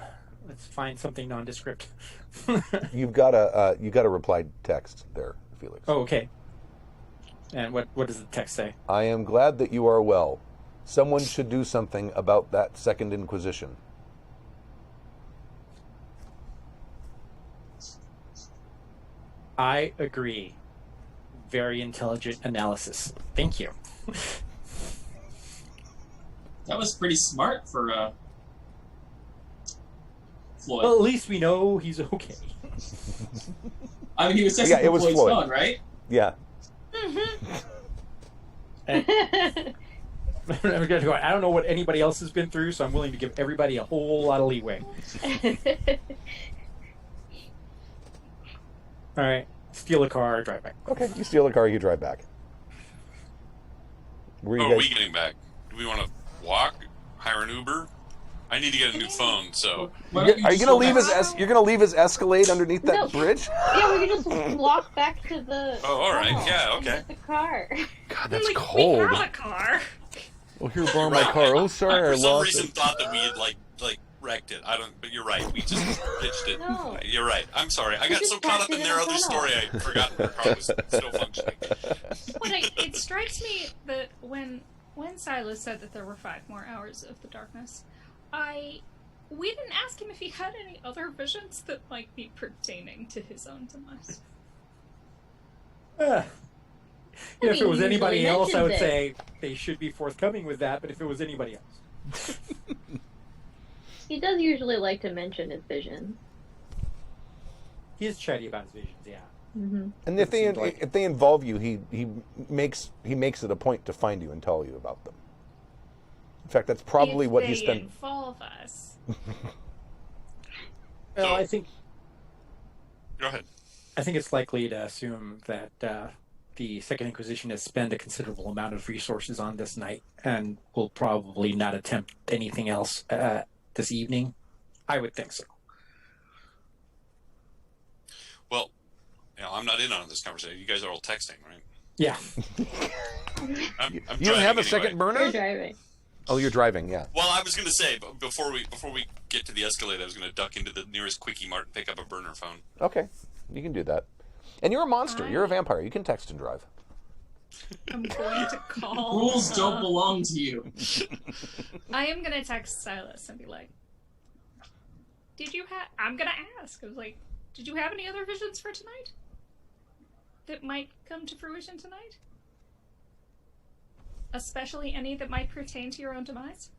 Let's find something nondescript. You've got a replied text there, Felix. Oh, okay. And what does the text say? I am glad that you are well. Someone should do something about that Second Inquisition. I agree. Very intelligent analysis. Thank you. That was pretty smart for Floyd. Well, at least we know he's okay. I mean, he was testing it was Floyd's Floyd. phone, right? Yeah. I don't know what anybody else has been through, so I'm willing to give everybody a whole lot of leeway. All right, steal a car, drive back. Okay, you steal a car, you drive back. Where Are we getting back? Do we want to walk? Hire an Uber? I need to get a new phone, so... Are you going to leave his Escalade underneath that bridge? Yeah, we can just walk back to the... Oh, all right. Yeah, okay. The car. God, that's We cold. have a car. Oh, here, borrow my car. Oh, sorry, I for some lost reason it. thought that we had like wrecked it. But you're right. We just pitched it. No. You're right. I'm sorry. I got so caught up in their other story, I forgot their car was still functioning. It strikes me that when when Silas said that there were 5 more hours of the darkness, we didn't ask him if he had any other visions that might be pertaining to his own demise. If it was anybody else, I would mentions say they should be forthcoming with that, but if it was anybody else. He does usually like to mention his visions. He is chatty about his visions, yeah. Mm-hmm. And if they involve you, he makes it a point to find you and tell you about them. In fact, that's probably if what they he spent. involve us. Well, I think. Go ahead. I think it's likely to assume that the Second Inquisition has spent a considerable amount of resources on this night and will probably not attempt anything else this evening. I would think so. Well, I'm not in on this conversation. You guys are all texting, right? Yeah. I'm You don't driving have a anyway. second burner? You're driving. Oh, you're driving, yeah. Well, I was going to say, but before we get to the Escalade, I was going to duck into the nearest Quickie Mart and pick up a burner phone. Okay, you can do that. And you're a monster. You're a vampire. You can text and drive. I'm going to call. Rules don't belong to you. I am going to text Silas and be like, I'm going to ask. I was like, did you have any other visions for tonight? That might come to fruition tonight? Especially any that might pertain to your own demise?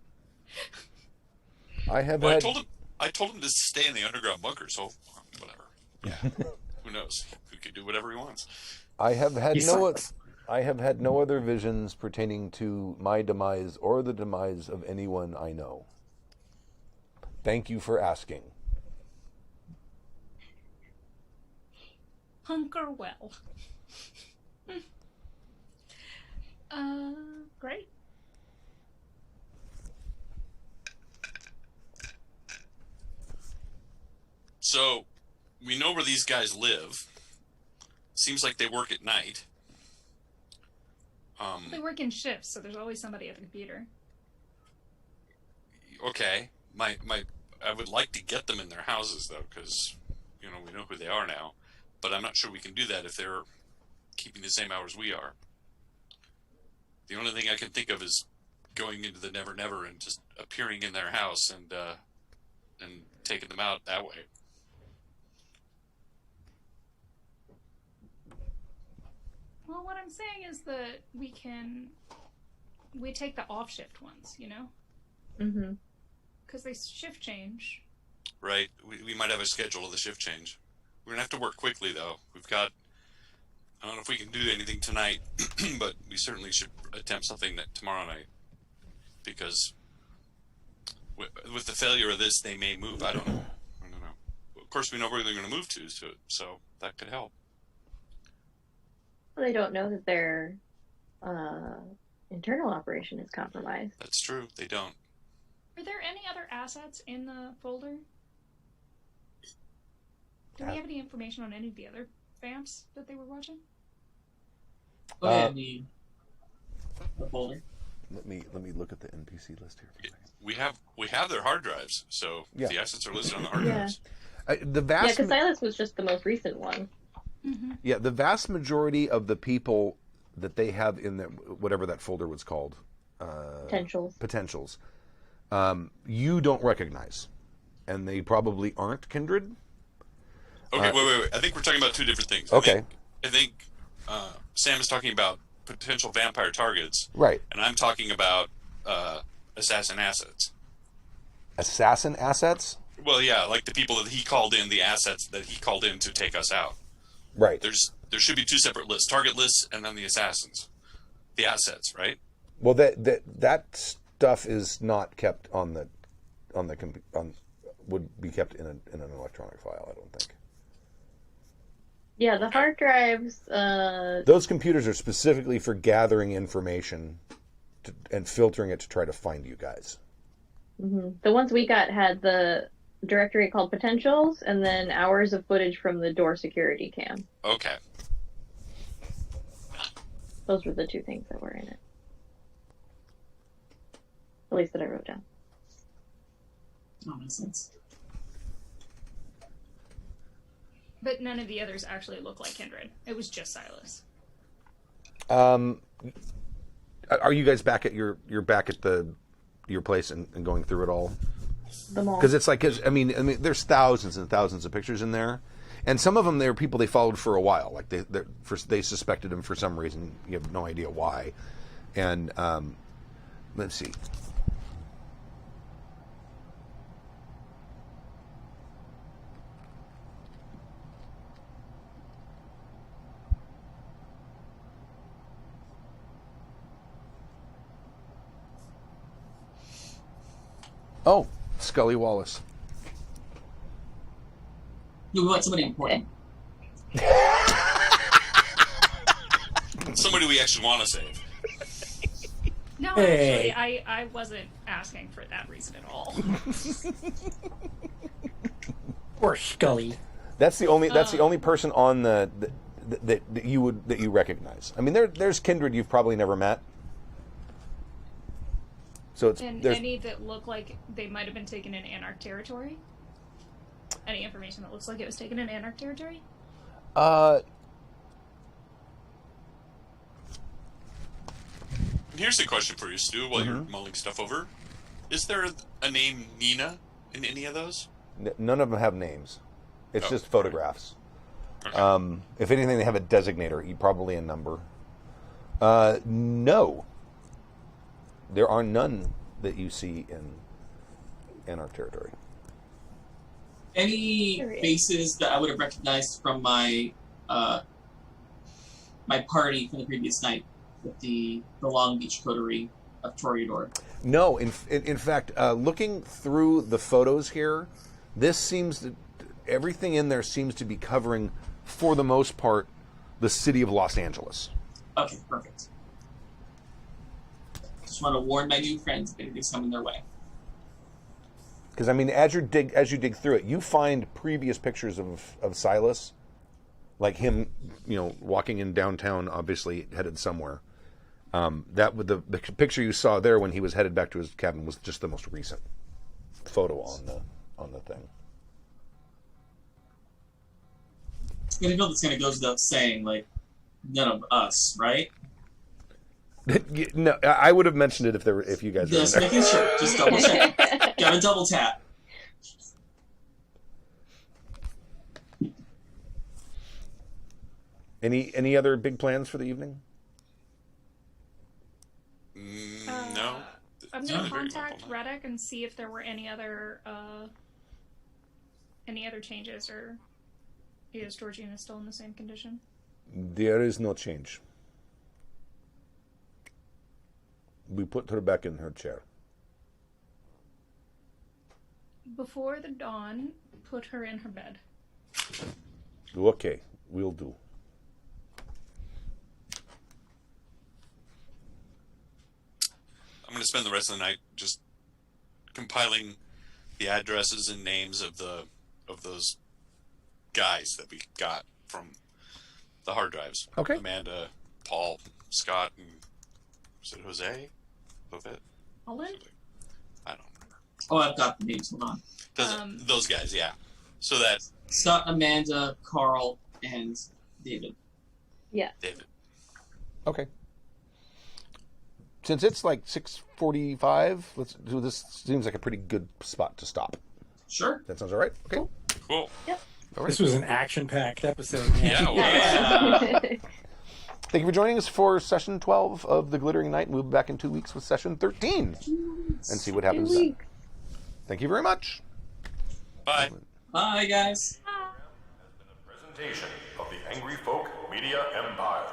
I have Well, had... I told him to stay in the underground bunker, so whatever. Yeah. Who knows? He could do whatever he wants. I have had He sucks. I have had no other visions pertaining to my demise or the demise of anyone I know. Thank you for asking. Hunker well. Great. So, we know where these guys live. Seems like they work at night. They work in shifts, so there's always somebody at the computer. Okay. I would like to get them in their houses, though, because, we know who they are now. But I'm not sure we can do that if they're keeping the same hours we are. The only thing I can think of is going into the Never Never and just appearing in their house and taking them out that way. Well, what I'm saying is that we take the off-shift ones, Mm-hmm. Because they shift change. Right. We might have a schedule of the shift change. We're going to have to work quickly, though. I don't know if we can do anything tonight, but we certainly should attempt something tomorrow night. Because with the failure of this, they may move. I don't know. Of course, we know where they're going to move to, so that could help. Well, they don't know that their internal operation is compromised. That's true. They don't. Are there any other assets in the folder? Do we have any information on any of the other vamps that they were watching? Oh, yeah, the folder. Let me look at the NPC list here. For a second. We have their hard drives, so the assets are listed on the hard Yeah. drives. Because Silas was just the most recent one. Mm-hmm. Yeah, the vast majority of the people that they have in their, whatever that folder was called, potentials, you don't recognize, and they probably aren't Kindred. Okay, wait. I think we're talking about two different things. Okay. I think Sam is talking about potential vampire targets. Right. And I'm talking about assassin assets. Assassin assets? Well, yeah, like the people that he called in, the assets that he called in to take us out. Right. There should be two separate lists: target lists and then the assassins, the assets, right? Well, that stuff is not kept would be kept in an electronic file. I don't think. Yeah, the hard drives. Those computers are specifically for gathering information and filtering it to try to find you guys. Mm-hmm. The ones we got had the directory called Potentials, and then hours of footage from the door security cam. Okay. Those were the two things that were in it. At least that I wrote down. That makes sense. But none of the others actually look like Kindred. It was just Silas. are you guys back at you're back at your place and going through it all? The mall. Because it's like, I mean, there's thousands and thousands of pictures in there, and some of them they're people they followed for a while. Like they suspected him for some reason. You have no idea why. And let's see. Oh, Scully Wallace. We want somebody important. Somebody we actually want to save. No, Hey. actually, I wasn't asking for that reason at all. Poor Scully. That's the only person on that you recognize. I mean, there's Kindred you've probably never met. So And there's any that look like they might have been taken in Anarch territory? Any information that looks like it was taken in Anarch territory? Here's a question for you, Stu, while you're mulling stuff over. Is there a name Nina in any of those? none of them have names. It's just photographs. Okay. If anything, they have a designator, probably a number. No. There are none that you see in our territory. Any faces that I would have recognized from my my party from the previous night with the Long Beach coterie of Toreador? No, in fact, looking through the photos here, this seems to, everything in there seems to be covering, for the most part, the city of Los Angeles. Okay, perfect. Just want to warn my new friends if anything's coming their way. Because I mean, as you dig through it, you find previous pictures of Silas, like him, walking in downtown, obviously headed somewhere. That with the picture you saw there when he was headed back to his cabin was just the most recent photo on the thing. I know that's gonna go without saying, like, none of us, right? No, I would have mentioned it if you guys were Just in there. making sure. Just double check. Gotta double tap. Any other big plans for the evening? No. I'm It's gonna not a very contact simple night. Reddick and see if there were any other changes, or is Georgina still in the same condition? There is no change. We put her back in her chair. Before the dawn, put her in her bed. Okay, we'll do. I'm going to spend the rest of the night just compiling the addresses and names of those guys that we got from the hard drives. Okay. Amanda, Paul, Scott, and was it Jose? Jose? Holland? I don't remember. Oh, I've got the names. Hold on. Those guys, yeah. So that Scott, Amanda, Carl, and David. Yeah. David. Okay. Since it's like 6:45, let's do this. Seems like a pretty good spot to stop. Sure. That sounds all right. Okay. Cool. All right. This was an action-packed episode. Man. Yeah, well, Yeah. Thank you for joining us for session 12 of The Glittering Night. We'll be back in 2 weeks with session 13 and see what happens then. Thank you very much. bye. Bye, guys. Presentation of the Angry Folk Media Empire.